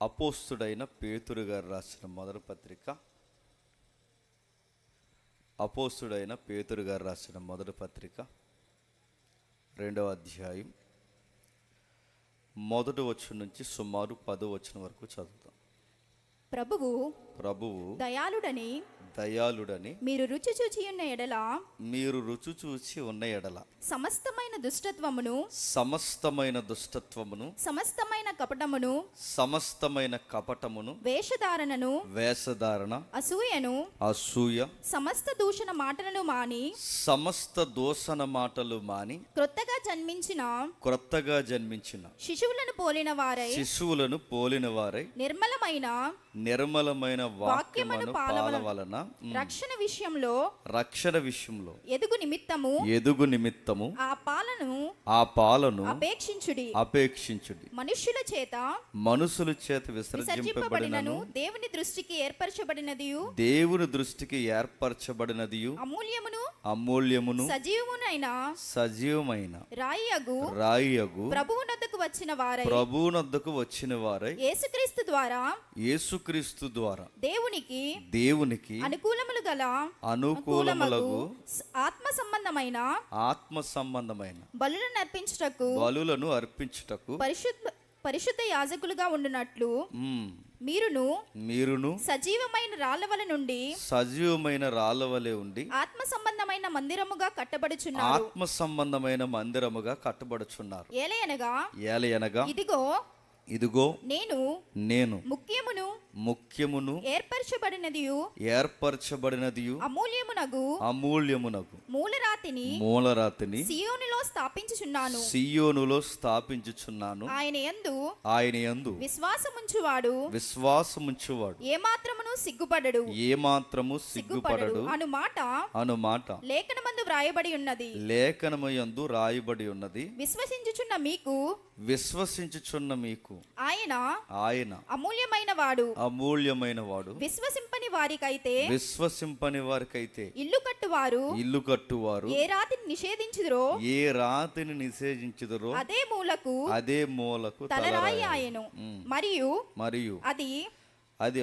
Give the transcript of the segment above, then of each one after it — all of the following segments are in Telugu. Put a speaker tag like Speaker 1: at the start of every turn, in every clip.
Speaker 1: అపోస్తుడైన పేతురు గారు రాసిన మొదటి పత్రిక అపోస్తుడైన పేతురు గారు రాసిన మొదటి పత్రిక 2వ అధ్యాయం మొదటి వచనం నుంచి సుమారు 10వ వచనం వరకు చదువుతాం. ప్రభువు దయాళుడని
Speaker 2: మీరు రుచి చూచి ఉన్న ఎడల సమస్తమైన దుష్టత్వమును సమస్తమైన కపటమును
Speaker 1: వేషధారణ అసూయ
Speaker 2: సమస్త దూషణ మాటలు మాని క్రొత్తగా జన్మించిన శిశువులను
Speaker 1: పోలిన వారై నిర్మలమైన వాక్యమును పాలవలన రక్షణ విషయంలో ఎదుగు నిమిత్తము ఆ పాలను అపేక్షించుడి. మనుషుల చేత విసర్జింపబడినను దేవుని దృష్టికి ఏర్పరచబడినది అమూల్యమును సజీవమైన రాయియగు ప్రభువునొద్దకు వచ్చిన వారై యేసుక్రీస్తు ద్వారా దేవునికి అనుకూలములగు ఆత్మ సంబంధమైన బలులను అర్పించుటకు
Speaker 2: పరిశుద్ధ యాజకులుగా ఉండునట్లు మీరును సజీవమైన రాళ్ల వలె ఉండి ఆత్మ సంబంధమైన మందిరముగా కట్టబడుచున్నారు. ఏలయనగా ఇదిగో నేను ముఖ్యమును ఏర్పరచబడినది అమూల్యమునగు మూలరాతిని సియోనులో స్థాపించుచున్నాను. ఆయన యందు విశ్వాసముంచువాడు ఏమాత్రము సిగ్గుపడడు అను మాట లేఖనమందు వ్రాయబడి ఉన్నది. విశ్వసించుచున్న మీకు ఆయన అమూల్యమైన వాడు. విశ్వసింపని వారికైతే ఇల్లు కట్టువారు ఏ రాతిని నిషేధించుదురో అదే మూలకు తలరాయి ఆయను. మరియు అది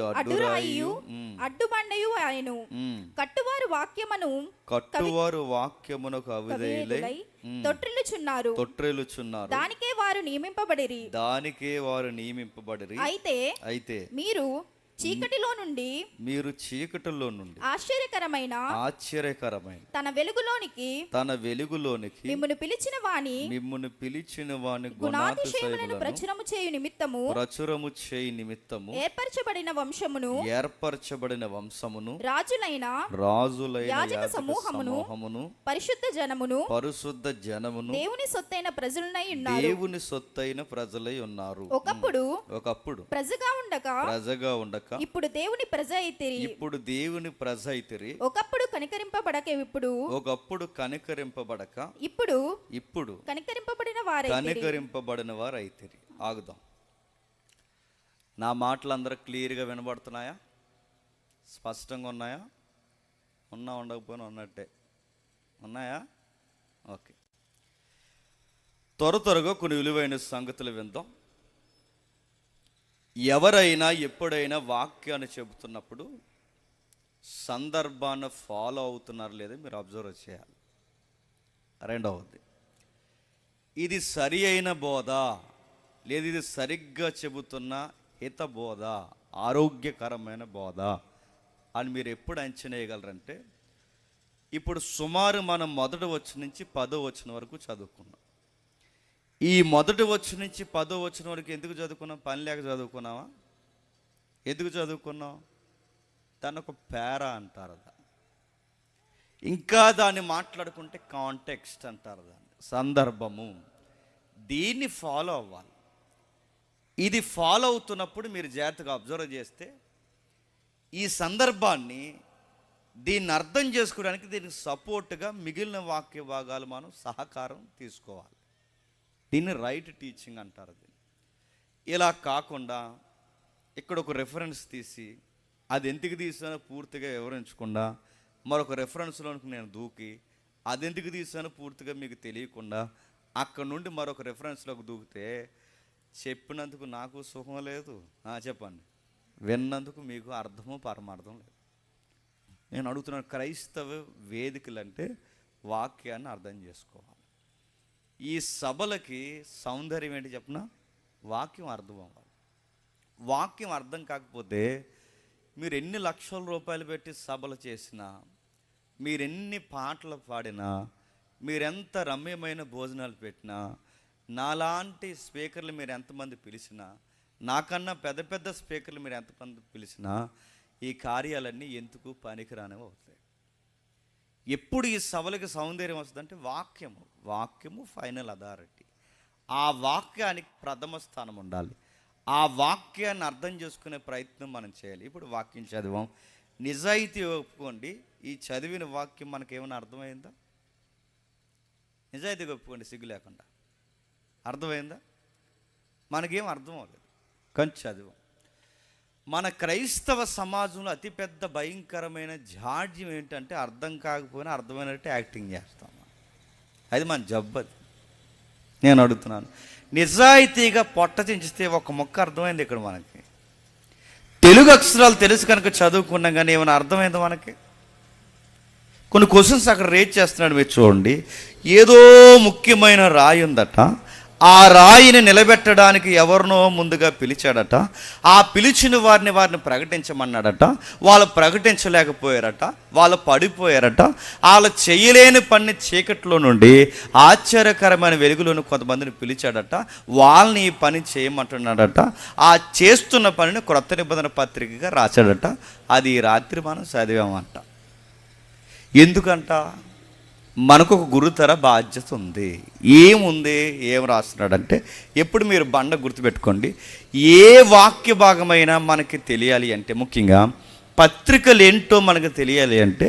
Speaker 2: అడ్డుబండయు ఆయను. కట్టువారు వాక్యమునకు అవిధేయులై తొట్రిల్లుచున్నారు. దానికే వారు నియమింపబడిరి. అయితే మీరు చీకటిలో నుండి ఆశ్చర్యకరమైన తన వెలుగులోనికి మిమ్మును పిలిచిన వాని గుణాతిశయములను ప్రచురము చేయు నిమిత్తము ఏర్పరచబడిన వంశమును రాజులైన యాజక సమూహమును పరిశుద్ధ జనమును దేవుని సొత్తైన ప్రజలై ఉన్నారు. ఒకప్పుడు ప్రజగా ఉండక ఇప్పుడు దేవుని ప్రజ అయితిరి. ఒకప్పుడు కనికరింపబడక ఇప్పుడు కనికరింపబడిన
Speaker 1: వారు అయితిరి. ఆగుదాం. నా మాటలు అందరూ క్లియర్గా వినబడుతున్నాయా? స్పష్టంగా ఉన్నాయా? ఉండకపోయినా ఉన్నట్టే ఉన్నాయా? ఓకే. త్వరగా కొన్ని విలువైన సంగతులు విందాం. ఎవరైనా ఎప్పుడైనా వాక్యాన్ని చెబుతున్నప్పుడు సందర్భాన్ని ఫాలో అవుతున్నారు లేదా మీరు అబ్జర్వ్ చేయాలి. రెండవది, ఇది సరి అయిన బోధ లేదా ఇది సరిగ్గా చెబుతున్న హిత బోధ, ఆరోగ్యకరమైన బోధ అని మీరు ఎప్పుడు అంచనా వేయగలరంటే, ఇప్పుడు సుమారు మనం మొదటి వచనం నుంచి 10వ వచనం వరకు చదువుకున్నాం. ఈ మొదటి వచనం నుంచి 10వ వచనం వరకు ఎందుకు చదువుకున్నాం? పని లేక చదువుకున్నావా? ఎందుకు చదువుకున్నాం? దాన్ని ఒక పేరా అంటారు. ఇంకా దాన్ని మాట్లాడుకుంటే కాంటెక్స్ట్ అంటారు, దాన్ని సందర్భము. దీన్ని ఫాలో అవ్వాలి. ఇది ఫాలో అవుతున్నప్పుడు మీరు జాగ్రత్తగా అబ్జర్వ్ చేస్తే ఈ సందర్భాన్ని దీన్ని అర్థం చేసుకోవడానికి దీనికి సపోర్ట్గా మిగిలిన వాక్య భాగాలు మనం సహకారం తీసుకోవాలి. దీన్ని రైట్ టీచింగ్ అంటారు. ఇలా కాకుండా ఇక్కడ ఒక రెఫరెన్స్ తీసి అది ఎందుకు తీసానో పూర్తిగా వివరించకుండా మరొక రెఫరెన్స్లోనికి నేను దూకి అది ఎందుకు తీసానో పూర్తిగా మీకు తెలియకుండా అక్కడ నుండి మరొక రెఫరెన్స్లోకి దూకితే చెప్పినందుకు నాకు సుఖం లేదు, చెప్పండి, విన్నందుకు మీకు అర్థము పరమార్థం లేదు. నేను అడుగుతున్నాను, క్రైస్తవ వేదికలు అంటే వాక్యాన్ని అర్థం చేసుకోవాలి. ఈ సభలకి సౌందర్యం ఏంటి చెప్పిన? వాక్యం అర్థం అవ్వాలి. వాక్యం అర్థం కాకపోతే మీరు ఎన్ని లక్షల రూపాయలు పెట్టి సభలు చేసినా, మీరెన్ని పాటలు పాడినా, మీరెంత రమ్యమైన భోజనాలు పెట్టినా, నాలాంటి స్పీకర్లు మీరు ఎంతమంది పిలిచినా, నాకన్నా పెద్ద పెద్ద స్పీకర్లు మీరు ఎంతమంది పిలిచినా, ఈ కార్యాలన్నీ ఎందుకు పనికిరానివి అవుతాయి. ఎప్పుడు ఈ సభలకి సౌందర్యం వస్తుందంటే వాక్యము ఫైనల్ అథారిటీ. ఆ వాక్యానికి ప్రథమ స్థానం ఉండాలి. ఆ వాక్యాన్ని అర్థం చేసుకునే ప్రయత్నం మనం చేయాలి. ఇప్పుడు వాక్యం చదివాం, నిజాయితీ ఒప్పుకోండి, ఈ చదివిన వాక్యం మనకేమైనా అర్థమైందా? నిజాయితీగా ఒప్పుకోండి, సిగ్గు లేకుండా. అర్థమైందా? మనకేం అర్థం అవ్వలేదు, కానీ చదివాం. మన క్రైస్తవ సమాజంలో అతిపెద్ద భయంకరమైన జాడ్యం ఏంటంటే అర్థం కాకపోయినా అర్థమైనట్టు యాక్టింగ్ చేస్తాం. అది మన జబ్బది. నేను అడుగుతున్నాను, నిజాయితీగా పొట్ట చించితే ఒక మొక్క అర్థమైంది ఇక్కడ మనకి. తెలుగు అక్షరాలు తెలుసు కనుక చదువుకున్నాం, కానీ ఏమైనా అర్థమైంది మనకి? కొన్ని క్వశ్చన్స్ అక్కడ రేట్ చేస్తున్నాడు, మీరు చూడండి. ఏదో ముఖ్యమైన రాయి ఉందట, ఆ రాయిని నిలబెట్టడానికి ఎవరినో ముందుగా పిలిచాడట. ఆ పిలిచిన వారిని ప్రకటించమన్నాడట. వాళ్ళు ప్రకటించలేకపోయారట, వాళ్ళు పడిపోయారట. వాళ్ళు చేయలేని పని చీకట్లో నుండి ఆశ్చర్యకరమైన వెలుగులోని కొంతమందిని పిలిచాడట. వాళ్ళని ఈ పని చేయమంటున్నాడట. ఆ చేస్తున్న పనిని క్రొత్త నిబంధన పత్రికగా రాశాడట. అది ఈ రాత్రి మనం చదివామంట. ఎందుకంట? మనకు ఒక గురుతర బాధ్యత ఉంది. ఏముంది? ఏం రాస్తున్నాడంటే, ఎప్పుడు మీరు బండ గుర్తుపెట్టుకోండి, ఏ వాక్య భాగమైనా మనకి తెలియాలి అంటే, ముఖ్యంగా పత్రికలు ఏంటో మనకు తెలియాలి అంటే,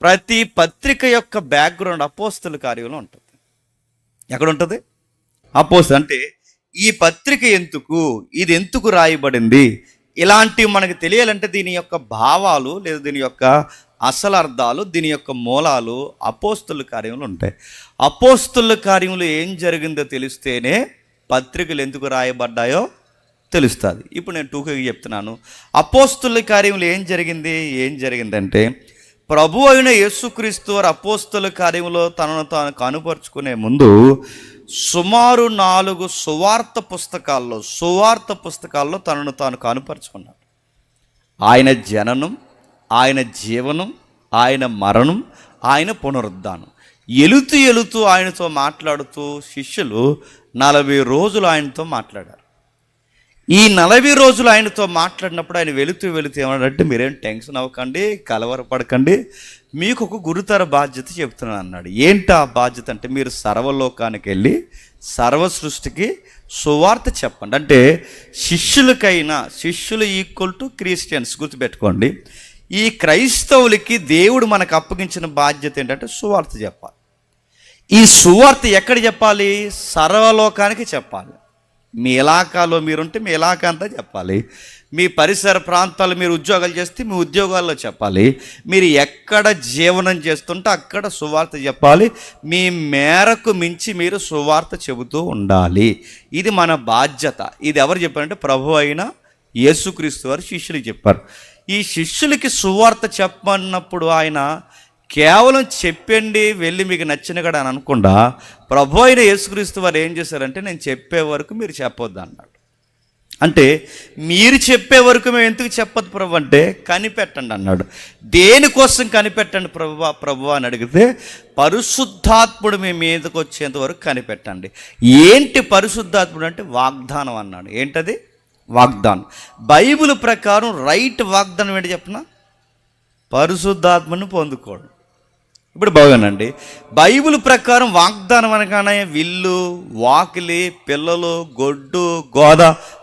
Speaker 1: ప్రతి పత్రిక యొక్క బ్యాక్గ్రౌండ్ అపోస్తల కార్యంలో ఉంటుంది. ఎక్కడ ఉంటుంది? అపోస్తలు అంటే ఈ పత్రిక ఎందుకు, ఇది ఎందుకు రాయబడింది, ఇలాంటివి మనకు తెలియాలంటే దీని యొక్క భావాలు లేదా దీని యొక్క అసలు అర్థాలు, దీని యొక్క మూలాలు అపోస్తల కార్యంలో ఉంటాయి. అపోస్తల కార్యంలో ఏం జరిగిందో తెలిస్తేనే పత్రికలు ఎందుకు రాయబడ్డాయో తెలుస్తుంది. ఇప్పుడు నేను టూకగా చెప్తున్నాను. అపోస్తల కార్యంలో ఏం జరిగిందంటే, ప్రభు అయిన యేసుక్రీస్తు వారు అపోస్తల కార్యంలో తనను తాను కనుపరుచుకునే ముందు సుమారు 4 సువార్త పుస్తకాల్లో తనను తాను కనుపరుచుకున్నాడు. ఆయన జననం, ఆయన జీవనం, ఆయన మరణం, ఆయన పునరుద్ధానం. ఎలుతూ ఆయనతో మాట్లాడుతూ శిష్యులు 40 రోజులు ఆయనతో మాట్లాడారు. ఈ 40 రోజులు ఆయనతో మాట్లాడినప్పుడు ఆయన వెళుతూ ఏమన్నాడంటే, మీరేం టెన్షన్ అవ్వకండి, కలవరపడకండి, మీకు ఒక గురుతర బాధ్యత చెప్తున్నాను అన్నాడు. ఏంటి ఆ బాధ్యత అంటే, మీరు సర్వలోకానికి వెళ్ళి సర్వ సృష్టికి సువార్త చెప్పండి. అంటే శిష్యులు ఈక్వల్ టు క్రిస్టియన్స్. గుర్తుపెట్టుకోండి, ఈ క్రైస్తవులకి దేవుడు మనకు అప్పగించిన బాధ్యత ఏంటంటే సువార్త చెప్పాలి. ఈ సువార్త ఎక్కడ చెప్పాలి? సర్వలోకానికి చెప్పాలి. మీ ఇలాకాలో మీరుంటే మీ ఇలాకా అంతా చెప్పాలి. మీ పరిసర ప్రాంతాలు మీరు ఉద్యోగాలు చేస్తే మీ ఉద్యోగాల్లో చెప్పాలి. మీరు ఎక్కడ జీవనం చేస్తుంటే అక్కడ సువార్త చెప్పాలి. మీ మేరకు మించి మీరు సువార్త చెబుతూ ఉండాలి. ఇది మన బాధ్యత. ఇది ఎవరు చెప్పారంటే, ప్రభు అయిన యేసుక్రీస్తు వారు శిష్యులకు చెప్పారు. ఈ శిష్యులకి సువార్త చెప్పమన్నప్పుడు ఆయన కేవలం చెప్పండి, వెళ్ళి మీకు నచ్చిన కూడా అని అనకుండా, ప్రభు అయిన యేసుక్రీస్తు వారు ఏం చేశారంటే, నేను చెప్పే వరకు మీరు చెప్పొద్దు అన్నాడు. అంటే మీరు చెప్పే వరకు మేము ఎందుకు చెప్పొద్దు ప్రభు అంటే, కనిపెట్టండి అన్నాడు. దేనికోసం కనిపెట్టండి ప్రభు అని అడిగితే, పరిశుద్ధాత్ముడు మీ మీదకి వచ్చేంత వరకు కనిపెట్టండి. ఏంటి పరిశుద్ధాత్ముడు అంటే? వాగ్దానం అన్నాడు. ఏంటది? వాగ్దానం. బైబిల్ ప్రకారం రైట్ వాగ్దానం ఏంటి చెప్పిన? పరిశుద్ధాత్మను పొందుకోవడం. ఇప్పుడు బాగానండి, బైబిల్ ప్రకారం వాగ్దానం అనగానే విల్లు, వాకిలి, పిల్లలు, గొడ్డు, గోద,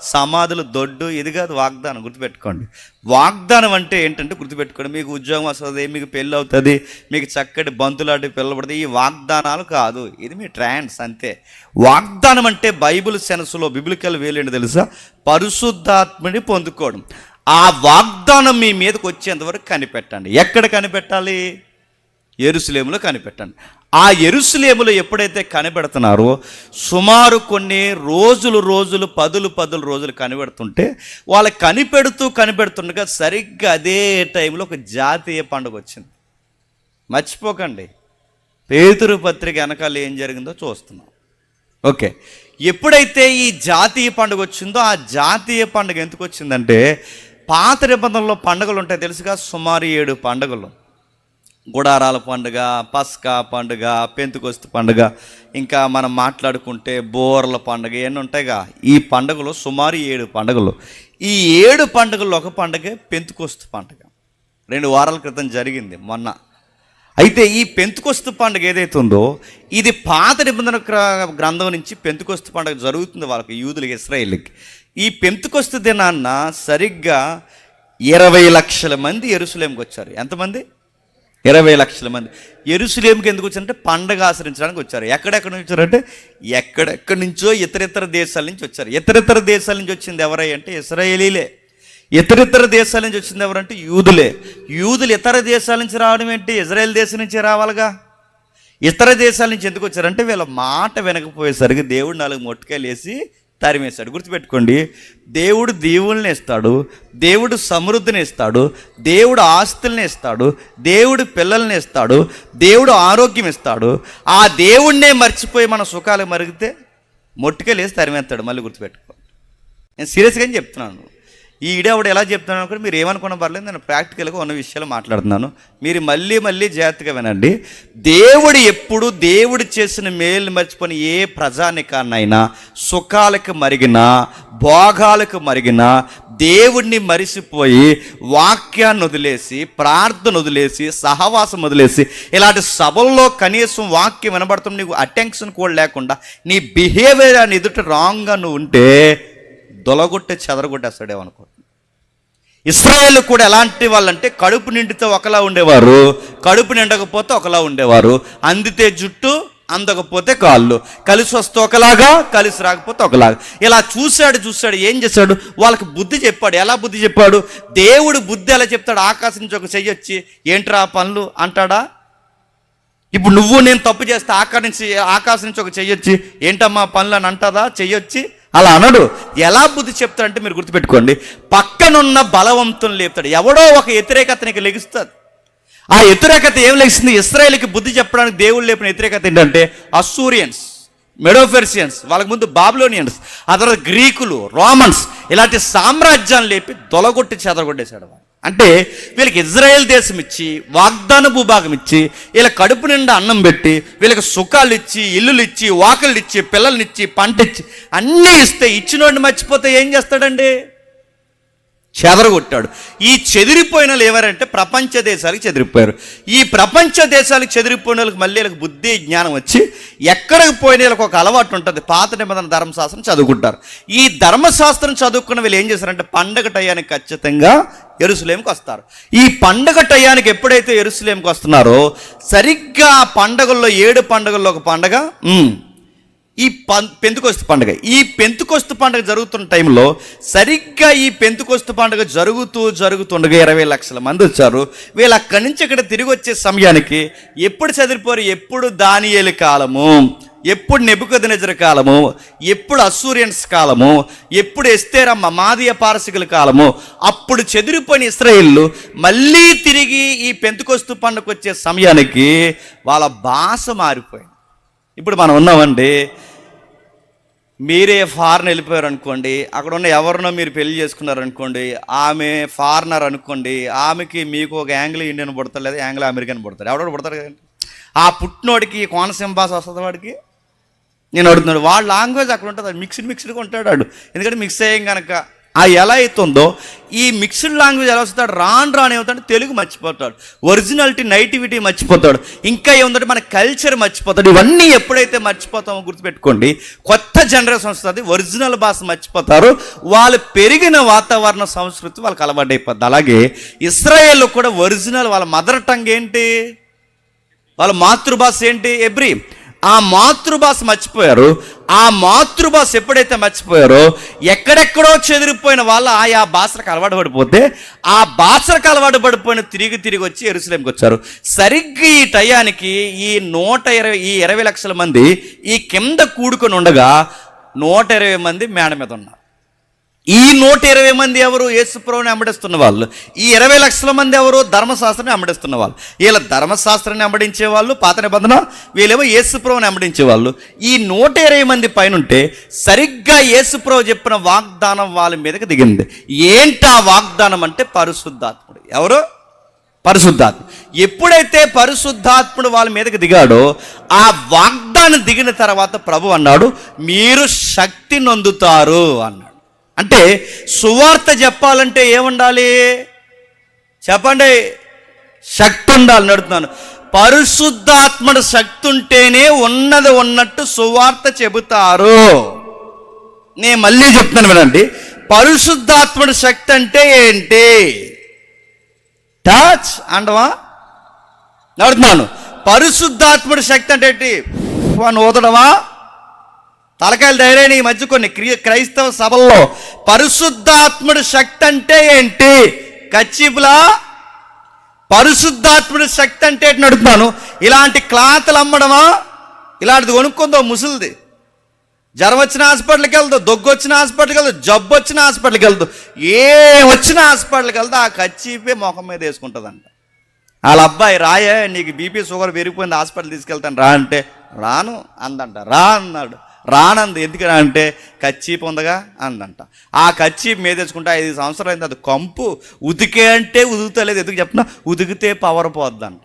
Speaker 1: సమాధులు, దొడ్డు, ఇది కాదు వాగ్దానం. గుర్తుపెట్టుకోండి. వాగ్దానం అంటే ఏంటంటే, గుర్తుపెట్టుకోండి, మీకు ఉద్యోగం వస్తుంది, మీకు పెళ్ళి అవుతుంది, మీకు చక్కటి బంతులాంటి పిల్లలు పడుతుంది, ఈ వాగ్దానాలు కాదు. ఇది మీ ట్రాన్స్ అంతే. వాగ్దానం అంటే బైబిల్ సెన్స్లో, బిబ్లికల్ వేలేంటి తెలుసా? పరిశుద్ధాత్మని పొందుకోవడం. ఆ వాగ్దానం మీ మీదకి వచ్చేంతవరకు కనిపెట్టండి. ఎక్కడ కనిపెట్టాలి? యెరూషలేములో కనిపెట్టండి. ఆ యెరూషలేములో ఎప్పుడైతే కనిపెడుతున్నారో సుమారు కొన్ని రోజులు పదులు రోజులు కనిపెడుతుంటే వాళ్ళు కనిపెడుతుండగా సరిగ్గా అదే టైంలో ఒక జాతీయ పండుగ వచ్చింది. మర్చిపోకండి, పేతురు పత్రిక వెనకాల ఏం జరిగిందో చూస్తున్నాం. ఓకే, ఎప్పుడైతే ఈ జాతీయ పండుగ వచ్చిందో ఆ జాతీయ పండుగ ఎందుకు వచ్చిందంటే, పాత నిబంధనలో పండుగలు ఉంటాయి తెలుసుగా, సుమారు 7 పండుగలు. గుడారాల పండుగ, పస్కా పండుగ, పెంతెకొస్తు పండుగ, ఇంకా మనం మాట్లాడుకుంటే బోర్ల పండుగ, ఇవన్నీ ఉంటాయిగా. ఈ పండుగలు సుమారు 7 పండుగలు. ఈ 7 పండుగల్లో ఒక పండుగ పెంతెకొస్తు పండుగ 2 వారాల క్రితం జరిగింది మొన్న. అయితే ఈ పెంతెకొస్తు పండుగ ఏదైతే ఉందో ఇది పాత నిబంధన గ్రంథం నుంచి పెంతెకొస్తు పండుగ జరుగుతుంది వాళ్ళకి, యూదులకి, ఇశ్రాయేలుకి. ఈ పెంతెకొస్తు దినాన్న సరిగ్గా 20 లక్షల మంది యెరూషలేముకి వచ్చారు. ఎంతమంది? 20 లక్షల మంది యెరూషలేముకి ఎందుకు వచ్చారంటే పండగ ఆచరించడానికి వచ్చారు. ఎక్కడెక్కడ నుంచి వచ్చారంటే ఎక్కడెక్కడి నుంచో ఇతరితర దేశాల నుంచి వచ్చారు. ఇతరితర దేశాల నుంచి వచ్చింది ఎవరై అంటే ఇశ్రాయేలీలే. ఇతరితర దేశాల నుంచి వచ్చింది ఎవరంటే యూదులే. యూదులు ఇతర దేశాల నుంచి రావడం ఏంటి? ఇజ్రాయెల్ దేశం నుంచి రావాలిగా. ఇతర దేశాల నుంచి ఎందుకు వచ్చారంటే వీళ్ళ మాట వినకపోయేసరికి దేవుడు 4 మొట్టికాయలు వేసి తరిమేశాడు. గుర్తుపెట్టుకోండి, దేవుడు దీవుల్ని ఇస్తాడు, దేవుడు సమృద్ధిని ఇస్తాడు, దేవుడు ఆస్తుల్ని ఇస్తాడు, దేవుడు పిల్లల్ని ఇస్తాడు, దేవుడు ఆరోగ్యం ఇస్తాడు. ఆ దేవుణ్ణే మర్చిపోయి మన సుఖాలు మరిగితే మొట్టికాయలు వేసి తరిమేస్తాడు. మళ్ళీ గుర్తుపెట్టుకోండి, నేను సీరియస్గానే చెప్తున్నాను. ఈ ఇడేవాడు ఎలా చెప్తున్నాను అనుకుంటే మీరు ఏమనుకున్న పర్లేదు, నేను ప్రాక్టికల్గా ఉన్న విషయాలు మాట్లాడుతున్నాను. మీరు మళ్ళీ జాగ్రత్తగా వినండి. దేవుడు ఎప్పుడు దేవుడు చేసిన మేలు మర్చిపోయిన ఏ ప్రజానికాన్నైనా సుఖాలకు మరిగినా భోగాలకు మరిగినా దేవుణ్ణి మరిసిపోయి వాక్యాన్ని వదిలేసి, ప్రార్థన వదిలేసి, సహవాసం వదిలేసి, ఇలాంటి సభల్లో కనీసం వాక్యం వినబడుతుంది నీకు అటెన్షన్ కూడా లేకుండా నీ బిహేవియర్ అని ఎదుట రాంగ్గా నువ్వు ఉంటే దొలగొట్టే చెదరగొట్టేస్తాడేమనుకో. ఇశ్రాయేలు కూడా ఎలాంటి వాళ్ళంటే కడుపు నిండితే ఒకలా ఉండేవారు, కడుపు నిండకపోతే ఒకలా ఉండేవారు. అందితే జుట్టు, అందకపోతే కాళ్ళు, కలిసి వస్తే ఒకలాగా, కలిసి రాకపోతే ఒకలాగా. ఇలా చూశాడు. ఏం చేశాడు? వాళ్ళకి బుద్ధి చెప్పాడు. ఎలా బుద్ధి చెప్పాడు? దేవుడు బుద్ధి ఎలా చెప్తాడు? ఆకాశం నుంచి ఒక చెయ్యి వచ్చి ఏంట్రా పనులు అంటాడా? ఇప్పుడు నువ్వు నేను తప్పు చేస్తే ఆకాశం నుంచి ఒక చెయ్యొచ్చి ఏంటమ్మా పనులు అని అంటాదా? చెయ్యొచ్చి అలా అనడు. ఎలా బుద్ధి చెప్తాడంటే మీరు గుర్తుపెట్టుకోండి, పక్కనున్న బలవంతుని లేపుతాడు. ఎవడో ఒక వ్యతిరేకత నీకు లెగిస్తుంది. ఆ వ్యతిరేకత ఏం లెగిస్తుంది? ఇశ్రాయేలుకి బుద్ధి చెప్పడానికి దేవుడు లేపిన వ్యతిరేకత ఏంటంటే అస్సూరియన్స్, మెడోఫెర్షియన్స్, వాళ్ళకి ముందు బాబిలోనియన్స్, ఆ తర్వాత గ్రీకులు, రోమన్స్, ఇలాంటి సామ్రాజ్యాన్ని లేపి దొలగొట్టి చెదరగొట్టేశాడు. అంటే వీళ్ళకి ఇజ్రాయెల్ దేశం ఇచ్చి, వాగ్దాన భూభాగం ఇచ్చి, వీళ్ళ కడుపు నిండా అన్నం పెట్టి, వీళ్ళకి సుఖాలు ఇచ్చి, ఇల్లులు ఇచ్చి, వాకిళ్ళు ఇచ్చి, పిల్లల్నిచ్చి, పంట ఇచ్చి, అన్నీ ఇస్తే ఇచ్చినోడిని మర్చిపోతే ఏం చేస్తాడండి? చెదరగొట్టాడు. ఈ చెదిరిపోయిన వాళ్ళు ఎవరంటే ప్రపంచ దేశాలకు చెదిరిపోయారు. ఈ ప్రపంచ దేశాలకు చెదిరిపోయిన వాళ్ళకి మళ్ళీ వీళ్ళకి బుద్ధి జ్ఞానం వచ్చి ఎక్కడికి పోయిన వీళ్ళకి ఒక అలవాటు ఉంటుంది, పాత నిబంధన ధర్మశాస్త్రం చదువుకుంటారు. ఈ ధర్మశాస్త్రం చదువుకున్న వీళ్ళు ఏం చేస్తారంటే పండగ టయానికి ఖచ్చితంగా యెరూషలేముకి వస్తారు. ఈ పండగ టయానికి ఎప్పుడైతే యెరూషలేముకి వస్తున్నారో సరిగ్గా ఆ పండగల్లో 7 పండుగల్లో ఒక పండగ ఈ పెంతెకొస్తు పండుగ. ఈ పెంతెకొస్తు పండుగ జరుగుతున్న టైంలో సరిగ్గా ఈ పెంతెకొస్తు పండుగ జరుగుతుండగా 20 లక్షల మంది వచ్చారు. వీళ్ళు అక్కడి నుంచి ఇక్కడ తిరిగి వచ్చే సమయానికి ఎప్పుడు చదిరిపోరు? ఎప్పుడు దానియేలు కాలము, ఎప్పుడు నెబుకద్నెజరు కాలము, ఎప్పుడు అస్సూరియన్స్ కాలము, ఎప్పుడు ఎస్తేరమ్మ మాదీయ పారసికుల కాలము. అప్పుడు చెదిరిపోయిన ఇశ్రాయేలు మళ్ళీ తిరిగి ఈ పెంతెకొస్తు పండుగ వచ్చే సమయానికి వాళ్ళ భాష మారిపోయింది. ఇప్పుడు మనం ఉన్నామండి, మీరే ఫారెన్ వెళ్ళిపోయారు అనుకోండి, అక్కడ ఉన్న ఎవరినో మీరు పెళ్లి చేసుకున్నారనుకోండి, ఆమె ఫారినర్ అనుకోండి, ఆమెకి మీకు ఒక యాంగ్లో ఇండియన్ పుడతారు, లేదా యాంగ్లో అమెరికన్ పుడతారు, ఎవడో పుడతారు కదండి. ఆ పుట్టినోడికి కోనసీమ భాష వస్తుంది వాడికి. నేను అడుగుతున్నాడు, వాడు లాంగ్వేజ్ అక్కడ ఉంటుంది, మిక్స్డ్గా ఉంటాడు వాడు. ఎందుకంటే మిక్స్ అయ్యాం కనుక ఆ ఎలా అవుతుందో ఈ మిక్స్డ్ లాంగ్వేజ్ ఎలా వస్తాడు, రాను ఏమవుతాడు, తెలుగు మర్చిపోతాడు, ఒరిజినాలిటీ నైటివిటీ మర్చిపోతాడు, ఇంకా ఏముందంటే మన కల్చర్ మర్చిపోతాడు. ఇవన్నీ ఎప్పుడైతే మర్చిపోతామో గుర్తుపెట్టుకోండి, కొత్త జనరేషన్ వస్తుంది, ఒరిజినల్ భాష మర్చిపోతారు, వాళ్ళు పెరిగిన వాతావరణ సంస్కృతి వాళ్ళకి అలవాటు అయిపోద్ది. అలాగే ఇశ్రాయేల్లో కూడా ఒరిజినల్ వాళ్ళ మదర్ టంగ్ ఏంటి, వాళ్ళ మాతృభాష ఏంటి? ఎబ్రీ. ఆ మాతృభాష మర్చిపోయారు. ఆ మాతృభాష ఎప్పుడైతే మర్చిపోయారో ఎక్కడెక్కడో చెదిరిపోయిన వాళ్ళు ఆయా భాషలకు అలవాటు పడిపోతే ఆ భాషలకు అలవాటు పడిపోయిన తిరిగి వచ్చి యెరూషలేంకి వచ్చారు. సరిగ్గా ఈ టయానికి ఈ 20 లక్షల మంది ఈ కింద కూడుకొని ఉండగా 120 మంది మేడ మీద ఉన్నారు. ఈ 120 మంది ఎవరు? యేసుప్రభుని వెంబడిస్తున్న వాళ్ళు. ఈ 20 లక్షల మంది ఎవరు? ధర్మశాస్త్రాన్ని వెంబడిస్తున్న వాళ్ళు. వీళ్ళ ధర్మశాస్త్రాన్ని వెంబడించే వాళ్ళు పాత నిబంధన, వీళ్ళేమో యేసుప్రభుని వెంబడించే వాళ్ళు. ఈ 120 మంది పైన ఉంటే సరిగ్గా యేసుప్రభు చెప్పిన వాగ్దానం వాళ్ళ మీదకి దిగింది. ఏంటా వాగ్దానం అంటే పరిశుద్ధాత్ముడు. ఎవరు? పరిశుద్ధాత్మ. ఎప్పుడైతే పరిశుద్ధాత్ముడు వాళ్ళ మీదకి దిగాడో ఆ వాగ్దానం దిగిన తర్వాత ప్రభు అన్నాడు, మీరు శక్తి నొందుతారు అన్నాడు. అంటే సువార్త చెప్పాలంటే ఏముండాలి చెప్పండి? శక్తి ఉండాలి. నడుతున్నాను. పరిశుద్ధాత్మడు శక్తి ఉంటేనే ఉన్నది ఉన్నట్టు సువార్త చెబుతారు. నేను మళ్ళీ చెప్తాను వినండి. పరిశుద్ధాత్మడు శక్తి అంటే ఏంటి? టచ్ అంటవా? నడుతున్నాను. పరిశుద్ధాత్మడు శక్తి అంటే ఏంటి? అని ఊదడమా? తలకాయలు ధైర్యం. ఈ మధ్య కొన్ని క్రైస్తవ సభల్లో పరిశుద్ధాత్ముడి శక్తి అంటే ఏంటి? కచ్చిపులా? పరిశుద్ధాత్ముడి శక్తి అంటే ఏంటి అడుగుతున్నాను. ఇలాంటి క్లాతులు అమ్మడమా? ఇలాంటిది కొనుక్కుందో ముసలిది. జ్వరం వచ్చిన హాస్పిటల్కి వెళ్తావు, దగ్గు వచ్చిన హాస్పిటల్కి వెళ్తావు, జబ్బు వచ్చిన హాస్పిటల్కి వెళ్తావు, ఏ వచ్చిన హాస్పిటల్కి వెళ్తా ఆ కచ్చిపే ముఖం మీద వేసుకుంటుందంట. వాళ్ళ అబ్బాయి రాయే నీకు బీపీ షుగర్ పెరిగిపోయింది హాస్పిటల్ తీసుకెళ్తాను రా అంటే రాను అందంట. రా అన్నాడు. రానంది. ఎందుకు రా అంటే కచ్చీపు ఉందగా అందంట. ఆ కచ్చీపు మీద తెచ్చుకుంటే 5 సంవత్సరాలు అయింది. అది కంపు. ఉతికే అంటే ఉతుకుతలేదు. ఎందుకు చెప్తున్నా? ఉతికితే పవర్ పోద్దంట.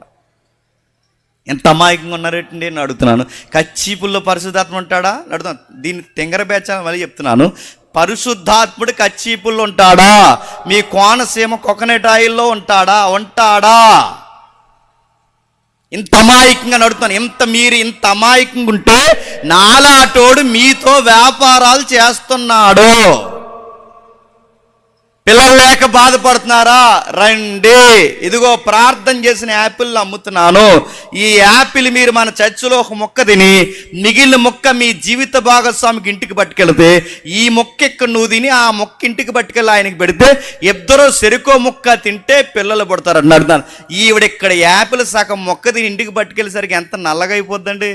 Speaker 1: ఎంత అమాయకంగా ఉన్నారేంటి నేను అడుగుతున్నాను. కచ్చీపుల్లో పరిశుద్ధాత్మ ఉంటాడా అడుగుతున్నాను. దీన్ని తెంగర బేచాలని మళ్ళీ చెప్తున్నాను. పరిశుద్ధాత్ముడు కచ్చీపుల్లో ఉంటాడా? మీ కోనసీమ కోకోనట్ ఆయిల్లో ఉంటాడా? ఇంత అమాయకంగా నడుతున్నాను. మీరు ఇంత అమాయకంగా ఉంటే నాలాటోడు మీతో వ్యాపారాలు చేస్తున్నాడు. పిల్లలు లేక బాధపడుతున్నారా? రండి, ఇదిగో ప్రార్థన చేసిన యాపిల్ అమ్ముతున్నాను. ఈ యాపిల్ మీరు మన చర్చిలో ఒక మొక్క తిని మిగిలిన మొక్క మీ జీవిత భాగస్వామికి ఇంటికి పట్టుకెళ్తే ఈ మొక్క ఇక్కడ నువ్వు తిని ఆ మొక్క ఇంటికి పట్టుకెళ్ళి ఆయనకి పెడితే ఇద్దరు చెరుకో మొక్క తింటే పిల్లలు పడతారు అని అడుగుతాను. ఈవిడ ఇక్కడ యాపిల్ సగం మొక్క తిని ఇంటికి పట్టుకెళ్ళేసరికి ఎంత నల్లగా అయిపోద్దండి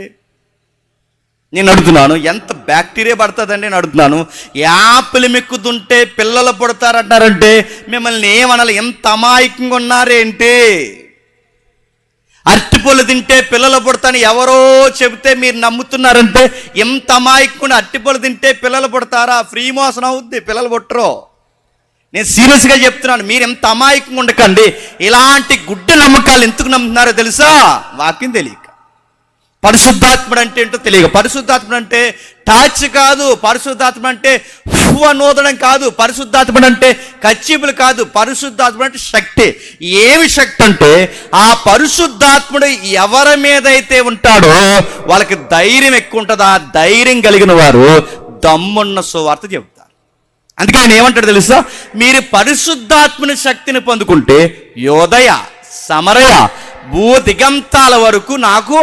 Speaker 1: నేను అడుగుతున్నాను. ఎంత బ్యాక్టీరియా పడుతుందండి నేను అడుగుతున్నాను. యాపిల్ మెక్కుతుంటే పిల్లలు పుడతారంటారంటే మిమ్మల్ని ఏమనాలి? ఎంత అమాయకంగా ఉన్నారేంటి? అరటిపళ్ళు తింటే పిల్లలు పుడతాను ఎవరో చెబితే మీరు నమ్ముతున్నారంటే ఎంత అమాయకంగా. అరటిపళ్ళు తింటే పిల్లలు పుడతారా? ఫ్రీ మోషన్ అవుద్ది, పిల్లలు పుట్టరు. నేను సీరియస్గా చెప్తున్నాను. మీరు ఎంత అమాయకంగా ఉండకండి. ఇలాంటి గుడ్డ నమ్మకాలు ఎందుకు నమ్ముతున్నారో తెలుసా? వాక్యం తెలియక. పరిశుద్ధాత్ముడు అంటే ఏంటో తెలియక. పరిశుద్ధాత్ముడు అంటే టాచ్ కాదు. పరిశుద్ధాత్ముడు అంటే నోదడం కాదు. పరిశుద్ధాత్ముడు అంటే కచ్చిపులు కాదు. పరిశుద్ధాత్ముడు అంటే శక్తి. ఏమి శక్తి అంటే ఆ పరిశుద్ధాత్ముడు ఎవరి మీద అయితే ఉంటాడో వాళ్ళకి ధైర్యం ఎక్కువ ఉంటుంది. ఆ ధైర్యం కలిగిన వారు దమ్మున్న సువార్త చెబుతారు. అందుకే ఆయన ఏమంటాడు తెలుసా? మీరు పరిశుద్ధాత్ముని శక్తిని పొందుకుంటే యోదయ సమరయ భూదిగంతాల వరకు నాకు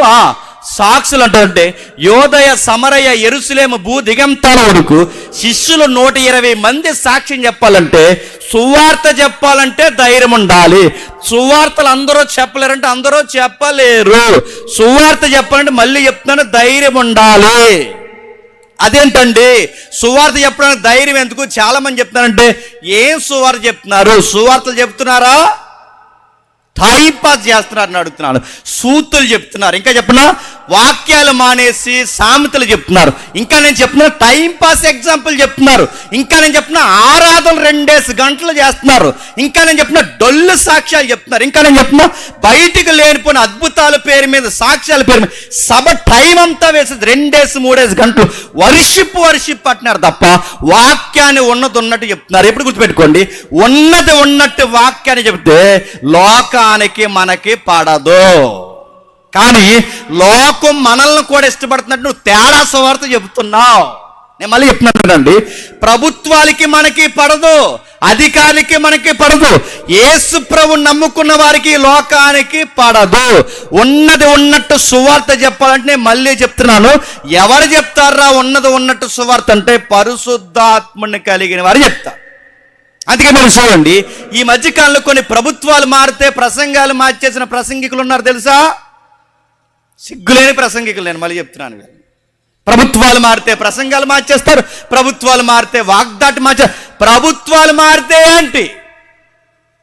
Speaker 1: సాక్షులు అంటే యోదయ సమరయ యెరూషలేము భూదిగంతాల వరకు శిష్యులు 120 మంది సాక్ష్యం చెప్పాలంటే సువార్త చెప్పాలంటే ధైర్యం ఉండాలి. సువార్తలు అందరూ చెప్పలేరంటే అందరూ చెప్పలేరు. సువార్త చెప్పాలంటే మళ్ళీ చెప్తున్నాను ధైర్యం ఉండాలి. అదేంటండి సువార్త చెప్పడానికి ధైర్యం ఎందుకు? చాలా మంది చెప్తున్నారంటే ఏం సువార్త చెప్తున్నారు? సువార్తలు చెప్తున్నారా? టైం పాస్ చేస్తున్నారని అడుగుతున్నాను. సూతులు చెప్తున్నారు. ఇంకా చెప్పినా వాక్యాలు మానేసి సామెతలు చెప్తున్నారు. ఇంకా నేను చెప్తున్నా టైం పాస్ ఎగ్జాంపుల్ చెప్తున్నారు. ఇంకా నేను చెప్తున్నా ఆరాధన 2 గంటలు చేస్తున్నారు. ఇంకా నేను చెప్తున్నా డొల్లు సాక్ష్యాలు చెప్తున్నారు. ఇంకా నేను చెప్తున్నా బయటికి లేనిపోయిన అద్భుతాల పేరు మీద సాక్ష్యాల పేరు మీద సభ టైం అంతా వేసేది 2-3 గంటలు వర్షిప్ అంటున్నారు తప్ప వాక్యాన్ని ఉన్నట్టు చెప్తున్నారు. ఎప్పుడు గుర్తుపెట్టుకోండి, ఉన్నట్టు వాక్యాన్ని చెప్తే లోకానికి మనకి పడదు. కానీ లోకం మనల్ని కూడా ఇష్టపడుతున్నట్టు నువ్వు తేడా సువార్త చెబుతున్నావు. నేను మళ్ళీ చెప్తున్నానండి, ప్రభుత్వాలకి మనకి పడదు, అధికారికి మనకి పడదు, యేసు ప్రభు నమ్ముకున్న వారికి లోకానికి పడదు. ఉన్నది ఉన్నట్టు సువార్త చెప్పాలంటే నేను మళ్ళీ చెప్తున్నాను, ఎవరు చెప్తారా ఉన్నది ఉన్నట్టు సువార్త అంటే పరిశుద్ధాత్మని కలిగిన వారు చెప్తారు. అందుకే మీరు చూడండి, ఈ మధ్యకాలంలో కొన్ని ప్రభుత్వాలు మారితే ప్రసంగాలు మార్చేసిన ప్రసంగికులు ఉన్నారు తెలుసా? సిగ్గులేని ప్రసంగికులు, నేను మళ్ళీ చెప్తున్నాను. ప్రభుత్వాలు మారితే ప్రసంగాలు మార్చేస్తారు, ప్రభుత్వాలు మారితే వాగ్దాటి ప్రభుత్వాలు మారితే ఏంటి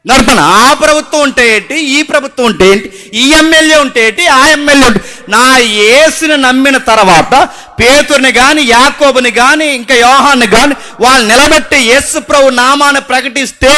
Speaker 1: నడపన, ఆ ప్రభుత్వం ఉంటే ఏంటి, ఈ ప్రభుత్వం ఉంటే ఏంటి, ఈ ఎమ్మెల్యే ఉంటే ఏంటి, ఆ ఎమ్మెల్యే ఉంటే. నా యేసుని నమ్మిన తర్వాత పేతురుని కానీ యాకోబుని కానీ ఇంకా యోహాన్ని కానీ వాళ్ళు నిలబెట్టి యేసు ప్రభు నామాన్ని ప్రకటిస్తే,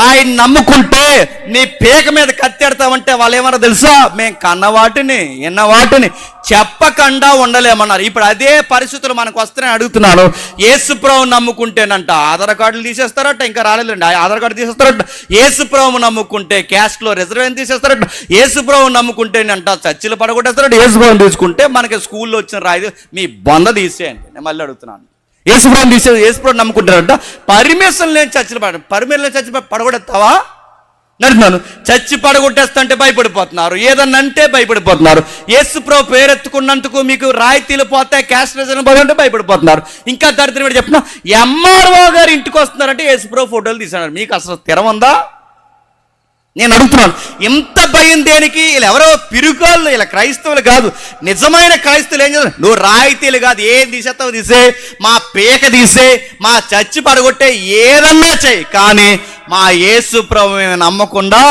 Speaker 1: ఆయన నమ్ముకుంటే నీ పేక మీద కత్తెడతామంటే వాళ్ళు ఏమన్నా తెలుసా? మేము కన్న వాటిని విన్న వాటిని చెప్పకుండా ఉండలేమన్నారు. ఇప్పుడు అదే పరిస్థితులు మనకు వస్తాయని అడుగుతున్నాను. యేసు ప్రభు నమ్ముకుంటేనంట ఆధార్ కార్డులు తీసేస్తారట, ఇంకా రాలేదండి ఆధార్ కార్డు తీసేస్తారట. యేసు ప్రభు నమ్ముకుంటే క్యాస్ట్లో రిజర్వేషన్ తీసేస్తారట. యేసు ప్రభు నమ్ముకుంటేనంట చర్చిలు పడగొట్టేస్తారట. యేసు ప్రభుని తీసుకుంటే మనకి స్కూల్లో వచ్చిన రాయి మీ బొంద తీసేయండి. నేను మళ్ళీ అడుగుతున్నాను, యేసు ప్రభుని తీసే యేసు ప్రభు నమ్ముకుంటారంట, పర్మిషన్ లేని చర్చిలు పర్మిషన్ లేని చర్చి పడగొడేస్తావా నడుతున్నాను. చర్చి పడగొట్టేస్తా అంటే భయపడిపోతున్నారు, ఏదన్నా అంటే భయపడిపోతున్నారు. యేసు ప్రభు పేరెత్తుకున్నందుకు మీకు రాయితీలు పోతాయి, క్యాస్ట్ రిజర్వేషన్ పోతుంటే భయపడిపోతున్నారు. ఇంకా దరిద్రం చెప్తున్నా, ఎంఆర్ఓ గారు ఇంటికి వస్తున్నారంటే యేసు ప్రభు ఫోటోలు తీసాడు. మీకు అసలు స్థిరం ఉందా? నేను అడుగుతున్నాను, ఇంత భయం దేనికి? వీళ్ళు ఎవరో పిరుకోళ్ళు, ఇలా క్రైస్తవులు కాదు. నిజమైన క్రైస్తవులు ఏం చేస్తారు? నువ్వు రాయితీలు కాదు, ఏం తీసేస్తావు తీసే, మా పేక తీసే, మా చర్చి పడగొట్టే, ఏదన్నా చెయ్యి, కానీ మా యేసు ప్రభువుని నమ్మకుండా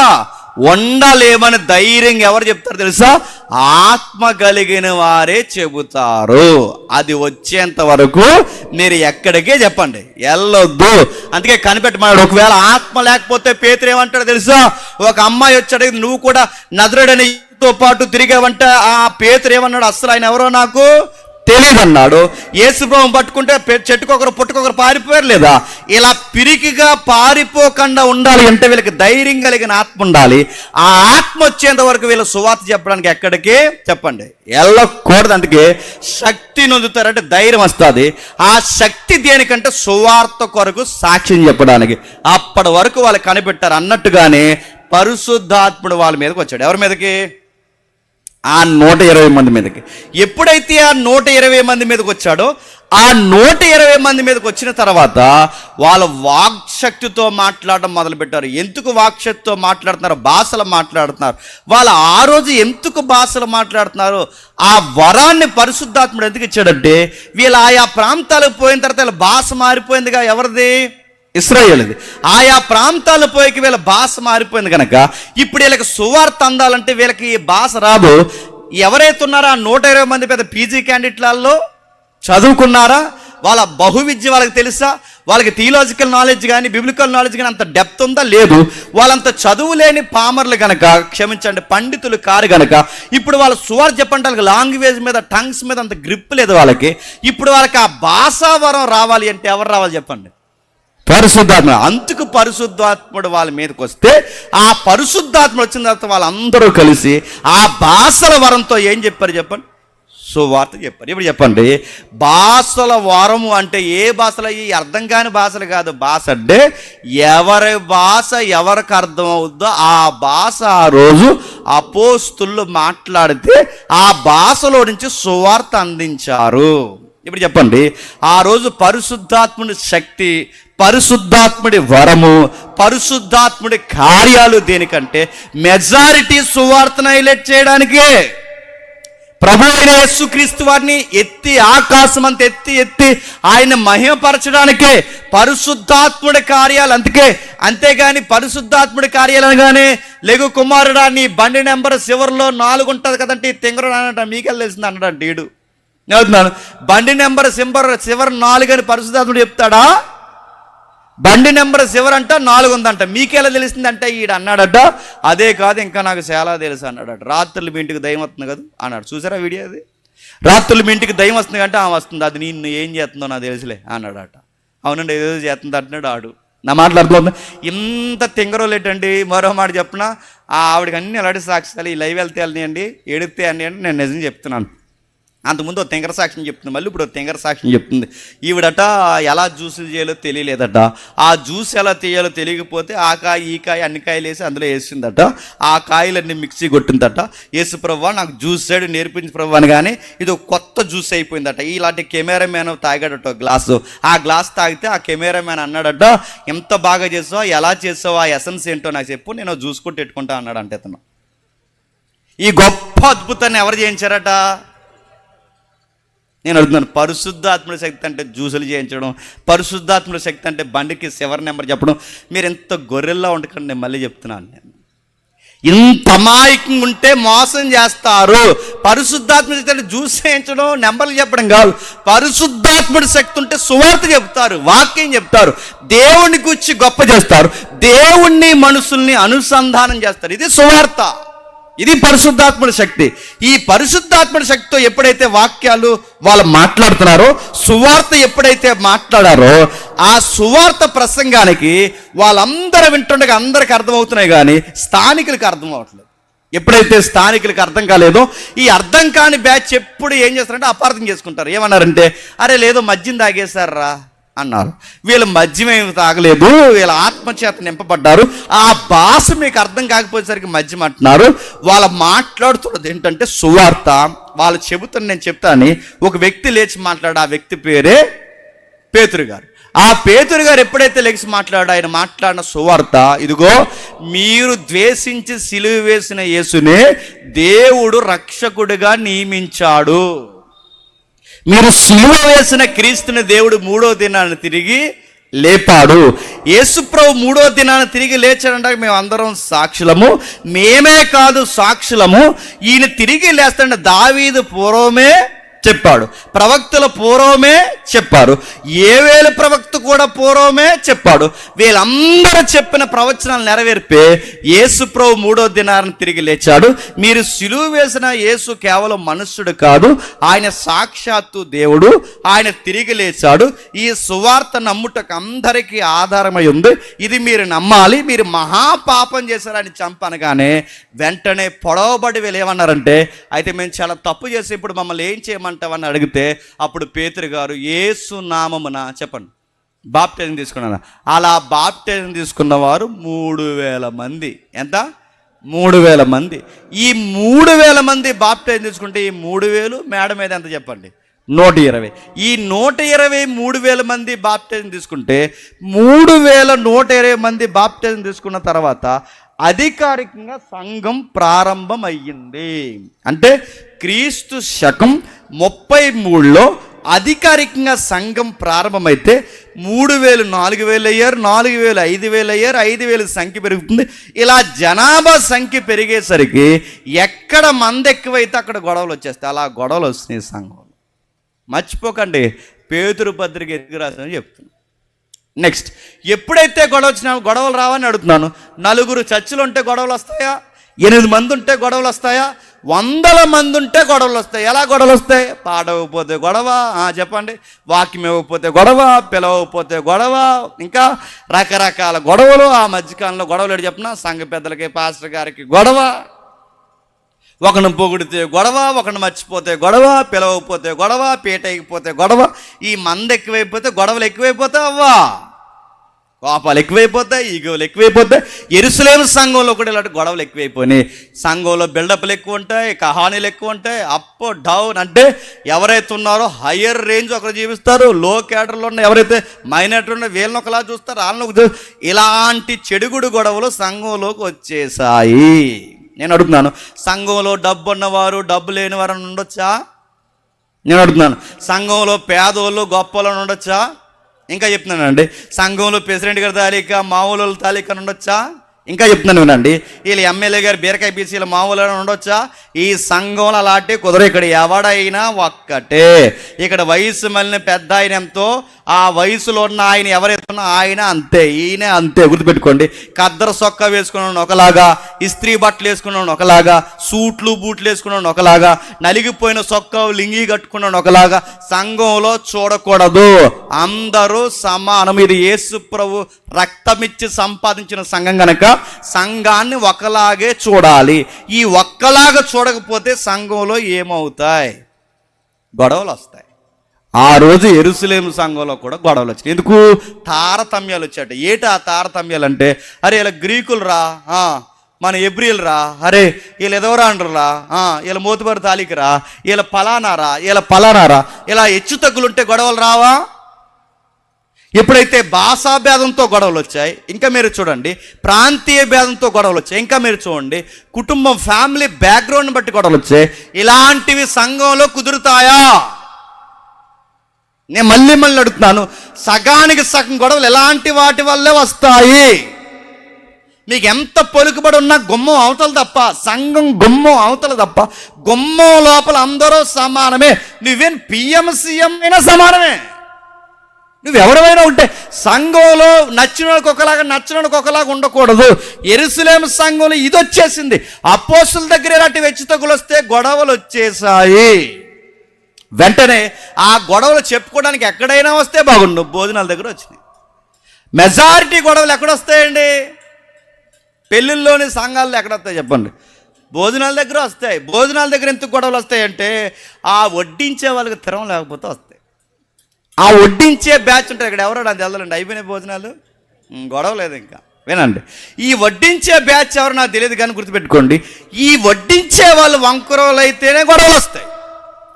Speaker 1: ఉండలేమని ధైర్యంగా ఎవరు చెప్తారు తెలుసా? ఆత్మ కలిగిన వారే చెబుతారు. అది వచ్చేంత వరకు మీరు ఎక్కడికే చెప్పండి, వెళ్ళొద్దు. అందుకే కనిపెట్టమన్నాడు. ఒకవేళ ఆత్మ లేకపోతే పేతురు ఏమంటాడు తెలుసా? ఒక అమ్మాయి వచ్చాడు, నువ్వు కూడా నజరేయునితో పాటు తిరిగావంటే ఆ పేతురు ఏమన్నాడు? అసలు ఆయన ఎవరో నాకు తెలియదు అన్నాడు. యేసు ప్రభువుని పట్టుకుంటే చెట్టుకొకరు పుట్టుకొకరు పారిపోయారు లేదా? ఇలా పిరికిగా పారిపోకుండా ఉండాలి అంటే వీళ్ళకి ధైర్యం కలిగిన ఆత్మ ఉండాలి. ఆ ఆత్మ వచ్చేంత వరకు వీళ్ళు సువార్త చెప్పడానికి ఎక్కడికి చెప్పండి వెళ్ళకూడదు. అందుకే శక్తి నొందుతారంటే ధైర్యం వస్తుంది. ఆ శక్తి దేనికంటే సువార్త కొరకు సాక్ష్యం చెప్పడానికి. అప్పటి వరకు వాళ్ళు కనిపెట్టారు అన్నట్టుగానే పరిశుద్ధాత్ముడు వాళ్ళ మీదకి వచ్చాడు. ఎవరి మీదకి? ఆ 120 మంది మీదకి. ఎప్పుడైతే ఆ 120 మంది మీదకి వచ్చాడో, ఆ 120 మంది మీదకి వచ్చిన తర్వాత వాళ్ళ వాక్శక్తితో మాట్లాడడం మొదలుపెట్టారు. ఎందుకు వాక్శక్తితో మాట్లాడుతున్నారు? భాషలు మాట్లాడుతున్నారు. వాళ్ళు ఆ రోజు ఎందుకు భాషలు మాట్లాడుతున్నారు? ఆ వరాన్ని పరిశుద్ధాత్ముడు ఎందుకు ఇచ్చాడంటే, వీళ్ళు ఆయా ప్రాంతాలకు పోయిన తర్వాత వీళ్ళ భాష మారిపోయిందిగా. ఎవరిది? ఇశ్రాయేలుది. ఆయా ప్రాంతాల పోయికి వీళ్ళ భాష మారిపోయింది కనుక ఇప్పుడు వీళ్ళకి సువార్త అందాలంటే వీళ్ళకి ఈ భాష రాదు. ఎవరైతే ఉన్నారో ఆ 120 మంది పెద్ద పీజీ క్యాండిడేట్లలో చదువుకున్నారా? వాళ్ళ బహువిద్య వాళ్ళకి తెలుసా? వాళ్ళకి థియలాజికల్ నాలెడ్జ్ కానీ బిబ్లికల్ నాలెడ్జ్ కానీ అంత డెప్త్ ఉందా? లేదు. వాళ్ళంత చదువు లేని పామర్లు కనుక, క్షమించండి పండితులు కారు కనుక ఇప్పుడు వాళ్ళ సువార్త చెప్పండి, వాళ్ళకి లాంగ్వేజ్ మీద టంగ్స్ మీద అంత గ్రిప్ లేదు వాళ్ళకి. ఇప్పుడు వాళ్ళకి ఆ భాషా వరం రావాలి అంటే ఎవరు రావాలి చెప్పండి? పరిశుద్ధాత్మ. అందుకు పరిశుద్ధాత్ముడు వాళ్ళ మీదకి వస్తే, ఆ పరిశుద్ధాత్మ వచ్చిన తర్వాత వాళ్ళందరూ కలిసి ఆ భాషల వరంతో ఏం చెప్పారు చెప్పండి? సువార్త చెప్పారు. ఇప్పుడు చెప్పండి, భాషల వరము అంటే ఏ భాషలు? ఈ అర్థం కాని భాషలు కాదు. భాష అంటే ఎవరి భాష ఎవరికి అర్థం అవుద్దో ఆ భాష ఆ రోజు అపోస్తులు మాట్లాడితే ఆ భాషలో నుంచి సువార్త అందించారు. ఇప్పుడు చెప్పండి, ఆ రోజు పరిశుద్ధాత్ముడి శక్తి, పరిశుద్ధాత్ముడి వరము, పరిశుద్ధాత్ముడి కార్యాలు దేనికంటే మెజారిటీ సువార్తను హైలైట్ చేయడానికే. ప్రభు అయిన యేసుక్రీస్తు వారిని ఎత్తి ఆకాశం అంత ఎత్తి ఆయన మహిమపరచడానికే పరిశుద్ధాత్ముడి కార్యాలు. అంతేగాని పరిశుద్ధాత్ముడి కార్యాలు అనగానే లెగు కుమారుడా నీ బండి నెంబర్ చివరిలో 4 ఉంటుంది కదంటే తింగరుడు అన్నట మీకెళ్ళి తెలిసింది అన్నట. ఈడు నేను అవుతున్నాను, బండి నెంబర్ చివరి 4 అని పరిశుద్ధాత్ముడు చెప్తాడా? బండి నెంబర్ చివరంట 4 ఉందంట, మీకెలా తెలిసిందంటే ఈడు అన్నాడట. అదే కాదు ఇంకా నాకు చాలా తెలుసు అన్నాడట. రాత్రులు మీ ఇంటికి దయ్యం వస్తుంది కదా అన్నాడు. చూసారా వీడియో? అది రాత్రులు మీ ఇంటికి దయ్యం వస్తుంది అంటే వస్తుంది, అది నేను ఏం చేస్తుందో నాకు తెలుసులే అన్నాడట. అవునండి ఏదో చేస్తుంది అంటున్నాడు ఆడు. నా మాట్లాడుతున్నా ఇంత తింగరోలేటండి. మరో మాట చెప్పిన ఆవిడకి అన్ని అలాంటి సాక్ష్యాలు ఈ లైవ్ వెళ్తే వెళ్ళనియండి, ఎడితే అని నేను నిజం చెప్తున్నాను. అంతకుముందు ఒక తెంగర సాక్ష్యం చెప్తుంది, మళ్ళీ ఇప్పుడు ఒక తెంగర సాక్ష్యం చెప్తుంది. ఈవిడట ఎలా జ్యూసులు చేయాలో తెలియలేదట. ఆ జ్యూస్ ఎలా తీయాలో తెలియకపోతే ఆ కాయ ఈ కాయ అన్ని కాయలు వేసి అందులో వేసిందట. ఆ కాయలన్నీ మిక్సీ కొట్టిందట. యేసు ప్రభువా నాకు జ్యూస్ సైడ్ నేర్పించి ప్రభు అని, కానీ ఇది ఒక కొత్త జ్యూస్ అయిపోయిందట. ఇలాంటి కెమెరామ్యాన్ తాగాడట గ్లాసు. ఆ గ్లాస్ తాగితే ఆ కెమెరామ్యాన్ అన్నాడట, ఎంత బాగా చేసావు, ఎలా చేసావు, ఆ ఎసెన్స్ ఏంటో నాకు చెప్పు, నేను జ్యూస్ కొట్టి పెట్టుకుంటా అన్నాడంటే అతను. ఈ గొప్ప అద్భుతాన్ని ఎవరు చేయించారట? నేను అడుగుతున్నాను. పరిశుద్ధాత్ముడి శక్తి అంటే జ్యూసులు చేయించడం, పరిశుద్ధాత్ముడి శక్తి అంటే బండికి చివరి నెంబర్ చెప్పడం. మీరు ఎంత గొర్రెల్లా ఉండకండి, నేను మళ్ళీ చెప్తున్నాను. నేను ఇంత అమాయకంగా ఉంటే మోసం చేస్తారు. పరిశుద్ధాత్ముడి శక్తి అంటే జ్యూస్ చేయించడం, నెంబర్లు చెప్పడం కాదు. పరిశుద్ధాత్ముడి శక్తి ఉంటే సువార్త చెప్తారు, వాక్యం చెప్తారు, దేవుని గురించి గొప్ప చేస్తారు, దేవుణ్ణి మనుషుల్ని అనుసంధానం చేస్తారు. ఇది సువార్త, ఇది పరిశుద్ధాత్ముడి శక్తి. ఈ పరిశుద్ధాత్ముడి శక్తితో ఎప్పుడైతే వాక్యాలు వాళ్ళు మాట్లాడుతున్నారో, సువార్త ఎప్పుడైతే మాట్లాడారో, ఆ సువార్త ప్రసంగానికి వాళ్ళందరూ వింటుండగా అందరికి అర్థమవుతున్నాయి, కానీ స్థానికులకు అర్థం అవ్వట్లేదు. ఎప్పుడైతే స్థానికులకు అర్థం కాలేదో, ఈ అర్థం కాని బ్యాచ్ ఎప్పుడు ఏం చేస్తారంటే అపార్థం చేసుకుంటారు. ఏమన్నారంటే, అరే లేదో మద్యం తాగేశారా అన్నారు. వీళ్ళు మద్యం ఏమి తాగలేదు, వీళ్ళ ఆత్మచేత నింపబడ్డారు. ఆ భాష మీకు అర్థం కాకపోయేసరికి మద్యం అంటున్నారు. వాళ్ళు మాట్లాడుతున్నది ఏంటంటే సువార్త. వాళ్ళు చెబుతున్న నేను చెప్తాను. ఒక వ్యక్తి లేచి మాట్లాడు, ఆ వ్యక్తి పేరే పేతురు గారు. ఆ పేతురు గారు ఎప్పుడైతే లేచి మాట్లాడు, ఆయన మాట్లాడిన సువార్త ఇదిగో, మీరు ద్వేషించి సిలువ వేసిన యేసునే దేవుడు రక్షకుడిగా నియమించాడు. మీరు సిలువ వేసిన క్రీస్తుని దేవుడు 3వ దినాన్ని తిరిగి లేపాడు. యేసుప్రభు 3వ దినాన్ని తిరిగి లేచాడంటే మేము అందరం సాక్షులము. మేమే కాదు సాక్షులము. ఈయన తిరిగి లేస్తాడంటే దావీదు పూర్వమే చెప్పాడు, ప్రవక్తల పూర్వమే చెప్పారు, ఏవేలు ప్రవక్త కూడా పూర్వమే చెప్పాడు. వీళ్ళందరూ చెప్పిన ప్రవచనాలు నెరవేర్పే యేసు ప్రభు 3వ దినాన్ని తిరిగి లేచాడు. మీరు సిలువ వేసిన యేసు కేవలం మనుష్యుడు కాదు, ఆయన సాక్షాత్తు దేవుడు. ఆయన తిరిగి లేచాడు. ఈ సువార్త నమ్ముటకు అందరికీ ఆధారమై ఉంది. ఇది మీరు నమ్మాలి. మీరు మహాపాపం చేశారని చంపనగానే వెంటనే పొడవబడి వీళ్ళు ఏమన్నారంటే, అయితే మేము చాలా తప్పు చేసి ఇప్పుడు మమ్మల్ని ఏం చేయమంటామని అడిగితే, అప్పుడు పేతురు గారు యేసు నామమున చెప్పండి బాప్టిజం తీసుకున్నారు. అలా బాప్టిజం తీసుకున్న వారు 3000 మంది. ఎంత? 3000 మంది. ఈ 3000 మంది బాప్టిజం తీసుకుంటే ఈ 3000 మేడ మీద ఎంత చెప్పండి? 120. ఈ 120 3000 మంది బాప్టిజం తీసుకుంటే 3120 మంది బాప్టిజం తీసుకున్న తర్వాత అధికారికంగా సంఘం ప్రారంభం అయ్యింది. అంటే క్రీస్తు శకం 33లో అధికారికంగా సంఘం ప్రారంభమైతే 3000 4000 అయ్యారు, 4000 5000 అయ్యారు, 5000 సంఖ్య పెరుగుతుంది. ఇలా జనాభా సంఖ్య పెరిగేసరికి ఎక్కడ మంది ఎక్కువైతే అక్కడ గొడవలు వచ్చేస్తాయి. అలా గొడవలు వస్తున్నాయి సంఘంలో. మర్చిపోకండి, పేతురు పత్రిక ఎందుకు రాసిన చెప్తున్నాను. నెక్స్ట్, ఎప్పుడైతే గొడవ వచ్చినా గొడవలు రావని అడుగుతున్నాను. 4 చర్చిలు ఉంటే గొడవలు వస్తాయా? 8 మంది ఉంటే గొడవలు వస్తాయా? 100 మంది ఉంటే గొడవలు వస్తాయి. ఎలా గొడవలు వస్తాయి? పాడవకపోతే గొడవ, చెప్పండి, వాక్యం ఇవ్వకపోతే గొడవ, పిలవకపోతే గొడవ, ఇంకా రకరకాల గొడవలు. ఆ మధ్యకాలంలో గొడవలు ఏంటి చెప్పిన, సంఘ పెద్దలకి పాస్టర్ గారికి గొడవ, ఒకరిని పొగిడితే గొడవ, ఒకరిని మర్చిపోతే గొడవ, పిలవకపోతే గొడవ, పీట ఎగిపోతే గొడవ. ఈ మంది ఎక్కువైపోతే గొడవలు ఎక్కువైపోతాయి. అవ్వా కోపాలు ఎక్కువైపోతాయి, ఈగోలు ఎక్కువైపోతాయి. యెరూషలేము సంఘంలో కూడా ఇలాంటి గొడవలు ఎక్కువైపోయినాయి. సంఘంలో బిల్డప్లు ఎక్కువ ఉంటాయి, కహానీలు ఎక్కువ ఉంటాయి, అప్ డౌన్. అంటే ఎవరైతే ఉన్నారో హయ్యర్ రేంజ్ ఒకరు జీవిస్తారు, లో క్యాడర్లో ఉన్న ఎవరైతే మైనారిటీ ఉన్నారో వీళ్ళని ఒకలా చూస్తారు, వాళ్ళని ఇలాంటి చెడుగుడు గొడవలు సంఘంలోకి వచ్చేసాయి. నేను అడుగుతున్నాను, సంఘంలో డబ్బు ఉన్నవారు డబ్బు లేని వారు ఉండొచ్చా? నేను అడుగుతున్నాను, సంఘంలో పేదోళ్ళు గొప్పలను ఉండొచ్చా? ఇంకా చెప్తున్నానండి, సంఘంలో ప్రెసిడెంట్ గారి తాలిక మామూలు తాలిక ఉండొచ్చా? ఇంకా చెప్తున్నాను వినండి, వీళ్ళు ఎమ్మెల్యే గారు బీరకాయ బీసీల మామూలు ఉండొచ్చా? ఈ సంఘంలో అలాంటి కుదర. ఇక్కడ ఎవడైనా ఒక్కటే. ఇక్కడ వయసు మళ్ళీ పెద్ద ఆయన ఎంతో, ఆ వయసులో ఉన్న ఆయన ఎవరైతే ఉన్నా ఆయన అంతే, ఈయన అంతే. గుర్తుపెట్టుకోండి, కద్దర సొక్క వేసుకున్నాడు ఒకలాగా, ఇస్త్రీ బట్టలు వేసుకున్నాడు ఒకలాగా, సూట్లు బూట్లు వేసుకున్నాడు ఒకలాగా, నలిగిపోయిన సొక్క లింగి కట్టుకున్నాడు ఒకలాగా. సంఘంలో చూడకూడదు, అందరూ సమానం. ఇది యేసు ప్రభు రక్తమిచ్చి సంపాదించిన సంఘం కనుక సంఘాన్ని ఒకలాగే చూడాలి. ఈ ఒక్కలాగా చూడకపోతే సంఘంలో ఏమవుతాయి? గొడవలు వస్తాయి. ఆ రోజు యెరూషలేము సంఘంలో కూడా గొడవలు వచ్చాయి. ఎందుకు? తారతమ్యాలు వచ్చాట. ఏటా తారతమ్యాలు అంటే, అరే ఇలా గ్రీకులు రా, మన ఎబ్రిల్ రా, అరే వీళ్ళు ఎదవరాండ్రు రా, వీళ్ళ మోతుబరి తాలికి రా, వీళ్ళ పలానారా, వీళ్ళ పలానారా, ఇలా హెచ్చు తగ్గులుంటే గొడవలు రావా? ఎప్పుడైతే భాషా భేదంతో గొడవలు వచ్చాయి, ఇంకా మీరు చూడండి, ప్రాంతీయ భేదంతో గొడవలు వచ్చాయి, ఇంకా మీరు చూడండి, కుటుంబం ఫ్యామిలీ బ్యాక్గ్రౌండ్ బట్టి గొడవలు వచ్చాయి. ఇలాంటివి సంఘంలో కుదురుతాయా? నేను మళ్ళీ అడుగుతున్నాను, సగానికి సగం గొడవలు ఎలాంటి వాటి వల్లే వస్తాయి. మీకు ఎంత పలుకుబడి ఉన్నా గుమ్మం అవతల తప్ప, సంఘం గుమ్మం అవతల తప్ప, గుమ్మం లోపల అందరూ సమానమే. నువ్వేం పిఎం సీఎం అయినా సమానమే. నువ్వెవరైనా ఉంటే సంఘంలో నచ్చినోడికి ఒకలాగా నచ్చినోడికి ఒకలాగా ఉండకూడదు. యెరూషలేము సంఘంలో ఇది వచ్చేసింది. అపోస్తుల దగ్గర ఇలాంటి హెచ్చుతగ్గులు వస్తే గొడవలు వచ్చేసాయి. వెంటనే ఆ గొడవలు చెప్పుకోవడానికి ఎక్కడైనా వస్తే బాగుండు, భోజనాల దగ్గర వచ్చినాయి. మెజారిటీ గొడవలు ఎక్కడొస్తాయండి? పెళ్ళిళ్ళలోని సంఘాల్లో ఎక్కడొస్తాయి చెప్పండి? భోజనాల దగ్గర వస్తాయి. భోజనాల దగ్గర ఎందుకు గొడవలు వస్తాయంటే, ఆ వడ్డించే వాళ్ళకి తిరం లేకపోతే వస్తాయి. ఆ వడ్డించే బ్యాచ్ ఉంటారు ఇక్కడ, ఎవరో నాకు తెలదండి, అయిపోయినాయి భోజనాలు, గొడవ లేదు ఇంకా. వినండి, ఈ వడ్డించే బ్యాచ్ ఎవరు నాకు తెలియదు కానీ గుర్తుపెట్టుకోండి, ఈ వడ్డించే వాళ్ళు వంకరోలు అయితేనే గొడవలు వస్తాయి.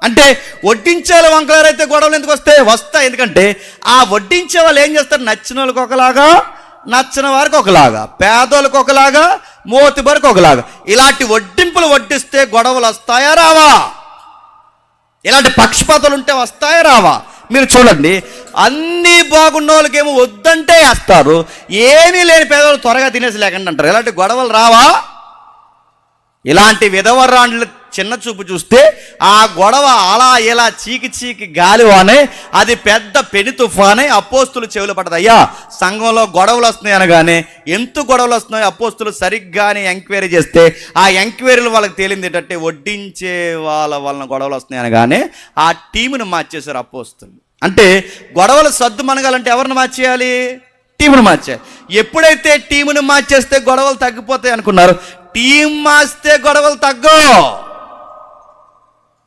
Speaker 1: అంటే వడ్డించే వాళ్ళు వంకరోలు అయితే గొడవలు ఎందుకు వస్తాయి? ఎందుకంటే ఆ వడ్డించే వాళ్ళు ఏం చేస్తారు? నచ్చిన వాళ్ళకి ఒకలాగా, నచ్చిన వారికి ఒకలాగా, పేదోళ్ళకి ఒకలాగా, మోతుబరికి ఒకలాగా. ఇలాంటి వడ్డింపులు వడ్డిస్తే గొడవలు వస్తాయా రావా? ఇలాంటి పక్షపాతాలు ఉంటే వస్తాయా రావా? మీరు చూడండి, అన్నీ బాగున్న వాళ్ళకేమో వద్దంటే వేస్తారు, ఏమీ లేని పేదవాళ్ళు త్వరగా తినేసి లేకుండా అంటారు. ఇలాంటి గొడవలు రావా? ఇలాంటి విధవరాండ్లు చిన్న చూపు చూస్తే ఆ గొడవ అలా ఇలా చీకి గాలివానే, అది పెద్ద పెను తుఫానే అపోస్తులు చెవులు పడదు. అయ్యా సంఘంలో గొడవలు వస్తున్నాయి అనగానే, ఎందుకు గొడవలు వస్తున్నాయి అపోస్తులు సరిగ్గానే ఎంక్వైరీ చేస్తే ఆ ఎంక్వైరీలు వాళ్ళకి తేలింది ఏంటంటే, వడ్డించే వాళ్ళ వలన గొడవలు వస్తున్నాయి అనగానే ఆ టీమును మార్చేశారు అపోస్తులు. అంటే గొడవలు సద్దు మనగాలంటే ఎవరిని మార్చేయాలి? టీమును మార్చేయాలి. ఎప్పుడైతే టీమును మార్చేస్తే గొడవలు తగ్గిపోతాయి అనుకున్నారు, టీం మార్చితే గొడవలు తగ్గవు.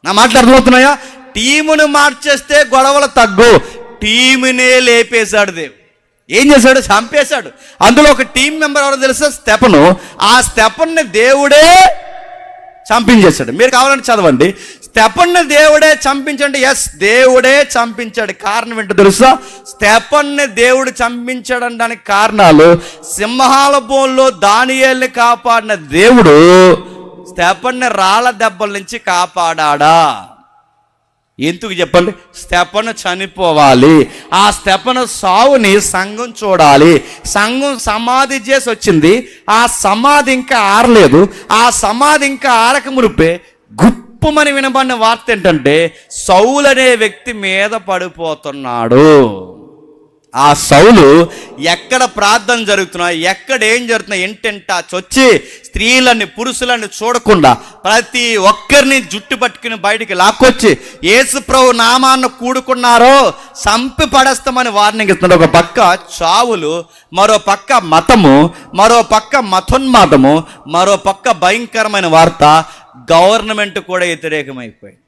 Speaker 1: నా మాటలు అర్థమవుతున్నాయా? టీమును మార్చేస్తే గొడవలు తగ్గు. టీమునే లేపేశాడు దేవుడు. ఏం చేశాడు? చంపేశాడు. అందులో ఒక టీం మెంబర్ ఎవరో తెలుసా? స్తెఫను. ఆ స్తెఫన్ని దేవుడే చంపించేశాడు. మీరు కావాలంటే చదవండి. స్తెఫన్ని దేవుడే చంపించండి. ఎస్, దేవుడే చంపించాడు. కారణం ఏంటో తెలుసా? స్తెఫన్ని దేవుడు చంపించడానికి కారణాలు, సింహాల బోన్లో దానియేలుని కాపాడిన దేవుడు స్తెఫన్ని రాళ్ళ దెబ్బల నుంచి కాపాడా. ఎందుకు చెప్పండి? స్తెఫను చనిపోవాలి. ఆ స్తెఫను సావుని సంఘం చూడాలి. సంఘం సమాధి చేసి వచ్చింది, ఆ సమాధి ఇంకా ఆరలేదు. ఆ సమాధి ఇంకా ఆరక మునిపే గుప్పుమని వినబడిన వార్త ఏంటంటే, సౌలు అనే వ్యక్తి మీద పడిపోతున్నాడు. ఆ సౌలు ఎక్కడ ప్రార్థన జరుగుతున్నా, ఎక్కడ ఏం జరుగుతున్నా ఇంటింటా చొచ్చి స్త్రీలని పురుషులని చూడకుండా ప్రతి ఒక్కరిని జుట్టు పట్టుకుని బయటికి లాక్కొచ్చి యేసు ప్రభు నామాన్ని కూడుకున్నారో చంపి పడేస్తామని వార్నింగ్ ఇస్తున్నాడు. ఒక పక్క చావులు, మరో పక్క మతము, మరో పక్క మతోన్మాదము, మరో పక్క భయంకరమైన వార్త. గవర్నమెంట్ కూడా వ్యతిరేకమైపోయింది,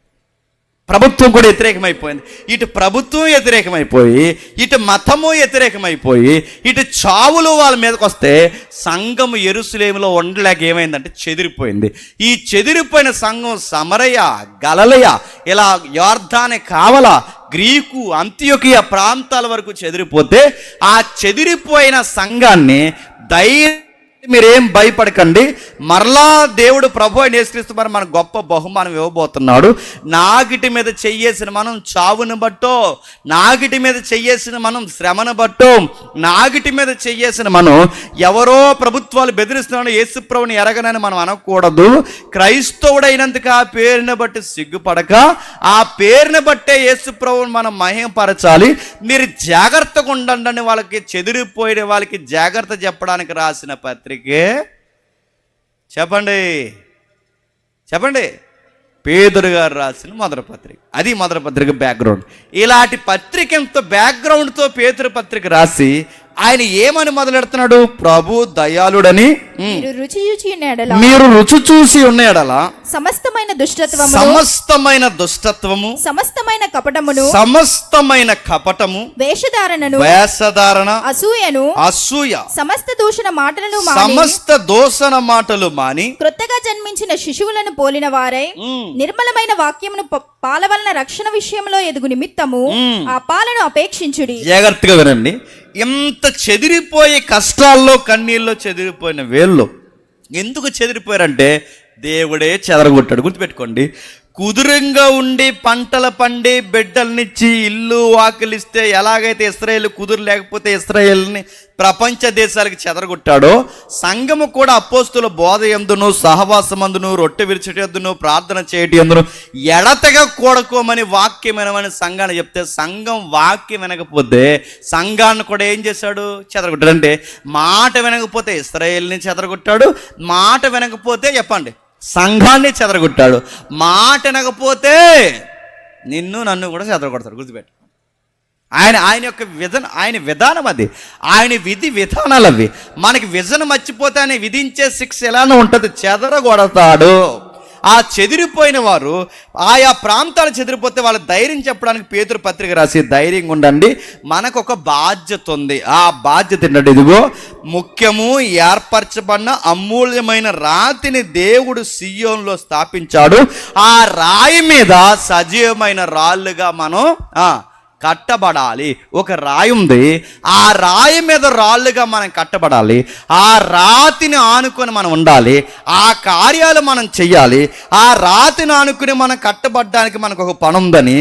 Speaker 1: ప్రభుత్వం కూడా వ్యతిరేకమైపోయింది. ఇటు ప్రభుత్వం వ్యతిరేకమైపోయి, ఇటు మతము వ్యతిరేకమైపోయి, ఇటు చావులు వాళ్ళ మీదకి వస్తే సంఘం యెరూషలేములో ఉండలేక ఏమైందంటే చెదిరిపోయింది. ఈ చెదిరిపోయిన సంఘం సమరయ, గలలయ, ఇలా యోర్దానే కావల, గ్రీకు, అంత్యోకియా ప్రాంతాల వరకు చెదిరిపోతే, ఆ చెదిరిపోయిన సంఘాన్ని మీరేం భయపడకండి, మరలా దేవుడు ప్రభు అయిన యేసుక్రీస్తు మరి మన గొప్ప బహుమానం ఇవ్వబోతున్నాడు. నాగిటి మీద చెయ్యేసిన మనం చావును బట్టో, నాగిటి మీద చెయ్యేసిన మనం శ్రమను బట్టో, నాగిటి మీద చెయ్యేసిన మనం ఎవరో ప్రభుత్వాలు బెదిరిస్తున్నాడు యేసు ప్రభుని ఎరగనని మనం అనకూడదు. క్రైస్తవుడైనందుకు ఆ పేరుని బట్టి సిగ్గుపడక, ఆ పేరుని బట్టే యేసు ప్రభుని మనం మహిమపరచాలి. మీరు జాగ్రత్తగా ఉండండి అని వాళ్ళకి, చెదిరిపోయిన వాళ్ళకి జాగ్రత్త చెప్పడానికి రాసిన పత్రిక. చెప్పండి చెప్పండి, పేతురు గారు రాసిన మొదటి పత్రిక. అది మొదటి పత్రిక బ్యాక్గ్రౌండ్. ఇలాంటి పత్రిక ఎంత బ్యాక్గ్రౌండ్తో పేతురు పత్రిక రాసి ఆయన ఏమని మొదలెడుతున్నాడు? ప్రభు దయాళుడని
Speaker 2: మీరు రుచి చూచి ఉన్న ఎడల
Speaker 1: మీరు రుచి చూసి ఉన్న ఎడల
Speaker 2: సమస్తమైన దుష్టత్వము
Speaker 1: సమస్తమైన దుష్టత్వము
Speaker 2: సమస్తమైన కపటమును
Speaker 1: సమస్తమైన కపటము
Speaker 2: వేషధారణ అసూయ సమస్త దూషణ మాటలను
Speaker 1: మాని
Speaker 2: క్రొత్తగా జన్మించిన శిశువులను పోలిన వారై నిర్మలమైన వాక్యమును పాల వలన రక్షణ విషయంలో ఎదుగు నిమిత్తము ఆ పాలను అపేక్షించుడి.
Speaker 1: జాగ్రత్తగా వినండి. ఎంత చెదిరిపోయే కష్టాల్లో కన్నీళ్ళలో చెదిరిపోయిన వేళ్ళు ఎందుకు చెదిరిపోయారంటే దేవుడే చెదరగొట్టాడు. గుర్తుపెట్టుకోండి. కుదురంగా ఉండి పంటలు పండి బిడ్డలనిచ్చి ఇల్లు వాకిలిస్తే ఎలాగైతే ఇశ్రాయేలు కుదురు లేకపోతే ఇశ్రాయేల్ని ప్రపంచ దేశాలకు చెదరగొట్టాడో, సంఘము కూడా అపోస్తుల బోధ యందును సహవాసమందును రొట్టె విరిచటి యందును ప్రార్థన చేయటి యందును ఎడతెగ కూడకోమని వాక్యం వినమని సంఘాన్ని చెప్తే, సంఘం వాక్యం వినకపోతే సంఘాన్ని కూడా ఏం చేశాడు? చెదరగొట్టాడు. అంటే మాట వినకపోతే ఇశ్రాయేల్ని చెదరగొట్టాడు, మాట వినకపోతే చెప్పండి సంఘాన్ని చెదరగొట్టాడు, మాట వినకపోతే నిన్ను నన్ను కూడా చెదరగొడతాడు. గుర్తుపెట్టు. ఆయన యొక్క ఆయన విధానం అది, ఆయన విధి విధానాలు అవి. మనకి విజన్ మర్చిపోతే ఆయన విధించే శిక్ష ఎలానో ఉంటుంది, చెదరగొడతాడు. ఆ చెదిరిపోయిన వారు ఆయా ప్రాంతాలు చెదిరిపోతే వాళ్ళ ధైర్యం చెప్పడానికి పేతురు పత్రిక రాసి, ధైర్యంగా ఉండండి, మనకు ఒక బాధ్యత ఉంది. ఆ బాధ్యత ఏంటంటే ఇదిగో ముఖ్యము ఏర్పరచబడిన అమూల్యమైన రాతిని దేవుడు సియోనులో స్థాపించాడు. ఆ రాయి మీద సజీవమైన రాళ్ళుగా మనం కట్టబడాలి. ఒక రాయి ఉంది, ఆ రాయి మీద రాళ్ళుగా మనం కట్టబడాలి. ఆ రాతిని ఆనుకొని మనం ఉండాలి, ఆ కార్యాలు మనం చెయ్యాలి. ఆ రాతిని ఆనుకుని మనం కట్టబడ్డానికి మనకు ఒక పని ఉందని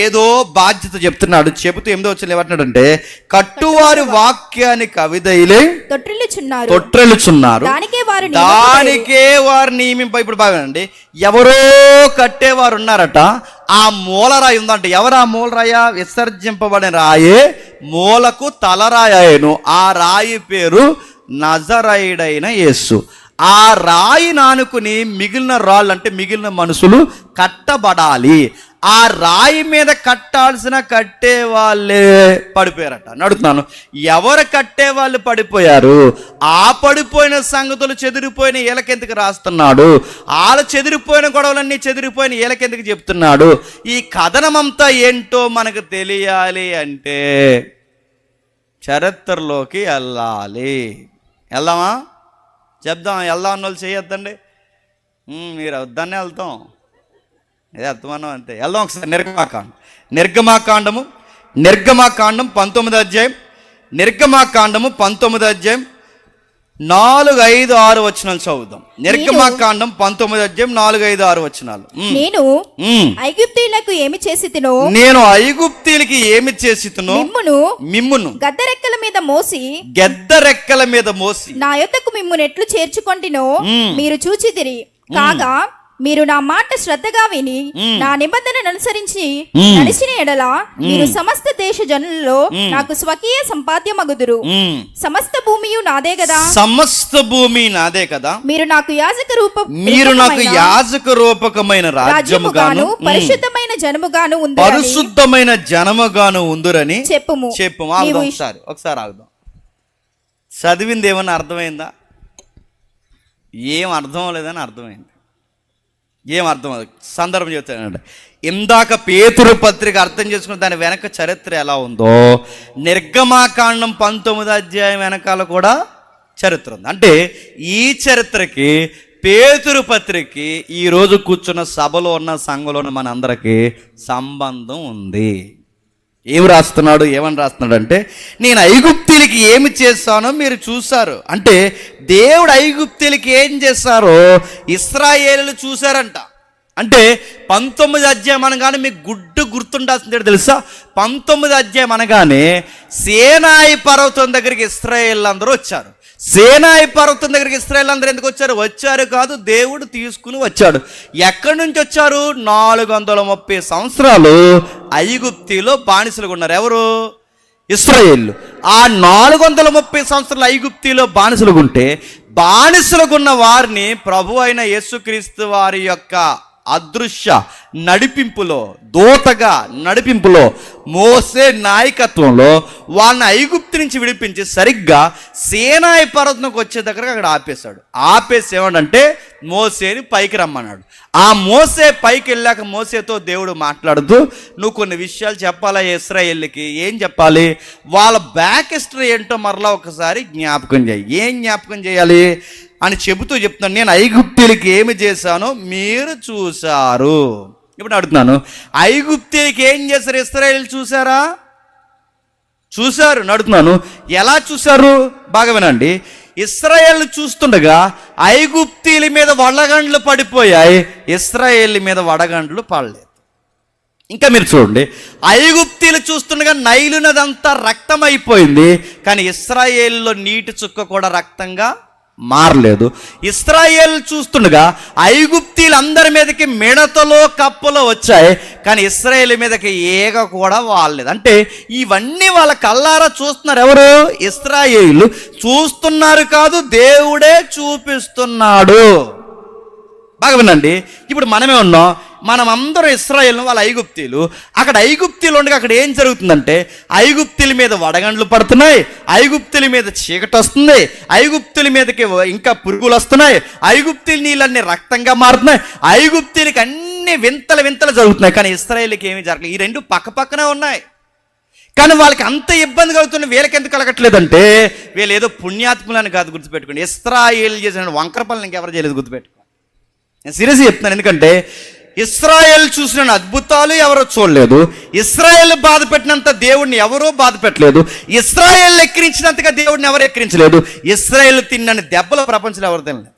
Speaker 1: ఏదో బాధ్యత చెప్తున్నాడు. చెబుతూ 8వ వచనంలో ఏమంటున్నాడంటే, కట్టువారి వాక్యానికి అవిధేయులై తొట్రెలుచున్నారు, దానికే వారు నియమింప. ఇప్పుడు బాగానండి, ఎవరో కట్టేవారు ఉన్నారట, ఆ మూలరాయి ఉందంట. ఎవరు ఆ మూలరాయ? విసర్జింపబడిన రాయే మూలకు తలరాయను. ఆ రాయి పేరు నజరైడైన యేసు. ఆ రాయి నానుకుని మిగిలిన రాళ్ళు అంటే మిగిలిన మనుషులు కట్టబడాలి. ఆ రాయి మీద కట్టాల్సిన కట్టే వాళ్ళే పడిపోయారట. అడుగుతున్నాను, ఎవరు కట్టే వాళ్ళు పడిపోయారు? ఆ పడిపోయిన సంగతులు చెదిరిపోయిన వీళ్ళకెందుకు రాస్తున్నాడు? వాళ్ళ చెదిరిపోయిన గొడవలన్నీ చెదిరిపోయిన వీళ్ళకెందుకు చెప్తున్నాడు? ఈ కథనమంతా ఏంటో మనకు తెలియాలి అంటే చరిత్రలోకి వెళ్ళాలి. వెళ్దామా? చెప్దాం. వెళ్దాం అన్న వాళ్ళు చేయొద్దండి. మీరు వద్దనే వెళ్తాం, ఇదే అర్థమన్నాం అంతే. వెళ్దాం ఒకసారి. నిర్గమాకాండం 19వ అధ్యాయం, నిర్గమాకాండము 19వ అధ్యాయం 4, 5, 6 వచనాలు చదువుదాం. నిర్గమాకాండం 19వ అధ్యాయం 4, 5, 6 వచనాలు.
Speaker 2: నేను ఐగుప్తీయులకు ఏమి చేసితినో,
Speaker 1: నేను ఐగుప్తీయులకి ఏమి చేసితినో మిమ్మును
Speaker 2: గద్దరెక్కల మీద మోసి నా యొద్దకు మిమ్మును ఎట్లు చేర్చుకొంటినో మీరు చూచితిరి. కాగా మీరు నా మాట శ్రద్ధగా విని నా నిబంధనను అనుసరించి నడిచిన ఎడల మీరు సమస్త దేశ జనులలో నాకు స్వకీయ సంపాద్యమగుదురు. సమస్త భూమియు నాదే కదా,
Speaker 1: సమస్త భూమి నాదే కదా.
Speaker 2: మీరు నాకు
Speaker 1: యాజక రూపకమైన రాజ్యముగాను
Speaker 2: పరిశుద్ధమైన
Speaker 1: జనముగాను ఉందురని చెప్పుము. ఒకసారి ఆగుదాం. చదివింది ఏమన్నా అర్థమైందా? ఏం అర్థం లేదని అర్థమైంది. ఏం అర్థం? సందర్భం చెప్తానండి. ఇందాక పేతురు పత్రిక అర్థం చేసుకున్న దాని వెనక చరిత్ర ఎలా ఉందో, నిర్గమాకాండం 19వ అధ్యాయం వెనకాల కూడా చరిత్ర ఉంది. అంటే ఈ చరిత్రకి పేతురు పత్రికకి ఈరోజు కూర్చున్న సభలో ఉన్న సంఘంలో ఉన్న మన అందరికీ సంబంధం ఉంది. ఏమని రాస్తున్నాడు అంటే, నేను ఐగుప్తీయులకి ఏమి చేస్తానో మీరు చూశారు. అంటే దేవుడు ఐగుప్తీయులకి ఏం చేశారో ఇశ్రాయేలులు చూశారంట. అంటే 19వ అధ్యాయం అనగానే మీకు గుర్తుండాల్సింది తెలుసా? 19వ అధ్యాయం అనగానే సీనాయి పర్వతం దగ్గరికి ఇశ్రాయేలు అందరూ వచ్చారు. సీనాయి పర్వతం దగ్గరికి ఇశ్రాయేలు అందరూ ఎందుకు వచ్చారు కాదు, దేవుడు తీసుకుని వచ్చాడు. ఎక్కడి నుంచి వచ్చారు? 430 సంవత్సరాలు ఐగుప్తిలో బానిసలుగా ఉన్నారు. ఎవరు? ఇశ్రాయేలు. ఆ 430 సంవత్సరాలు ఐగుప్తిలో బానిసలుగా ఉంటే, బానిసలుగున్న వారిని ప్రభు అయిన యేసుక్రీస్తు వారి యొక్క అదృశ్య నడిపింపులో, దూతగా నడిపింపులో, మోసే నాయకత్వంలో వాళ్ళని ఐగుప్తు నుంచి విడిపించి సరిగ్గా సీనాయి పర్వతంకి వచ్చే దగ్గరకు అక్కడ ఆపేశాడు. ఆపేసి ఏమంటే మోసేని పైకి రమ్మన్నాడు. ఆ మోసే పైకి వెళ్ళాక మోసేతో దేవుడు మాట్లాడుతూ, నువ్వు కొన్ని విషయాలు చెప్పాలా ఇశ్రాయేలుకి. ఏం చెప్పాలి? వాళ్ళ బ్యాక్ హిస్టరీ ఏంటో మరలా ఒకసారి జ్ఞాపకం చేయి. ఏం జ్ఞాపకం చేయాలి అని చెబుతూ చెప్తున్నాను. నేను ఐగుప్తీయులకి ఏమి చేశానో మీరు చూశారు. ఇప్పుడు అడుగుతున్నాను, ఐగుప్తీయులకి ఏం చేశారు ఇశ్రాయేలు చూసారా? చూశారు. అడుగుతున్నాను, ఎలా చూశారు? బాగా వినండి. ఇశ్రాయేలు చూస్తుండగా ఐగుప్తీయుల మీద వడగండ్లు పడిపోయాయి, ఇశ్రాయేలు మీద వడగండ్లు పడలేదు. ఇంకా మీరు చూడండి, ఐగుప్తీయులు చూస్తుండగా నైలు నదంతా రక్తం అయిపోయింది, కానీ ఇశ్రాయేలులో నీటి చుక్క కూడా రక్తంగా మారలేదు. ఇశ్రాయేలు చూస్తుండగా ఐగుప్తీయులు అందరి మీదకి మిడతలో కప్పలో వచ్చాయి, కానీ ఇశ్రాయేలు మీదకి ఏగ కూడా వాడలేదు. అంటే ఇవన్నీ వాళ్ళ కళ్ళారా చూస్తున్నారు. ఎవరు? ఇశ్రాయేలు చూస్తున్నారు కాదు, దేవుడే చూపిస్తున్నాడు. బాగా వినండి. ఇప్పుడు మనమే ఉన్నాం, మనం అందరం ఇశ్రాయేలు, వాళ్ళ ఐగుప్తీయులు. అక్కడ ఐగుప్తీయులు ఉండగా అక్కడ ఏం జరుగుతుందంటే ఐగుప్తీయుల మీద వడగండ్లు పడుతున్నాయి, ఐగుప్తీయుల మీద చీకటి వస్తుంది, ఐగుప్తీయుల మీదకి ఇంకా పురుగులు వస్తున్నాయి, ఐగుప్తీయుల నీళ్ళన్నీ రక్తంగా మారుతున్నాయి, ఐగుప్తీయులకి అన్ని వింతలు జరుగుతున్నాయి, కానీ ఇశ్రాయేలుకి ఏమీ జరగలేదు. ఈ రెండు పక్క పక్కనే ఉన్నాయి. కానీ వాళ్ళకి అంత ఇబ్బంది కలుగుతున్న వీళ్ళకి ఎందుకు కలగట్లేదంటే వీళ్ళు ఏదో పుణ్యాత్ములని కాదు. గుర్తుపెట్టుకోండి, ఇశ్రాయేలు చేసిన వంకర పనులు ఇంకెవరు చేయలేదు. గుర్తుపెట్టుకోండి, నేను సీరియస్గా చెప్తున్నాను. ఎందుకంటే ఇశ్రాయేల్ చూసిన అద్భుతాలు ఎవరో చూడలేదు, ఇశ్రాయేల్ బాధ పెట్టినంత దేవుడిని ఎవరో బాధ పెట్టలేదు, ఇశ్రాయేల్ ఎక్కిరించినంతగా దేవుడిని ఎవరు ఎక్కిరించలేదు, ఇశ్రాయేల్ తిన్నని దెబ్బల ప్రపంచంలో ఎవరు తినలేదు.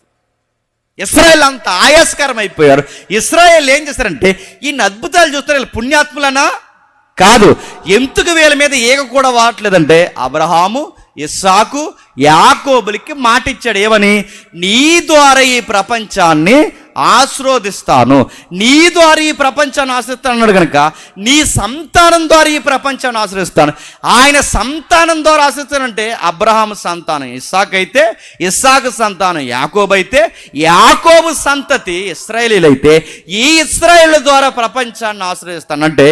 Speaker 1: ఇశ్రాయేల్ అంత ఆయాస్కరం అయిపోయారు. ఇశ్రాయేల్ ఏం చేస్తారంటే ఈయన అద్భుతాలు చూస్తారు, వీళ్ళు పుణ్యాత్ములనా? కాదు. ఎందుకు వీళ్ళ మీద ఏగ కూడా వాడట్లేదంటే అబ్రహాము, ఇస్సాకు, యాకోబులకి మాట ఇచ్చాడు. ఏమని? నీ ద్వారా ఈ ప్రపంచాన్ని ఆశీర్వదిస్తాను, నీ ద్వారా ఈ ప్రపంచాన్ని ఆశ్రయిస్తాను అన్నాడు. కనుక నీ సంతానం ద్వారా ఈ ప్రపంచాన్ని ఆశ్రయిస్తాను. ఆయన సంతానం ద్వారా ఆశ్రయిస్తానంటే అబ్రహాము సంతానం ఇస్సాకు అయితే, ఇస్సాకు సంతానం యాకోబు అయితే, యాకోబు సంతతి ఇశ్రాయేలీలు అయితే, ఈ ఇశ్రాయేలు ద్వారా ప్రపంచాన్ని ఆశ్రయిస్తానంటే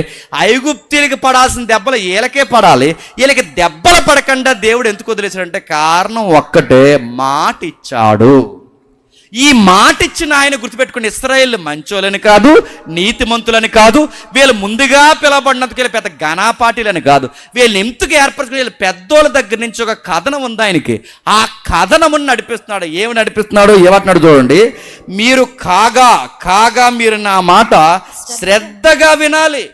Speaker 1: ఐగుప్తీయులకి పడాల్సిన దెబ్బలు వీళ్ళకే పడాలి. వీళ్ళకి దెబ్బలు పడకుండా దేవుడు ఎందుకు వదిలేశాడంటే కారణం ఒక్కటే, మాట ఇచ్చాడు. ఈ మాట ఇచ్చిన ఆయన గుర్తుపెట్టుకుని ఇశ్రాయేలు మంచోలని కాదు, నీతిమంతులని కాదు, వీళ్ళు ముందుగా పిలవబడినందుకు వీళ్ళు పెద్ద ఘనాపాటీలని కాదు, వీళ్ళు ఎందుకు ఏర్పరచుకుని వీళ్ళు పెద్దోళ్ళ దగ్గర నుంచి ఒక కథనం ఉంది ఆయనకి. ఆ కథనమును నడిపిస్తున్నాడు. ఏమి నడిపిస్తున్నాడు? ఏమంటున్నాడు చూడండి. మీరు కాగా మీరు నా మాట శ్రద్ధగా వినాలి.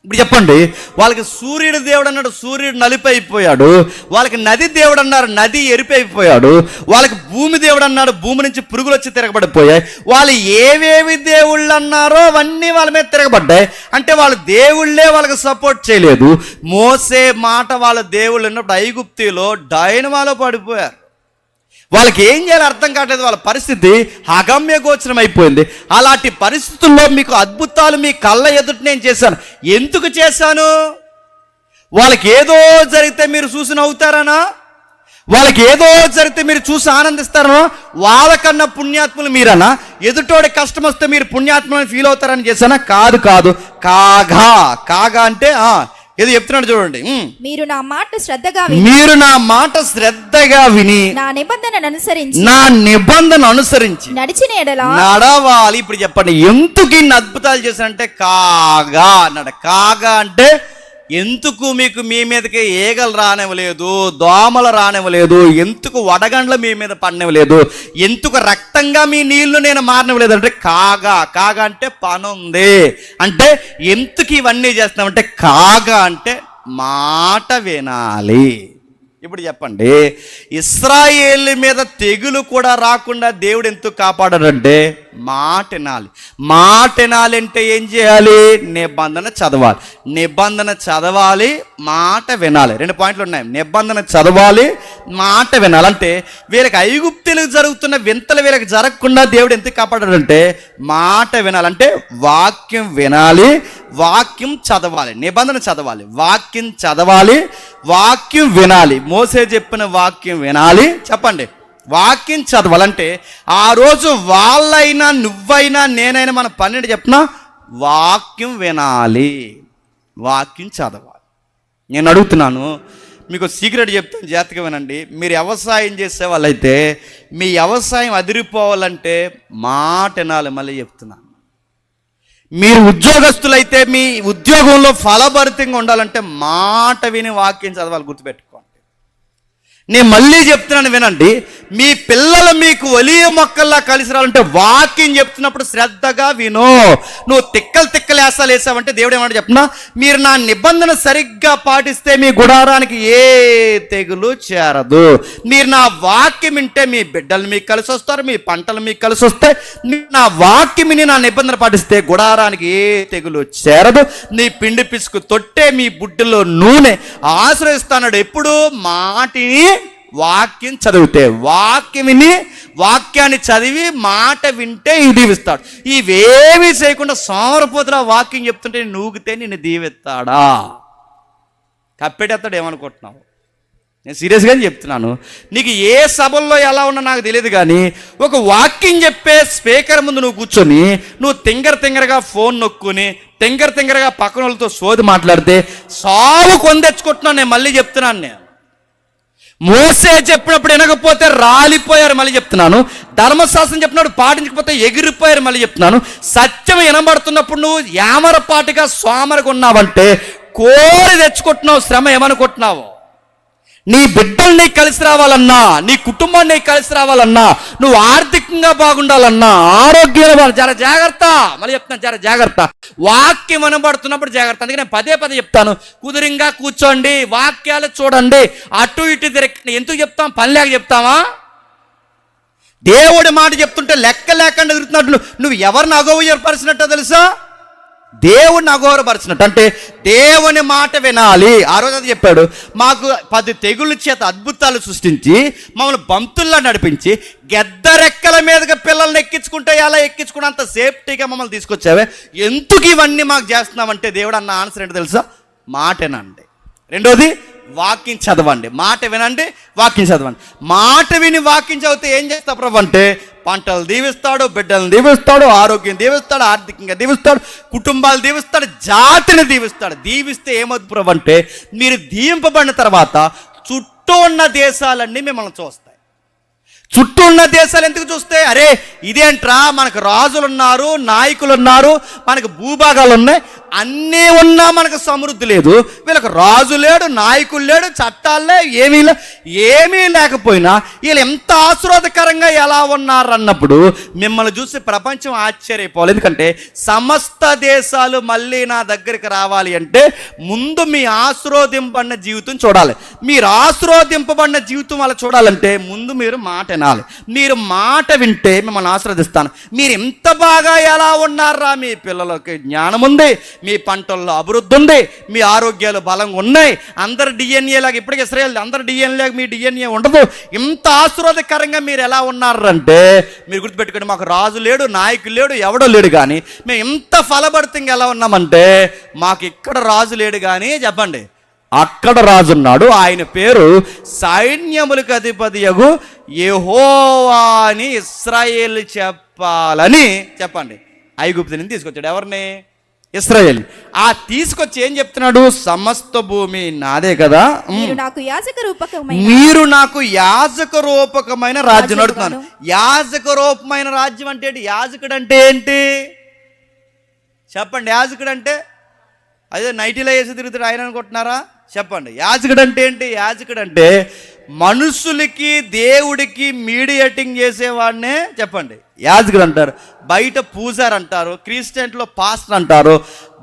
Speaker 1: ఇప్పుడు చెప్పండి, వాళ్ళకి సూర్యుడు దేవుడు అన్నాడు, సూర్యుడు నలిపైపోయాడు. వాళ్ళకి నది దేవుడు అన్నారు, నది ఎరిపైపోయాడు. వాళ్ళకి భూమి దేవుడు అన్నాడు, భూమి నుంచి పురుగులు వచ్చి తిరగబడిపోయాయి. వాళ్ళు ఏవేవి దేవుళ్ళు అన్నారో అవన్నీ వాళ్ళ మీద తిరగబడ్డాయి. అంటే వాళ్ళ దేవుళ్ళే వాళ్ళకి సపోర్ట్ చేయలేదు. మోసే మాట వాళ్ళ దేవుళ్ళు ఉన్నప్పుడు ఐగుప్తిలో డైనమాలో పడిపోయారు. వాళ్ళకి ఏం చేయాలో అర్థం కావట్లేదు. వాళ్ళ పరిస్థితి అగమ్య గోచరం అయిపోయింది. అలాంటి పరిస్థితుల్లో మీకు అద్భుతాలు మీ కళ్ళ ఎదుట నేను చేశాను. ఎందుకు చేశాను? వాళ్ళకి ఏదో జరిగితే మీరు చూసి నవ్వుతారనా? వాళ్ళకి ఏదో జరిగితే మీరు చూసి ఆనందిస్తారనో? వాళ్ళకన్నా పుణ్యాత్ములు మీరనా? ఎదుటోడి కష్టం వస్తే మీరు పుణ్యాత్ములని ఫీల్ అవుతారని చేశానా? కాదు. కాగా అంటే ఏదో చెప్తున్నాడు చూడండి.
Speaker 2: మీరు నా మాట శ్రద్ధగా విని నా నిబంధన అనుసరించి నడిచిన ఎడల
Speaker 1: నడవాలి. ఇప్పుడు చెప్పండి, ఎందుకు ఇన్ని అద్భుతాలు చేశానంటే కాగా అన్నాడు. కాగా అంటే ఎందుకు మీకు మీ మీదకి ఏగలు రానివ్వలేదు, దోమలు రానివ్వలేదు, ఎందుకు వడగండ్లు మీ మీద పడనివ్వలేదు, ఎందుకు రక్తంగా మీ నీళ్లు నేను మారనివ్వలేదు అంటే కాగా అంటే పనుంది. అంటే ఎందుకు ఇవన్నీ చేస్తున్నామంటే కాగా అంటే మాట వినాలి. ఇప్పుడు చెప్పండి, ఇశ్రాయేలు మీద తెగులు కూడా రాకుండా దేవుడు ఎందుకు కాపాడాడంటే మాట వినాలి అంటే ఏం చేయాలి? నిబంధన చదవాలి, మాట వినాలి. 2 పాయింట్లు ఉన్నాయి. నిబంధన చదవాలి, మాట వినాలి. అంటే వీళ్ళకి ఐగుప్తులకు జరుగుతున్న వింతలు వీళ్ళకి జరగకుండా దేవుడు ఎందుకు కాపాడాడంటే మాట వినాలి. అంటే వాక్యం వినాలి, వాక్యం చదవాలి, నిబంధన చదవాలి, వాక్యం చదవాలి, వాక్యం వినాలి. మోసే చెప్పిన వాక్యం వినాలి. చెప్పండి, వాక్యం చదవాలంటే ఆ రోజు వాళ్ళైనా నువ్వైనా నేనైనా మన పన్నెండు చెప్తున్నా, వాక్యం వినాలి, వాక్యం చదవాలి. నేను అడుగుతున్నాను, మీకు సీక్రెట్ చెప్తాను, జాగ్రత్తగా వినండి. మీరు వ్యవసాయం చేసే వాళ్ళైతే మీ వ్యవసాయం అదిరిపోవాలంటే మాట వినాలి. మళ్ళీ చెప్తున్నాను, మీరు ఉద్యోగస్తులైతే మీ ఉద్యోగంలో ఫలభరితంగా ఉండాలంటే మాట విని వాక్యం చదవాలి. గుర్తుపెట్టుకోండి. నేను మళ్ళీ చెప్తున్నాను, వినండి. మీ పిల్లలు మీకు ఒలివ మొక్కల్లా కలిసి రావాలంటే వాక్యం చెప్తున్నప్పుడు శ్రద్ధగా విను. నువ్వు తిక్కలు వేసాలు వేసావంటే దేవుడు ఏమంటే చెప్తున్నా, మీరు నా నిబంధన సరిగ్గా పాటిస్తే మీ గుడారానికి ఏ తెగులు చేరదు. మీరు నా వాక్యం వింటే మీ బిడ్డలు మీకు కలిసి వస్తారు, మీ పంటలు మీకు కలిసి వస్తాయి. నా వాక్యం విని నా నిబంధన పాటిస్తే గుడారానికి ఏ తెగులు చేరదు. నీ పిండి పిసుకు తొట్టే మీ బుడ్డిలో నూనె ఆశ్రయిస్తాడు. ఎప్పుడు మాటిని వాక్యం చదివితే, వాక్యం విని వాక్యాన్ని చదివి మాట వింటే ఇది దీవిస్తాడు. ఇవేమీ చేయకుండా సోమరపోతులా వాక్యం చెప్తుంటే నూగితే నిన్ను దీవిస్తాడా? కప్పెడేస్తాడు ఏమనుకుంటున్నావు? నేను సీరియస్గానే చెప్తున్నాను. నీకు ఏ సభల్లో ఎలా ఉన్నా నాకు తెలియదు, కానీ ఒక వాక్యం చెప్పే స్పీకర్ ముందు నువ్వు కూర్చొని నువ్వు తింగరగా ఫోన్ నొక్కుని తింగరగా పక్కన వాళ్ళతో సోది మాట్లాడితే సాగు కొందెచ్చుకుంటున్నాను. నేను మళ్ళీ చెప్తున్నాను, నేను మోసే చెప్పినప్పుడు వినకపోతే రాలిపోయారు. మళ్ళీ చెప్తున్నాను. ధర్మశాస్త్రం చెప్పినప్పుడు పాటించకపోతే ఎగిరిపోయారు. మళ్ళీ చెప్తున్నాను. సత్యం వినబడుతున్నప్పుడు నువ్వు యామరపాటిగా సోమరగా ఉన్నావంటే కోరి తెచ్చుకుంటున్నావు శ్రమ. ఏమనుకుంటున్నావు? నీ బిడ్డలు నీకు కలిసి రావాలన్నా, నీ కుటుంబాన్ని నీకు కలిసి రావాలన్నా, నువ్వు ఆర్థికంగా బాగుండాలన్నా, ఆరోగ్యంగా జర జాగ్రత్త. మళ్ళీ చెప్తున్నాను, జర జాగ్రత్త. వాక్యం వినబడుతున్నప్పుడు జాగ్రత్త. అందుకే నేను పదే చెప్తాను, కుదురింగా కూర్చోండి, వాక్యాలు చూడండి, అటు ఇటు తిరగండి. ఎందుకు చెప్తాం? పని లేక చెప్తావా? దేవుడి మాట చెప్తుంటే లెక్క లేకుండా తిరుగుతున్నట్టు నువ్వు ఎవరిని అగౌరవపరిచినట్టో తెలుసా? దేవుడిని అగౌరవపరిచినట్టు. అంటే దేవుని మాట వినాలి. ఆ రోజు అది చెప్పాడు, మాకు 10 తెగుళ్ళ చేత అద్భుతాలు సృష్టించి మమ్మల్ని బంతుల్లా నడిపించి గెద్దరెక్కల మీదగా పిల్లల్ని ఎక్కించుకుంటే ఎలా ఎక్కించుకున్నంత సేఫ్టీగా మమ్మల్ని తీసుకొచ్చావే, ఎందుకు ఇవన్నీ మాకు చేస్తున్నామంటే దేవుడు అన్న ఆన్సర్ ఏంటో తెలుసా? మాటేనండి. రెండోది వాక్యం చదవండి. మాట వినండి, వాక్యం చదవండి. మాట విని వాక్యం చదివితే ఏం చేస్తా ప్రభు అంటే పంటలు దీవిస్తాడు, బిడ్డలను దీవిస్తాడు, ఆరోగ్యం దీవిస్తాడు, ఆర్థికంగా దీవిస్తాడు, కుటుంబాలు దీవిస్తాడు, జాతిని దీవిస్తాడు. దీవిస్తే ఏమవుతుంది ప్రభు అంటే మీరు దీవింపబడిన తర్వాత చుట్టూ ఉన్న దేశాలన్నీ మిమ్మల్ని చూస్తాయి. చుట్టూ ఉన్న దేశాలు ఎందుకు చూస్తే, అరే ఇదేంట్రా, మనకు రాజులు ఉన్నారు, నాయకులు ఉన్నారు, మనకు భూభాగాలు ఉన్నాయి, అన్నీ ఉన్నా మనకు సమృద్ధి లేదు. వీళ్ళకి రాజు లేడు, నాయకులు లేడు, చట్టాలే ఏమీ లేకపోయినా వీళ్ళు ఎంత ఆశీర్వాదకరంగా ఎలా ఉన్నారు అన్నప్పుడు మిమ్మల్ని చూసి ప్రపంచం ఆశ్చర్యపోవాలి. ఎందుకంటే సమస్త దేశాలు మళ్ళీ నా దగ్గరికి రావాలి అంటే ముందు మీ ఆశీర్వదింపబడిన జీవితం చూడాలి. మీరు ఆశీర్వదింపబడిన జీవితం అలా చూడాలంటే ముందు మీరు మాట వినాలి. మీరు మాట వింటే మిమ్మల్ని ఆశీర్వదిస్తాను. మీరు ఎంత బాగా ఎలా ఉన్నారా, మీ పిల్లలకి జ్ఞానం ఉంది, మీ పంటల్లో అభివృద్ధి ఉంది, మీ ఆరోగ్యాలు బలంగా ఉన్నాయి, అందరు డిఎన్ఏ లాగా, ఇప్పటికి ఇస్రాయేల్ అందరు డిఎన్ఏ లాగా మీ డిఎన్ఏ ఉండదు. ఇంత ఆశీర్వాదకరంగా మీరు ఎలా ఉన్నారంటే మీరు గుర్తుపెట్టుకోండి, మాకు రాజు లేడు, నాయకులు లేడు, ఎవడో లేడు, కానీ మేము ఇంత ఫలభరితంగా ఎలా ఉన్నామంటే మాకు ఇక్కడ రాజు లేడు కానీ చెప్పండి అక్కడ రాజు ఉన్నాడు. ఆయన పేరు సైన్యములకు అధిపతియగు యెహోవా అని ఇశ్రాయేలు చెప్పాలని చెప్పండి. ఐగుప్తు నుంచి తీసుకొచ్చాడు. ఎవరిని? ఇశ్రాయేల్. ఆ తీసుకొచ్చి ఏం చెప్తున్నాడు? సమస్త భూమి నాదే కదా, మీరు నాకు యాజక రూపకమైన రాజ్యం అడుగుతున్నాను. యాజక రూపమైన రాజ్యం అంటే ఏంటి? యాజకుడు అంటే ఏంటి చెప్పండి? యాజకుడు అంటే అదే నైటీలో వేసి తిరుగుతాడు ఆయన అనుకుంటున్నారా? చెప్పండి, యాజకుడు అంటే ఏంటి? యాజకుడు అంటే మనుషులకి దేవుడికి మీడియేటింగ్ చేసేవాడినే చెప్పండి యాజకుడు అంటారు. బయట పూజార్ అంటారు, క్రిస్టియన్లో పాస్టర్ అంటారు,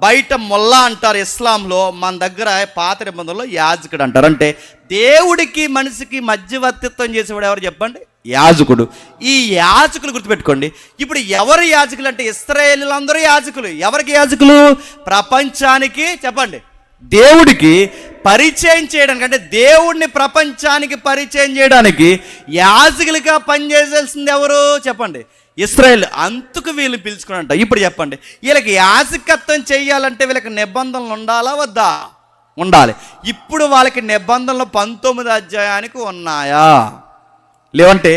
Speaker 1: బయట మొల్లా అంటారు ఇస్లాంలో, మన దగ్గర పాత నిబంధనలో యాజకుడు అంటారు. అంటే దేవుడికి మనిషికి మధ్యవర్తిత్వం చేసేవాడు ఎవరు చెప్పండి? యాజకుడు. ఈ యాజకులు గుర్తుపెట్టుకోండి. ఇప్పుడు ఎవరు యాజకులు అంటే ఇశ్రాయేలీయులందరూ యాజకులు. ఎవరికి యాజకులు? ప్రపంచానికి చెప్పండి, దేవుడికి పరిచయం చేయడానికి, అంటే దేవుడిని ప్రపంచానికి పరిచయం చేయడానికి యాజకులుగా పనిచేయాల్సింది ఎవరు చెప్పండి? ఇశ్రాయేల్. అందుకు వీళ్ళు పిలుచుకున్నారంట. ఇప్పుడు చెప్పండి, వీళ్ళకి యాజకత్వం చేయాలంటే వీళ్ళకి నిబంధనలు ఉండాలా వద్దా? ఉండాలి. ఇప్పుడు వాళ్ళకి నిబంధనలు 19వ అధ్యాయానికి ఉన్నాయా? లేవంటే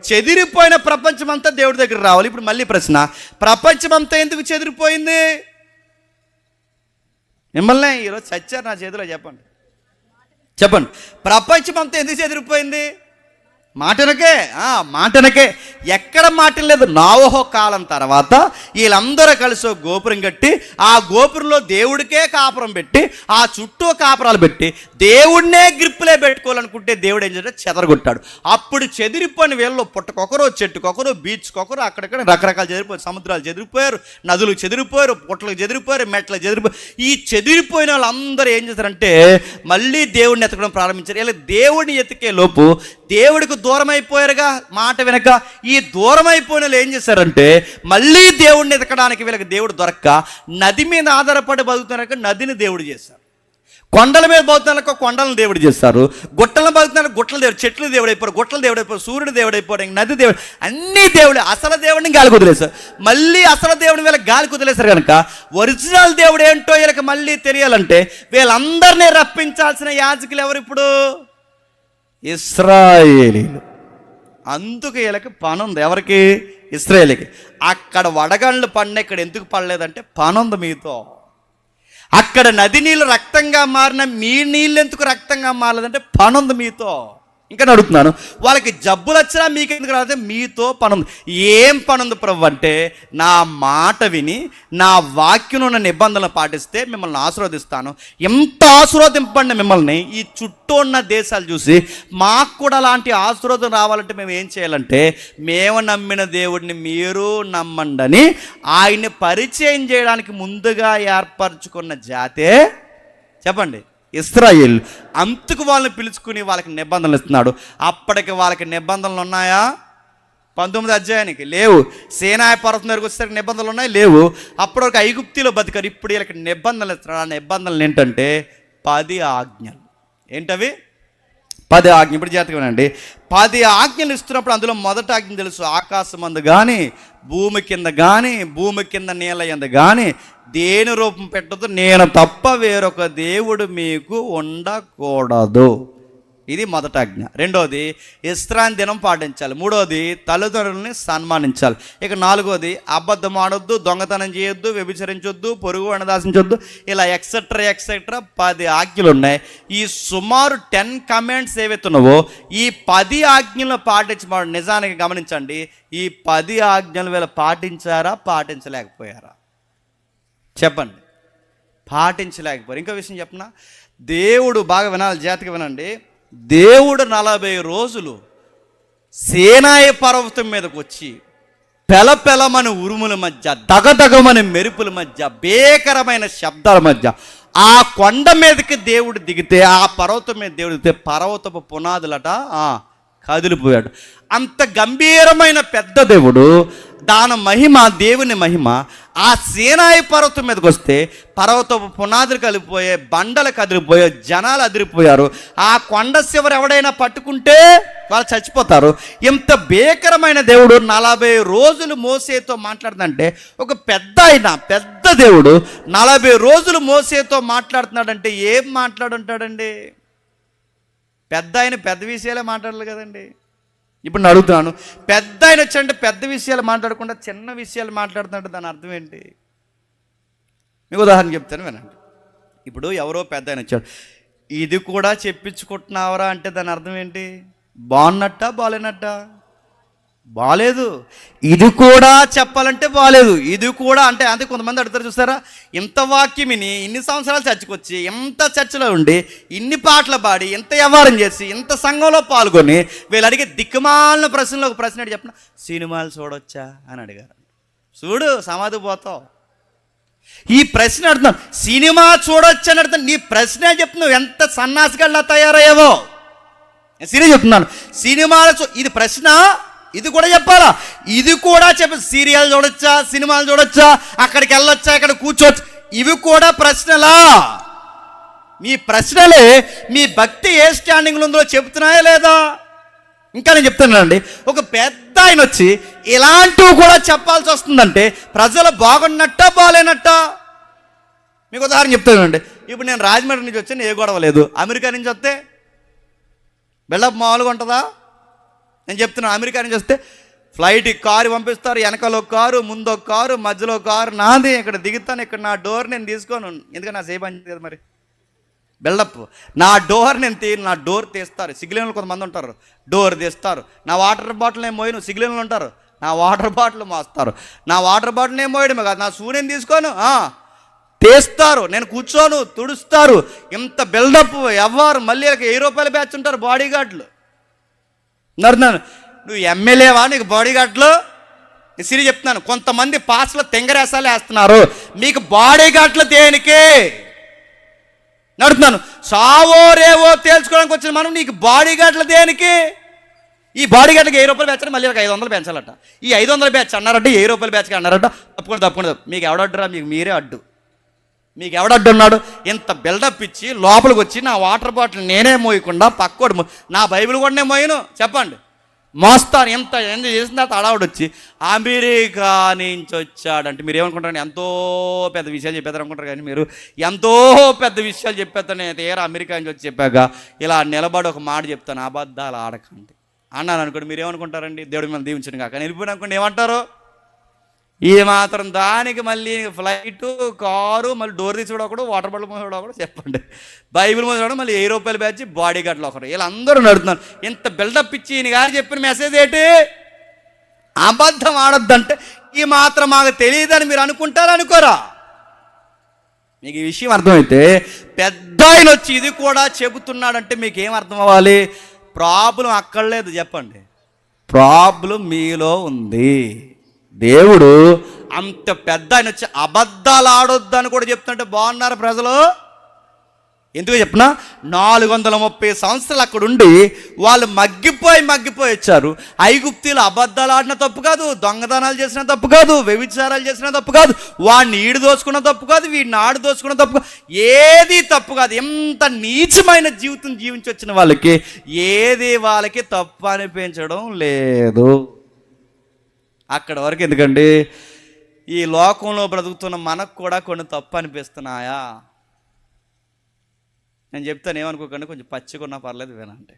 Speaker 1: చెదిరిపోయిన ప్రపంచం అంతా దేవుడి దగ్గర రావాలి. ఇప్పుడు మళ్ళీ ప్రశ్న, ప్రపంచం అంతా ఎందుకు చెదిరిపోయింది? మిమ్మల్ని ఈరోజు చచ్చారు నా చేతిలో, చెప్పండి చెప్పండి. ప్రపంచం అంతా ఎందుకు చెదిరిపోయింది? మాటనకే. ఎక్కడ మాట లేదు. నోవహు కాలం తర్వాత వీళ్ళందరూ కలిసి ఒక గోపురం కట్టి ఆ గోపురంలో దేవుడికే కాపురం పెట్టి ఆ చుట్టూ కాపురాలు పెట్టి దేవుడినే గ్రిప్పులే పెట్టుకోవాలనుకుంటే దేవుడు ఏం చేశాడు? చెదరగొట్టాడు. అప్పుడు చెదిరిపోయిన వీళ్ళలో పుట్టకొకరు, చెట్టుకొకరు, బీచ్కొకరు, అక్కడక్కడ రకరకాలు చెదిరిపోయారు. సముద్రాలు చెదిరిపోయారు, నదులు చెదిరిపోయారు, పుట్టలకు చెదిరిపోయారు, మెట్లకు చెదిరిపోయారు. ఈ చెదిరిపోయిన వాళ్ళందరూ ఏం చేశారంటే మళ్ళీ దేవుడిని ఎతకడం ప్రారంభించారు. ఇలా దేవుడిని ఎతికే లోపు దేవుడికి దూరం అయిపోయారుగా, మాట వినక. ఈ దూరం అయిపోయిన వాళ్ళు ఏం చేశారంటే మళ్ళీ దేవుడిని ఎతకడానికి వీళ్ళకి దేవుడు దొరక్క నది మీద ఆధారపడి బతుకుతున్నారు, నదిని దేవుడు చేశారు. కొండల మీద బతుకుతున్నారు, కొండలను దేవుడు చేస్తారు. గుట్టలను బతుకుతున్నారు, గుట్టల దేవుడు. చెట్లు దేవుడు అయిపోయారు, గుట్టల దేవుడు అయిపోయారు, సూర్యుడు దేవుడు అయిపోయారు, నది దేవుడు, అన్ని దేవుడు. అసలు దేవుడిని గాలి కుదిలేశారు. మళ్ళీ అసలు దేవుడిని వీళ్ళకి గాలి కుదిలేశారు కనుక ఒరిజినల్ దేవుడు ఏంటో వీళ్ళకి మళ్ళీ తెలియాలంటే వీళ్ళందరినీ రప్పించాల్సిన యాజకులు ఎవరు? ఇప్పుడు ఇశ్రాయేలీలు. అందుకు వీళ్ళకి పని ఉంది. ఎవరికి? ఇశ్రాయేలీకి. అక్కడ వడగళ్ళు పడిన ఇక్కడ ఎందుకు పడలేదంటే పని ఉంది మీతో. అక్కడ నది నీళ్ళు రక్తంగా మారిన మీ నీళ్ళు ఎందుకు రక్తంగా మారలేదంటే పని ఉంది మీతో. ఇంకా అడుగుతున్నాను, వాళ్ళకి జబ్బులు వచ్చినా మీకు ఎందుకు రాదంటే మీతో పని ఉంది. ఏం పని ఉంది ప్రభు అంటే నా మాట విని నా వాక్యం ఉన్న నిబంధనలు పాటిస్తే మిమ్మల్ని ఆశీర్వదిస్తాను. ఎంత ఆశీర్వదింపండి మిమ్మల్ని ఈ చుట్టూ ఉన్న దేశాలు చూసి మాకు కూడా అలాంటి ఆశీర్వాదం రావాలంటే మేము ఏం చేయాలంటే మేము నమ్మిన దేవుడిని మీరు నమ్మండి అని ఆయన్ని పరిచయం చేయడానికి ముందుగా ఏర్పరచుకున్న జాతే చెప్పండి ఇశ్రాయేలు. అందుకు వాళ్ళని పిలుచుకుని వాళ్ళకి నిబంధనలు ఇస్తున్నాడు. అప్పటికి వాళ్ళకి నిబంధనలు ఉన్నాయా? 19వ అధ్యాయానికి లేవు. సీనాయి పర్వతం దగ్గరకు వచ్చేసరికి నిబంధనలు ఉన్నాయి, లేవు. అప్పటి వరకు ఐగుప్తిలో బతికారు. ఇప్పుడు వీళ్ళకి నిబంధనలు ఇస్తున్నాడు. ఆ నిబంధనలు ఏంటంటే 10 ఆజ్ఞలు. ఏంటవి? 10 ఆజ్ఞలు. ఇప్పుడు జాగ్రత్తగా వినండి. 10 ఆజ్ఞలు ఇస్తున్నప్పుడు అందులో మొదటి ఆజ్ఞ తెలుసు, ఆకాశం అందు కానీ భూమి కింద కానీ భూమి కింద నీళ్ళ యందు కానీ దేని రూపం పెట్టదు, నేను తప్ప వేరొక దేవుడు మీకు ఉండకూడదు. ఇది మొదటి ఆజ్ఞ. రెండోది విశ్రాంతి దినం పాటించాలి. మూడోది తల్లిదండ్రులని సన్మానించాలి. ఇక నాలుగోది అబద్ధం ఆడొద్దు, దొంగతనం చేయొద్దు, వ్యభిచరించొద్దు, పొరుగు దాసించొద్దు. ఇలా ఎక్సెట్రా 10 ఆజ్ఞలు ఉన్నాయి. ఈ సుమారు 10 కమాండ్స్ ఏవైతున్నావో ఈ 10 ఆజ్ఞలను పాటించమని నిజానికి గమనించండి. ఈ 10 ఆజ్ఞలు వీళ్ళు పాటించారా పాటించలేకపోయారా? చెప్పండి. పాటించలేకపోయారు. ఇంకో విషయం చెప్పనా, దేవుడు బాగా వినాలి, జాగ్రత్తగా వినండి. దేవుడు 40 రోజులు సీనాయి పర్వతం మీదకి వచ్చి పెలపెలమని ఉరుముల మధ్య, దగదగమని మెరుపుల మధ్య, భీకరమైన శబ్దాల మధ్య ఆ కొండ మీదకి దేవుడు దిగితే, ఆ పర్వతం మీద దేవుడు దిగితే పర్వతపు పునాదులట కదిలిపోయాడు. అంత గంభీరమైన పెద్ద దేవుడు, దాని మహిమ, దేవుని మహిమ ఆ సీనాయి పర్వతం మీదకి వస్తే పర్వతపు పునాదులు కలిగిపోయే, బండలు కదిలిపోయే, జనాలు అదిరిపోయారు. ఆ కొండ శివరు ఎవడైనా పట్టుకుంటే వాళ్ళు చచ్చిపోతారు. ఇంత భీకరమైన దేవుడు 40 రోజులు మోసేతో మాట్లాడుతుందంటే, ఒక పెద్ద దేవుడు 40 రోజులు మోసేతో మాట్లాడుతున్నాడంటే ఏం మాట్లాడుంటాడండి? పెద్ద విషయాలే మాట్లాడాలి కదండి. ఇప్పుడు నేను అడుగుతున్నాను, పెద్ద ఆయన వచ్చాడంటే పెద్ద విషయాలు మాట్లాడకుండా చిన్న విషయాలు మాట్లాడుతున్నాడు, దాని అర్థం ఏంటి? మీకు ఉదాహరణ చెప్తాను వినండి. ఇప్పుడు ఎవరో పెద్ద ఆయన వచ్చాడు, ఇది కూడా చెప్పించుకుంటున్నావరా అంటే దాని అర్థం ఏంటి? బాగున్నట్ట బాగాలేనట్ట? బాలేదు. ఇది కూడా చెప్పాలంటే బాగాలేదు. ఇది కూడా అంటే అంతే. కొంతమంది అడుగుతారు చూస్తారా, ఇంత వాక్యం విని ఇన్ని సంవత్సరాలు చర్చకు వచ్చి, ఎంత చర్చలో ఉండి, ఇన్ని పాటలు పాడి, ఇంత వ్యవహారం చేసి, ఇంత సంఘంలో పాల్గొని వీళ్ళు అడిగే దిక్కుమాలిన ప్రశ్నలో ఒక ప్రశ్న అడిగి చెప్పిన, సినిమాలు చూడొచ్చా అని అడిగారు. చూడు సమాధి పోతావు. ఈ ప్రశ్న అడుగుతున్నాను, సినిమా చూడొచ్చు అని అడుగుతాను. నీ ప్రశ్నే చెప్తున్నావు, ఎంత సన్నాసిగల్లా తయారయ్యావో. నేను సీరియస్ చెప్తున్నాను. సినిమాలు ఇది ప్రశ్న, ఇది కూడా చెప్పాలా? ఇది కూడా చెప్ప. సీరియల్ చూడొచ్చా, సినిమాలు చూడొచ్చా, అక్కడికి వెళ్ళొచ్చా, ఇక్కడ కూర్చోవచ్చు, ఇవి కూడా ప్రశ్నలా? మీ ప్రశ్నలే మీ భక్తి ఏ స్టాండింగ్లో ఉందో చెప్తున్నాయా లేదా? ఇంకా నేను చెప్తున్నానండి, ఒక పెద్ద ఆయన వచ్చి ఇలాంటివి కూడా చెప్పాల్సి వస్తుందంటే ప్రజలు బాగున్నట్టా బాగాలేనట్టా? మీకు ఉదాహరణ చెప్తానండి. ఇప్పుడు నేను రాజమండ్రి నుంచి వచ్చాను, ఏ గొడవ లేదు. అమెరికా నుంచి వస్తే బిల్డప్ మామూలుగా ఉంటుందా? నేను చెప్తున్నాను, అమెరికా నుంచి వస్తే ఫ్లైట్కి కారు పంపిస్తారు, వెనకాల ఒక కారు, ముందు ఒక కారు, మధ్యలో ఒక కారు నాది, ఇక్కడ దిగుతాను, ఇక్కడ నా డోర్ నేను తీసుకోను, ఎందుకంటే నా సేఫ్ అని కదా మరి బిల్డప్. నా డోర్ నేను నా డోర్ తీస్తారు. సిగ్గులేనులు కొంతమంది ఉంటారు, డోర్ తీస్తారు. నా వాటర్ బాటిల్ నేను మోయను, సిగ్గులేనులు ఉంటారు, నా వాటర్ బాటిల్ మోస్తారు. నా వాటర్ బాటిల్ నేను మోయడమే కాదు, నా షూ నేను తీసుకోను, తీస్తారు. నేను కూర్చోను, తుడుస్తారు. ఇంత బిల్డప్ ఎవ్వరు. మళ్ళీ 1000 రూపాయల బ్యాచ్ ఉంటారు బాడీ గార్డులు. నడుతున్నాను, నువ్వు ఎమ్మెల్యేవా నీకు బాడీ గార్డులు? సిరి చెప్తున్నాను, కొంతమంది పాస్లో తెంగరేసాలు వేస్తున్నారు, మీకు బాడీ గార్డులు దేనికి? నడుతున్నాను, సావో రేవో తేల్చుకోవడానికి వచ్చిన మనం నీకు బాడీ గార్డులు దేనికి? ఈ బాడీ గార్డులకి 1000 రూపాయలు బ్యాచ్ మళ్ళీ 500 పెంచాలట. ఈ 500 బ్యాచ్ అన్నారంటే 1000 రూపాయల బ్యాచ్కి అన్నారట. తప్పకుండా మీకు ఎవడడ్డురా? మీకు మీరే అడ్డు. మీకు ఎవడడ్డు ఉన్నాడు? ఇంత బిల్డప్ ఇచ్చి లోపలికి వచ్చి నా వాటర్ బాటిల్ నేనే మోయకుండా పక్కోడు, నా బైబిల్ కూడా నేను మోయను చెప్పండి, మోస్తాను. ఎంత ఎంజాయ్ చేసిన తర్వాత అడావుడు వచ్చి అమెరికా నుంచి వచ్చాడంటే మీరు ఏమనుకుంటారు? ఎంతో పెద్ద విషయాలు చెప్పేస్తారు అనుకుంటారు, కానీ మీరు ఎంతో పెద్ద విషయాలు చెప్పేస్తాను. నేను తీరా అమెరికా నుంచి వచ్చి చెప్పాక ఇలా నిలబడి ఒక మాట చెప్తాను, అబద్ధాలు ఆడకండి అన్నాను అనుకోండి. మీరు ఏమనుకుంటారండి? దేవుడి మీద దీవించను కాక వెళ్ళిపోయిన అనుకోండి, ఏమంటారు? ఈ మాత్రం దానికి మళ్ళీ ఫ్లైటు, కారు, మళ్ళీ డోర్ తీసుకోవడం ఒకడు, వాటర్ బాటిల్ మోసడం ఒకడు చెప్పండి, బైబిల్ మోసడం, మళ్ళీ 1000 రూపాయల బ్యాచ్, బాడీ గార్డులు ఒకరు, ఇలా అందరూ నడుతున్నారు. ఇంత బిల్డప్ ఇచ్చి ఈయన గారు చెప్పిన మెసేజ్ ఏంటి? అబద్ధం ఆడొద్దంటే ఈ మాత్రం మాకు తెలియదని మీరు అనుకుంటారా అనుకోరా? మీకు ఈ విషయం అర్థమైతే పెద్ద ఆయన వచ్చి ఇది కూడా చెబుతున్నాడంటే మీకు ఏం అర్థం అవ్వాలి? ప్రాబ్లం అక్కడ లేదు చెప్పండి, ప్రాబ్లం మీలో ఉంది. దేవుడు అంత పెద్ద ఆయన వచ్చి అబద్ధాలు ఆడొద్దు అని కూడా చెప్తుంటే బాగున్నారు ప్రజలు. ఎందుకు చెప్పినా 430 సంవత్సరాలు అక్కడ ఉండి వాళ్ళు మగ్గిపోయి వచ్చారు. ఐగుప్తీలు అబద్ధాలు ఆడిన తప్పు కాదు, దొంగతనాలు చేసిన తప్పు కాదు, వ్యభిచారాలు చేసిన తప్పు కాదు, వాడిని ఈడు దోచుకున్న తప్పు కాదు, వీడిని ఆడు దోచుకున్న తప్పు కాదు, ఏది తప్పు కాదు. ఎంత నీచమైన జీవితం జీవించి వచ్చిన వాళ్ళకి ఏది వాళ్ళకి తప్పు అనిపించడం లేదు. అక్కడ వరకు ఎందుకండి, ఈ లోకంలో బ్రతుకుతున్న మనకు కూడా కొన్ని తప్పు అనిపిస్తున్నాయా? నేను చెప్తాను, ఏమనుకోకండి, కొంచెం పచ్చిగా పర్లేదు వినంటే.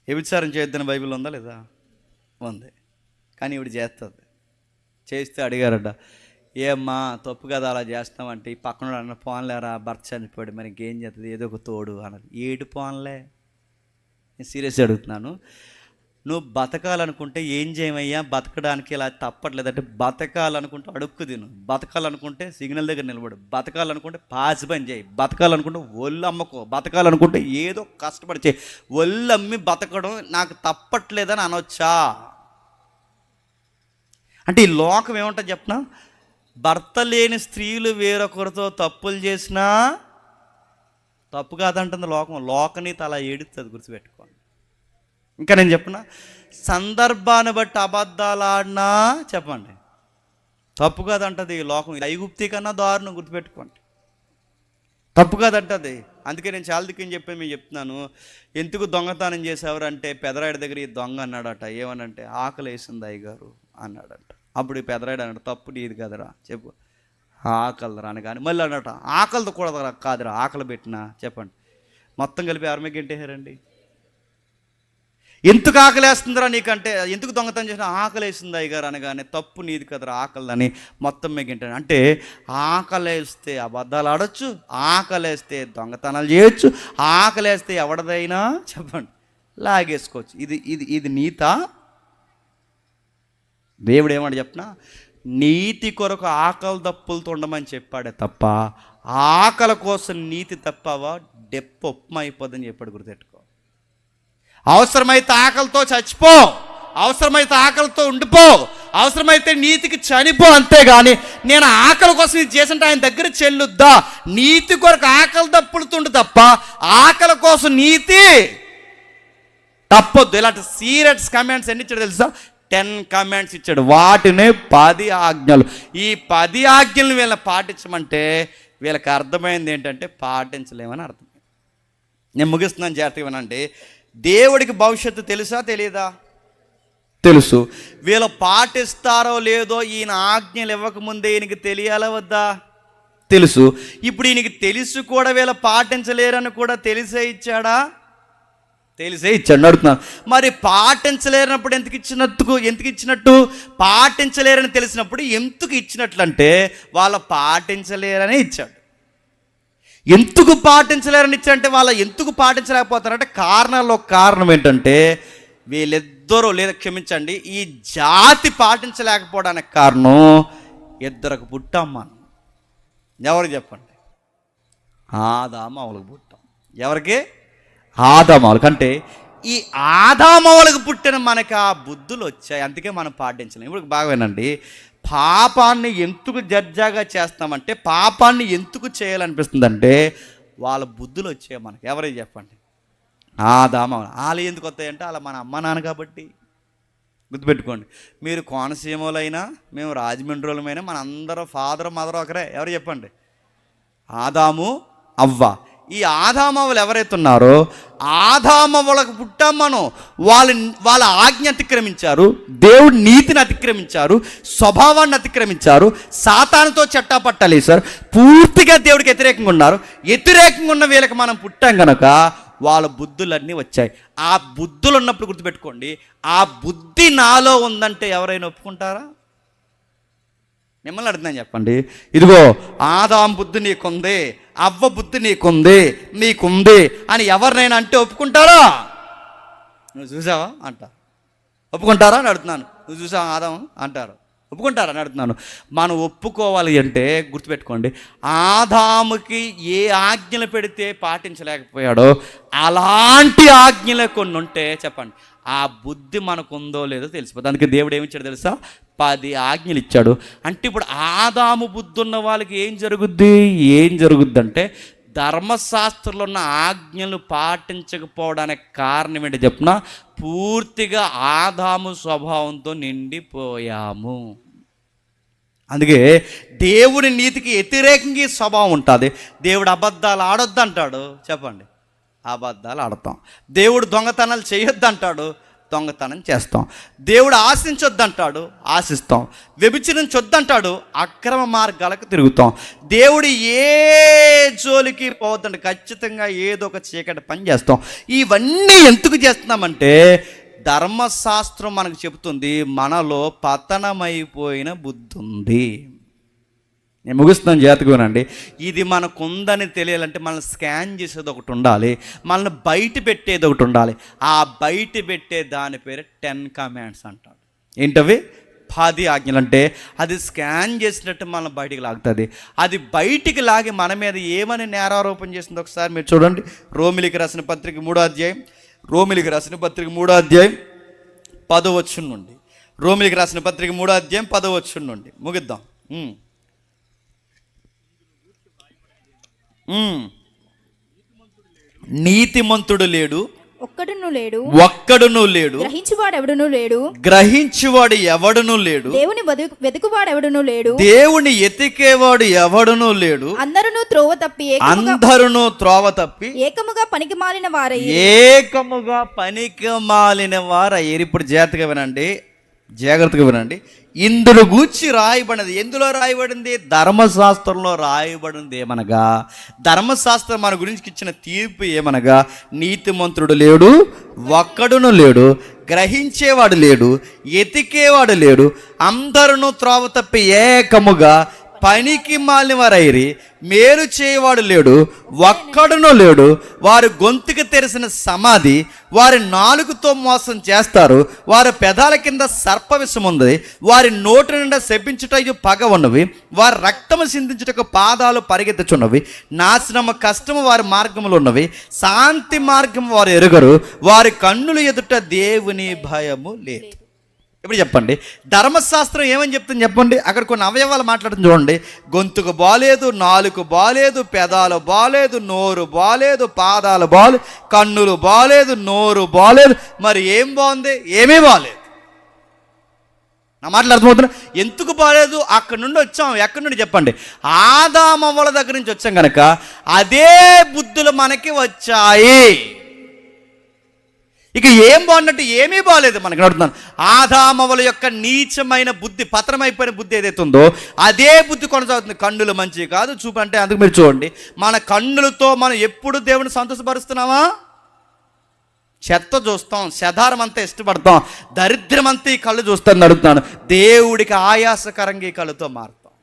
Speaker 1: వ్యభిచారం చేయొద్దని బైబిల్ ఉందా లేదా? ఉంది. కానీ ఇవిడు చేస్తుంది. చేస్తే అడిగారట, ఏమ్మా తప్పు కదా అలా చేస్తామంటే, ఈ పక్కన అన్న పోన్లేరా భర్త చనిపోయాడు, మరి ఇంకేం చేస్తుంది, ఏదో ఒక తోడు అన్నది. ఏడు పోన్లే? నేను సీరియస్గా అడుగుతున్నాను. నువ్వు బతకాలనుకుంటే ఏం చేయమయ్యా? బతకడానికి ఇలా తప్పట్లేదంటే బతకాలనుకుంటే అడుక్కు తిను, బతకాలనుకుంటే సిగ్నల్ దగ్గర నిలబడు, బతకాలనుకుంటే పాసి పని చేయి, బతకాలనుకుంటే ఒళ్ళు అమ్మకో, బతకాలనుకుంటే ఏదో కష్టపడి చేయి. ఒళ్ళు అమ్మి బతకడం నాకు తప్పట్లేదని అనొచ్చా? అంటే ఈ లోకం ఏమంటుంది చెప్పనా? భర్త లేని స్త్రీలు వేరొకరితో తప్పులు చేసినా తప్పు కాదంటుంది లోకం. లోకనీతి అలా ఏడుస్తుంది, గుర్తుపెట్టుకోండి. ఇంకా నేను చెప్పనా, సందర్భాన్ని బట్టి అబద్ధాలు ఆడినా చెప్పండి తప్పు కాదంటది లోకం. ఐగుప్తి కన్నా దారుణం, గుర్తుపెట్టుకోండి. తప్పు కాదంటది. అందుకే నేను చాలా దిక్కుని చెప్పి మేము చెప్తున్నాను, ఎందుకు దొంగతనం చేసేవారు అంటే పెదరాయుడు దగ్గర ఈ దొంగ అన్నాడట. ఏమనంటే ఆకలి వేసింది అయ్యగారు అన్నాడట. అప్పుడు ఈ పెదరాయుడు అన్నాడు, తప్పు నీది కదరా చెప్పు, ఆకలి రాని కానీ మళ్ళీ అన్నట, ఆకలితో కూడా కాదురా ఆకలి పెట్టినా చెప్పండి. మొత్తం కలిపి ఎవరి మీద గెంటేశారండి? ఎందుకు ఆకలేస్తుందిరా నీకంటే, ఎందుకు దొంగతనం చేసినా ఆకలేస్తుంది అయ్యగారు అనగానే తప్పు నీది కదరా ఆకలిని మొత్తం మిగింటాను. అంటే ఆకలేస్తే అబద్ధాలు ఆడొచ్చు, ఆకలేస్తే దొంగతనాలు చేయొచ్చు, ఆకలేస్తే ఎవడదైనా చెప్పండి లాగేసుకోవచ్చు. ఇది ఇది ఇది నీత? దేవుడు ఏమని చెప్పినా, నీతి కొరకు ఆకలి దప్పులతో ఉండమని చెప్పాడే తప్ప ఆకలి కోసం నీతి తప్పవా డెప్ప ఉప్మా అయిపోద్దని చెప్పాడు. గుర్తెట్టుకో. అవసరమైతే ఆకలితో చచ్చిపో, అవసరమైతే ఆకలితో ఉండిపో, అవసరమైతే నీతికి చనిపో, అంతేగాని నేను ఆకలి కోసం ఇది చేసింటే ఆయన దగ్గర చెల్లుద్దా? నీతి కొరకు ఆకలి దప్పులుతుండు తప్ప ఆకలి కోసం నీతి తప్పొద్దు. ఇలాంటి సీరియస్ కమెంట్స్ ఎన్ని ఇచ్చాడు తెలుసా? 10 కమెంట్స్ ఇచ్చాడు. వాటిని 10 ఆజ్ఞలు. ఈ 10 ఆజ్ఞలను వీళ్ళని పాటించమంటే వీళ్ళకి అర్థమైంది ఏంటంటే పాటించలేమని అర్థం. నేను ముగిస్తున్నాను, జాగ్రత్తగా వినండి. దేవుడికి భవిష్యత్తు తెలుసా తెలియదా? తెలుసు. వీళ్ళు పాటిస్తారో లేదో ఈయన ఆజ్ఞలు ఇవ్వకముందే ఈయనకి తెలియాలా వద్దా? తెలుసు. ఇప్పుడు ఈయనకి తెలుసు కూడా వీళ్ళు పాటించలేరని కూడా తెలిసే ఇచ్చాడా? తెలిసే ఇచ్చాడు అడుగుతున్నాను. మరి పాటించలేనప్పుడు ఎందుకు ఇచ్చినట్టు? పాటించలేరని తెలిసినప్పుడు ఎందుకు ఇచ్చినట్లు అంటే వాళ్ళు పాటించలేరని ఇచ్చాడు. ఎందుకు పాటించలేరని ఇచ్చాడంటే వాళ్ళు ఎందుకు పాటించలేకపోతారంటే కారణం ఏంటంటే వీళ్ళిద్దరూ, లేదా క్షమించండి, ఈ జాతి పాటించలేకపోవడానికి కారణం ఇద్దరికి పుట్టాం మనం. ఎవరికి చెప్పండి? ఆదామవలకు పుట్టాం. ఎవరికి? ఆదామవలకు. అంటే ఈ ఆదామవలకు పుట్టిన మనకి ఆ బుద్ధులు వచ్చాయి, అందుకే మనం పాటించలేం. ఇప్పుడు బాగా వినండి, పాపాన్ని ఎందుకు జడ్జాగా చేస్తామంటే, పాపాన్ని ఎందుకు చేయాలనిపిస్తుందంటే వాళ్ళ బుద్ధులు వచ్చాయి మనకి. ఎవరికి చెప్పండి? ఆదామవలు. వాళ్ళు ఎందుకు వస్తాయంటే వాళ్ళ మన అమ్మ నాన్న కాబట్టి. గుర్తుపెట్టుకోండి, మీరు కోనసీమలైనా మేము రాజమండ్రులమైనా మన అందరూ ఫాదర్ మదర్ ఒకరే. ఎవరు చెప్పండి? ఆదాము అవ్వ. ఈ ఆదామవ్వలు ఎవరైతే ఉన్నారో ఆదామవ్వలకు పుట్టాం మనం. వాళ్ళ ఆజ్ఞ అతిక్రమించారు, దేవుడి నీతిని అతిక్రమించారు, స్వభావాన్ని అతిక్రమించారు, సాతానుతో చట్టాపట్టాలేశారు, పూర్తిగా దేవుడికి వ్యతిరేకంగా ఉన్నారు. వ్యతిరేకంగా ఉన్న వీళ్ళకి మనం పుట్టాం కనుక వాళ్ళ బుద్ధులన్నీ వచ్చాయి. ఆ బుద్ధులు ఉన్నప్పుడు గుర్తుపెట్టుకోండి, ఆ బుద్ధి నాలో ఉందంటే ఎవరైనా ఒప్పుకుంటారా? మిమ్మల్ని అడుగుతున్నాను, చెప్పండి. ఇదిగో ఆదాం బుద్ధి నీకుంది, అవ్వ బుద్ధి నీకుంది అని ఎవరినైనా అంటే ఒప్పుకుంటారా? నువ్వు చూసావా అంటారు. ఒప్పుకుంటారా అని అడుగుతున్నాను. నువ్వు చూసావా ఆదాం అంటారు. ఒప్పుకుంటారా అని అడుగుతున్నాను. మనం ఒప్పుకోవాలి అంటే గుర్తుపెట్టుకోండి, ఆదాముకి ఏ ఆజ్ఞలు పెడితే పాటించలేకపోయాడో అలాంటి ఆజ్ఞలు కొన్ని ఉంటే చెప్పండి, ఆ బుద్ధి మనకు ఉందో లేదో తెలిసిపోతుంది. అందుకే దేవుడు ఏమిచ్చాడు తెలుసా? 10 ఆజ్ఞలు ఇచ్చాడు. అంటే ఇప్పుడు ఆదాము బుద్ధి ఉన్న వాళ్ళకి ఏం జరుగుద్ది అంటే ధర్మశాస్త్రంలో ఉన్న ఆజ్ఞలు పాటించకపోవడానికి కారణం ఏంటి చెప్పిన? పూర్తిగా ఆదాము స్వభావంతో నిండిపోయాము. అందుకే దేవుడి నీతికి వ్యతిరేకంగా ఈ స్వభావం ఉంటుంది. దేవుడు అబద్ధాలు ఆడొద్దు అంటాడు, చెప్పండి, అబద్ధాలు ఆడతాం. దేవుడు దొంగతనాలు చేయొద్దు అంటాడు, దొంగతనం చేస్తాం. దేవుడు ఆశించొద్దంటాడు, ఆశిస్తాం. వ్యభిచరించొద్దంటాడు, అక్రమ మార్గాలకు తిరుగుతాం. దేవుడు ఏ జోలికి పోవద్దంటే ఖచ్చితంగా ఏదో ఒక చీకటి పని చేస్తాం. ఇవన్నీ ఎందుకు చేస్తున్నామంటే ధర్మశాస్త్రం మనకు చెబుతుంది మనలో పతనమైపోయిన బుద్ధి ఉంది. నేను ముగిస్తున్నాను, జాగ్రత్తగా వినండి. ఇది మనకు ఉందని తెలియాలంటే మనల్ని స్కాన్ చేసేది ఒకటి ఉండాలి, మనల్ని బయట పెట్టేది ఒకటి ఉండాలి. ఆ బయట పెట్టే దాని పేరు 10 కమాండ్స్ అంటాడు. ఏంటవి? 10 ఆజ్ఞలు. అంటే అది స్కాన్ చేసినట్టు మనల్ని బయటికి లాగుతుంది. అది బయటికి లాగి మన మీద ఏమని నేరారోపణ చేసింది ఒకసారి మీరు చూడండి. రోమిలికి రాసిన పత్రిక 3వ అధ్యాయం, రోమిలికి రాసిన పత్రిక 3వ అధ్యాయం 10వ వచనం నుండి. రోమిలికి రాసిన పత్రిక 3వ అధ్యాయం 10వ వచనం నుండి ముగిద్దాం. నీతిమంతుడు లేడు, ఒక్కడును లేడు, గ్రహించువాడు ఎవడును లేడు,
Speaker 2: దేవుని వెతుకువాడెవడును లేడు,
Speaker 1: దేవుని ఎతికేవాడు ఎవడును లేడు.
Speaker 2: అందరూ త్రోవ తప్పి ఏకముగా పనికి మాలిన వారయ్యారు.
Speaker 1: ఇప్పుడు జాగ్రత్తగా వినండి. ఇందులో గూర్చి రాయబడినది. ఎందులో రాయబడింది? ధర్మశాస్త్రంలో రాయబడింది ఏమనగా, ధర్మశాస్త్రం మన గురించి ఇచ్చిన తీర్పు ఏమనగా, నీతిమంతుడు లేడు, ఒక్కడును లేడు, గ్రహించేవాడు లేడు, ఎతికేవాడు లేడు, అందరూ త్రోవ తప్పి ఏకముగా పనికి మాలిన వారైరి, మేలు చేయవాడు లేడు, ఒక్కడునో లేడు. వారి గొంతుకు తెరిసిన సమాధి, వారి నాలుగుతో మోసం చేస్తారు, వారి పెదాల కింద సర్ప విషం ఉంది, వారి నోటి నిండా శపించుటకు పగ ఉన్నవి, వారి రక్తము సిందించుటకు పాదాలు పరిగెత్తుచున్నవి, నాశనము కష్టము వారి మార్గములు ఉన్నవి, శాంతి మార్గము వారు ఎరుగరు, వారి కన్నుల ఎదుట దేవుని భయము లేదు. ఇప్పుడు చెప్పండి, ధర్మశాస్త్రం ఏమని చెప్తుంది చెప్పండి. అక్కడ కొన్ని అవయవాలు మాట్లాడుతుంది చూడండి. గొంతుకు బాలేదు, నాలుగు బాలేదు, పెదాలు బాలేదు, నోరు బాలేదు, పాదాలు బాలేదు, కన్నులు బాలేదు, నోరు బాలేదు. మరి ఏం బాగుంది? ఏమీ బాలేదు. నా మాటలు అర్థమవుతున్నా? ఎందుకు బాలేదు? అక్కడి నుండి వచ్చాం. ఎక్కడి నుండి చెప్పండి? ఆదామవ్వల దగ్గర నుంచి వచ్చాం కనుక అదే బుద్ధులు మనకి వచ్చాయి. ఇక ఏం బాగున్నట్టు? ఏమీ బాగలేదు. మనకి అడుగుతున్నాను, ఆదామవ్వల యొక్క నీచమైన బుద్ధి, పతనమైపోయిన బుద్ధి ఏదైతే ఉందో అదే బుద్ధి కొనసాగుతుంది. కన్నులు మంచివి కాదు, చూపు అంటే అందుకు మీరు చూడండి, మన కన్నులతో మనం ఎప్పుడు దేవుని సంతోషపరుస్తున్నామా? చెత్త చూస్తాం, చెదారం అంతా ఇష్టపడతాం, దరిద్రం అంతా ఈ కళ్ళు చూస్తాను అడుగుతున్నాను. దేవుడికి ఆయాసకరంగా ఈ కళ్ళుతో మారుతాం.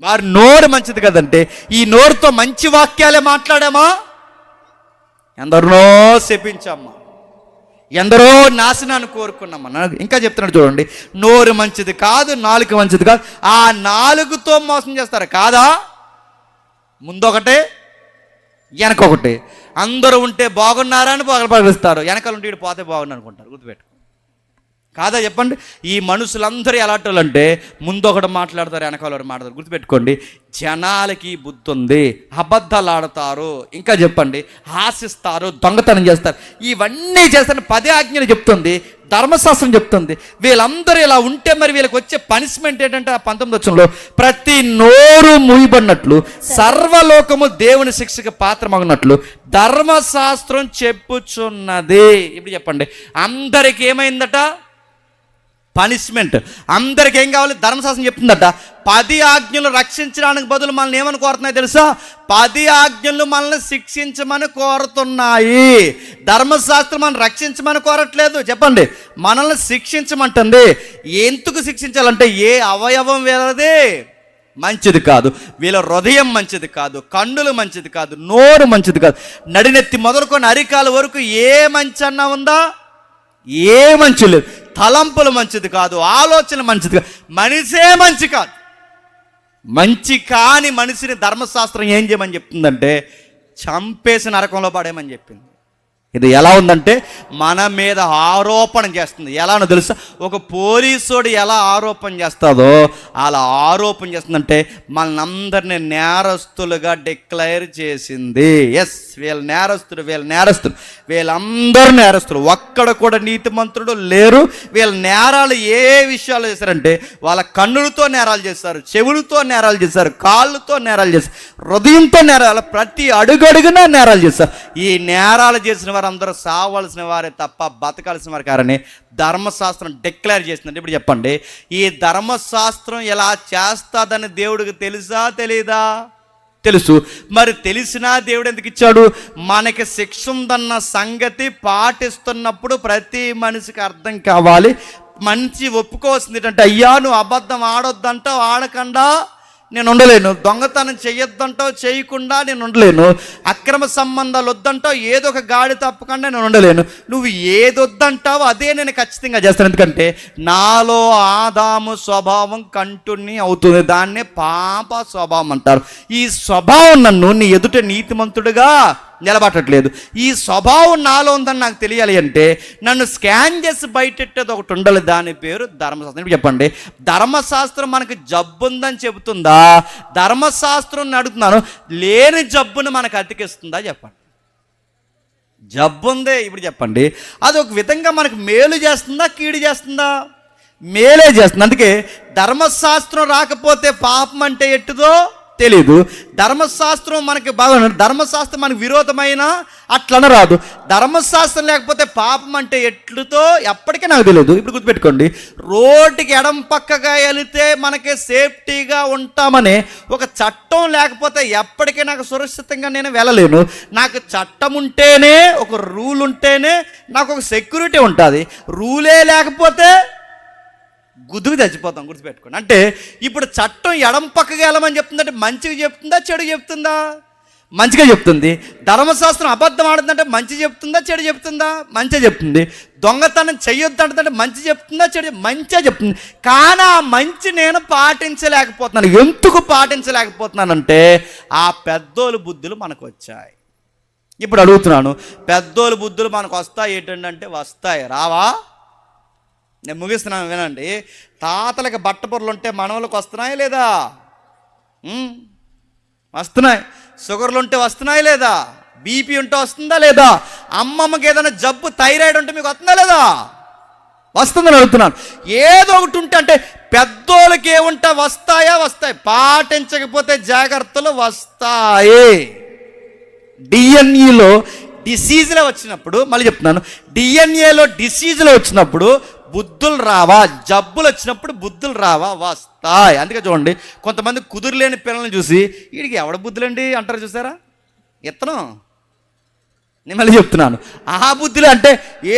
Speaker 1: వారి నోరు మంచిది కదంటే ఈ నోరుతో మంచి వాక్యాలే మాట్లాడామా? ఎందరినో శపించామ్మా, ఎందరో నాశనాన్ని కోరుకున్నామన్నా. ఇంకా చెప్తున్నాడు చూడండి, నోరు మంచిది కాదు, నాలుక మంచిది కాదు. ఆ నాలుగుతో మోసం చేస్తారు కాదా? ముందొకటే వెనకొకటి. అందరూ ఉంటే బాగున్నారా అని పగలపరుస్తారు, వెనకాల ఉంటే పోతే బాగున్నా అనుకుంటారు. గుర్తుపెట్టుకో కాదా చెప్పండి? ఈ మనుషులందరూ ఎలాంటి వాళ్ళు అంటే ముందొకటి మాట్లాడతారు, వెనకాల ఒకటి మాట్లాడతారు. గుర్తుపెట్టుకోండి, జనాలకి బుద్ధి ఉంది, అబద్ధాలు ఆడతారు, ఇంకా చెప్పండి ఆశిస్తారు, దొంగతనం చేస్తారు, ఇవన్నీ చేస్తారని 10 ఆజ్ఞలు చెప్తుంది, ధర్మశాస్త్రం చెప్తుంది. వీళ్ళందరూ ఇలా ఉంటే మరి వీళ్ళకి వచ్చే పనిష్మెంట్ ఏంటంటే ఆ 19వ వచనంలో ప్రతి నోరు మూయబడినట్లు సర్వలోకము దేవుని శిక్షకు పాత్రమగినట్లు ధర్మశాస్త్రం చెప్పుచున్నది. ఇప్పుడు చెప్పండి, అందరికి ఏమైందట? పనిష్మెంట్. అందరికి ఏం కావాలి? ధర్మశాస్త్రం చెప్తుందట 10 ఆజ్ఞలు రక్షించడానికి బదులు మనల్ని ఏమని కోరుతున్నాయి తెలుసా? 10 ఆజ్ఞలు మనల్ని శిక్షించమని కోరుతున్నాయి. ధర్మశాస్త్రం మనం రక్షించమని కోరట్లేదు. చెప్పండి, మనల్ని శిక్షించమంటుంది. ఎందుకు శిక్షించాలంటే ఏ అవయవం వీళ్ళది మంచిది కాదు, వీళ్ళ హృదయం మంచిది కాదు, కన్నులు మంచిది కాదు, నోరు మంచిది కాదు, నడినెత్తి మొదలుకొని అరికాల వరకు ఏ మంచి అన్నా ఉందా? ఏ మంచి లేదు. తలంపులు మంచిది కాదు, ఆలోచన మంచిది కాదు, మనిషే మంచి కాదు. మంచి కాని మనిషిని ధర్మశాస్త్రం ఏం చేయమని చెప్తుందంటే చంపేసి నరకంలో పడేయమని చెప్పింది. ఇది ఎలా ఉందంటే మన మీద ఆరోపణ చేస్తుంది. ఎలానో తెలుసా? ఒక పోలీసోడు ఎలా ఆరోపణ చేస్తుందో అలా ఆరోపణ చేస్తుందంటే మనందరినీ నేరస్తులుగా డిక్లేర్ చేసింది. ఎస్, వీళ్ళ నేరస్తులు, వీళ్ళందరూ నేరస్తులు, ఒక్కడ కూడా నీతిమంతుడు లేరు. వీళ్ళ నేరాలు ఏ విషయాలు చేశారంటే వాళ్ళ కన్నులతో నేరాలు చేస్తారు, చెవులతో నేరాలు చేస్తారు, కాళ్ళతో నేరాలు చేస్తారు, హృదయంతో నేరాలు, ప్రతి అడుగడుగునా నేరాలు చేస్తారు. ఈ నేరాలు చేసిన అందరూ సావాల్సిన వారే తప్ప బతకాల్సిన వారు కారని ధర్మశాస్త్రం డిక్లేర్ చేసిందండి. ఇప్పుడు చెప్పండి, ఈ ధర్మశాస్త్రం ఎలా చేస్తాదని దేవుడికి తెలుసా తెలీదా? తెలుసు. మరి తెలిసినా దేవుడు ఎందుకు ఇచ్చాడు? మనకి శిక్ష ఉందన్న సంగతి పాటిస్తున్నప్పుడు ప్రతి మనిషికి అర్థం కావాలి. మంచి ఒప్పుకోవాల్సింది ఏంటంటే, అయ్యా నువ్వు అబద్ధం ఆడొద్దంటావు, ఆడకుండా నేను ఉండలేను, దొంగతనం చెయ్యొద్దంటావు, చేయకుండా నేను ఉండలేను, అక్రమ సంబంధాలు వద్దంటావు, ఏదో ఒక గాడి తప్పకుండా నేను ఉండలేను, నువ్వు ఏది వద్దంటావో అదే నేను ఖచ్చితంగా చేస్తాను. ఎందుకంటే నాలో ఆదాము స్వభావం కంటిన్యూ అవుతుంది, దాన్నే పాప స్వభావం అంటారు. ఈ స్వభావం నన్ను నీ ఎదుట నీతిమంతుడిగా నిలబట్టట్లేదు. ఈ స్వభావం నాలో ఉందని నాకు తెలియాలి అంటే నన్ను స్కాన్ చేసి బయటెట్టేది ఒకటి ఉండాలి, దాని పేరు ధర్మశాస్త్రం. చెప్పండి, ధర్మశాస్త్రం మనకు జబ్బు ఉందని చెబుతుందా? ధర్మశాస్త్రం అడుగుతున్నాను, లేని జబ్బును మనకు అతికిస్తుందా? చెప్పండి. జబ్బు ఉందే, ఇప్పుడు చెప్పండి, అది ఒక విధంగా మనకు మేలు చేస్తుందా, కీడు చేస్తుందా? మేలే చేస్తుంది. అందుకే ధర్మశాస్త్రం రాకపోతే పాపం అంటే ఎట్టుదో తెలీదు. ధర్మశాస్త్రం మనకి బాగా, ధర్మశాస్త్రం మనకు విరోధమైన అట్లన రాదు. ధర్మశాస్త్రం లేకపోతే పాపం అంటే ఎట్లుతో ఎప్పటికీ నాకు తెలియదు. ఇప్పుడు గుర్తుపెట్టుకోండి, రోడ్డుకి ఎడం పక్కగా వెళితే మనకి సేఫ్టీగా ఉంటామని ఒక చట్టం లేకపోతే ఎప్పటికీ నాకు సురక్షితంగా నేను వెళ్ళలేను. నాకు చట్టం ఉంటేనే, ఒక రూల్ ఉంటేనే నాకు ఒక సెక్యూరిటీ ఉంటుంది. రూలే లేకపోతే గుద్దుకు చచ్చిపోతాం. గుర్తుపెట్టుకోండి. అంటే ఇప్పుడు చట్టం ఎడం పక్కగా వెళ్ళమని చెప్తుందంటే మంచిగా చెప్తుందా, చెడు చెప్తుందా? మంచిగా చెప్తుంది. ధర్మశాస్త్రం అబద్ధం ఆడుతుందంటే మంచి చెప్తుందా, చెడు చెప్తుందా? మంచిగా చెప్తుంది. దొంగతనం చెయ్యొద్దు అంటుందంటే మంచి చెప్తుందా, చెడు? మంచిగా చెప్తుంది. కానీ ఆ మంచి నేను పాటించలేకపోతున్నాను. ఎందుకు పాటించలేకపోతున్నానంటే ఆ పెద్దోళ్ళ బుద్ధులు మనకు వచ్చాయి. ఇప్పుడు అడుగుతున్నాను, పెద్దోళ్ళ బుద్ధులు మనకు వస్తాయి ఏంటంటే వస్తాయి, రావా? నేను ముగిస్తున్నాను, వినండి. తాతలకు బట్టపొరలు ఉంటే మనవలకు వస్తున్నాయి లేదా? వస్తున్నాయి. షుగర్లు ఉంటే వస్తున్నాయి లేదా? బీపీ ఉంటే వస్తుందా లేదా? అమ్మమ్మకి ఏదైనా జబ్బు, థైరాయిడ్ ఉంటే మీకు వస్తుందా లేదా? వస్తుందని అడుగుతున్నాను. ఏదో ఒకటి ఉంటే అంటే పెద్దోళ్ళకి ఏముంటా వస్తాయా? వస్తాయి. పాటించకపోతే జాగ్రత్తలు వస్తాయి. డిఎన్ఏలో డిసీజ్లో వచ్చినప్పుడు, మళ్ళీ చెప్తున్నాను, డిఎన్ఏలో డిసీజ్లో వచ్చినప్పుడు బుద్ధులు రావా? జబ్బులు వచ్చినప్పుడు బుద్ధులు రావా? వస్తాయి. అందుకే చూడండి, కొంతమంది కుదురులేని పిల్లల్ని చూసి వీడికి ఎవడ బుద్ధులండి అంటారు, చూసారా? ఇత్తనం నేను మళ్ళీ చెప్తున్నాను, ఆ బుద్ధిలో అంటే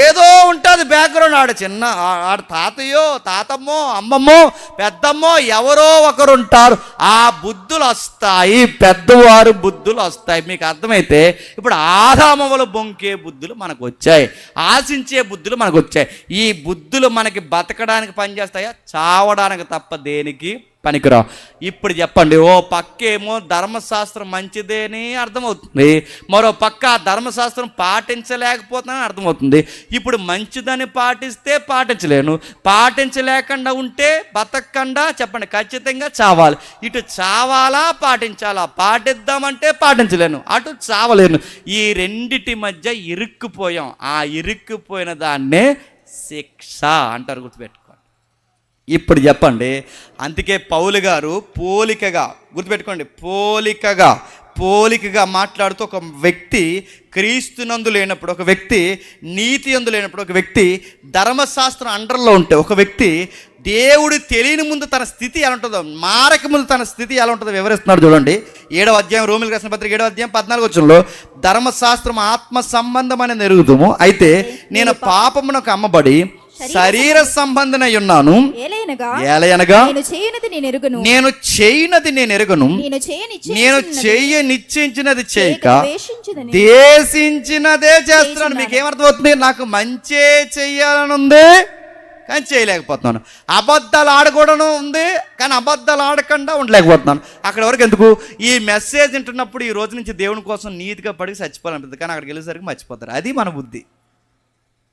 Speaker 1: ఏదో ఉంటుంది బ్యాక్గ్రౌండ్. ఆడ తాతయ్యో, తాతమ్మో, అమ్మమ్మో, పెద్దమ్మో ఎవరో ఒకరు ఉంటారు. ఆ బుద్ధులు వస్తాయి, పెద్దవారు బుద్ధులు వస్తాయి. మీకు అర్థమైతే ఇప్పుడు ఆదామవలు బొంకే బుద్ధులు మనకు వచ్చాయి, ఆశించే బుద్ధులు మనకు వచ్చాయి. ఈ బుద్ధులు మనకి బతకడానికి పనిచేస్తాయా? చావడానికి తప్ప దేనికి పనికిరావు. ఇప్పుడు చెప్పండి, ఓ పక్కేమో ధర్మశాస్త్రం మంచిదేని అర్థమవుతుంది, మరో పక్క ధర్మశాస్త్రం పాటించలేకపోతున్నానని అర్థమవుతుంది. ఇప్పుడు మంచిదని పాటిస్తే పాటించలేను, పాటించలేకుండా ఉంటే బతకకుండా చెప్పండి ఖచ్చితంగా చావాలి. ఇటు చావాలా పాటించాలా? పాటిద్దామంటే పాటించలేను, అటు చావలేను. ఈ రెండిటి మధ్య ఇరుక్కుపోయాం. ఆ ఇరుక్కుపోయిన దాన్నే శిక్ష అంటారు, గుర్తుపెట్టుకో. ఇప్పుడు చెప్పండి, అందుకే పౌలు గారు పోలికగా, గుర్తుపెట్టుకోండి, పోలికగా మాట్లాడుతూ ఒక వ్యక్తి క్రీస్తునందు లేనప్పుడు, ఒక వ్యక్తి నీతి యందు లేనప్పుడు, ఒక వ్యక్తి ధర్మశాస్త్రం అండర్లో ఉంటే, ఒక వ్యక్తి దేవుడు తెలియని ముందు తన స్థితి ఎలా ఉంటుందో, మారక ముందు తన స్థితి ఎలా ఉంటుందో వివరిస్తున్నాడు. చూడండి, 7వ అధ్యాయం, రోమిలకు రాసిన పత్రిక 7వ అధ్యాయం 14వ వచనంలో, ధర్మశాస్త్రం ఆత్మ సంబంధమని ఎరుగుదుము, అయితే నేను పాపమునకు అమ్మబడి శరీర సంబంధనై ఉన్నాను. ఏలయనగా నేను చేయనది నేను ఎరుగను, నేను చెయ్య నిశ్చయించినది చేయక దేశించినదే చేస్తున్నాను. మీకేమర్థమవుతుంది? నాకు మంచే చెయ్యాలని ఉంది కానీ చేయలేకపోతున్నాను. అబద్ధాలు ఆడకూడను ఉంది కానీ అబద్ధాలు ఆడకుండా ఉండలేకపోతున్నాను. అక్కడ వరకు ఎందుకు? ఈ మెసేజ్ వింటున్నప్పుడు ఈ రోజు నుంచి దేవుని కోసం నీతిగా పడికి చచ్చిపోవాలనిపిస్తుంది, కానీ అక్కడికి వెళ్ళేసరికి మర్చిపోతారు. అది మన బుద్ధి.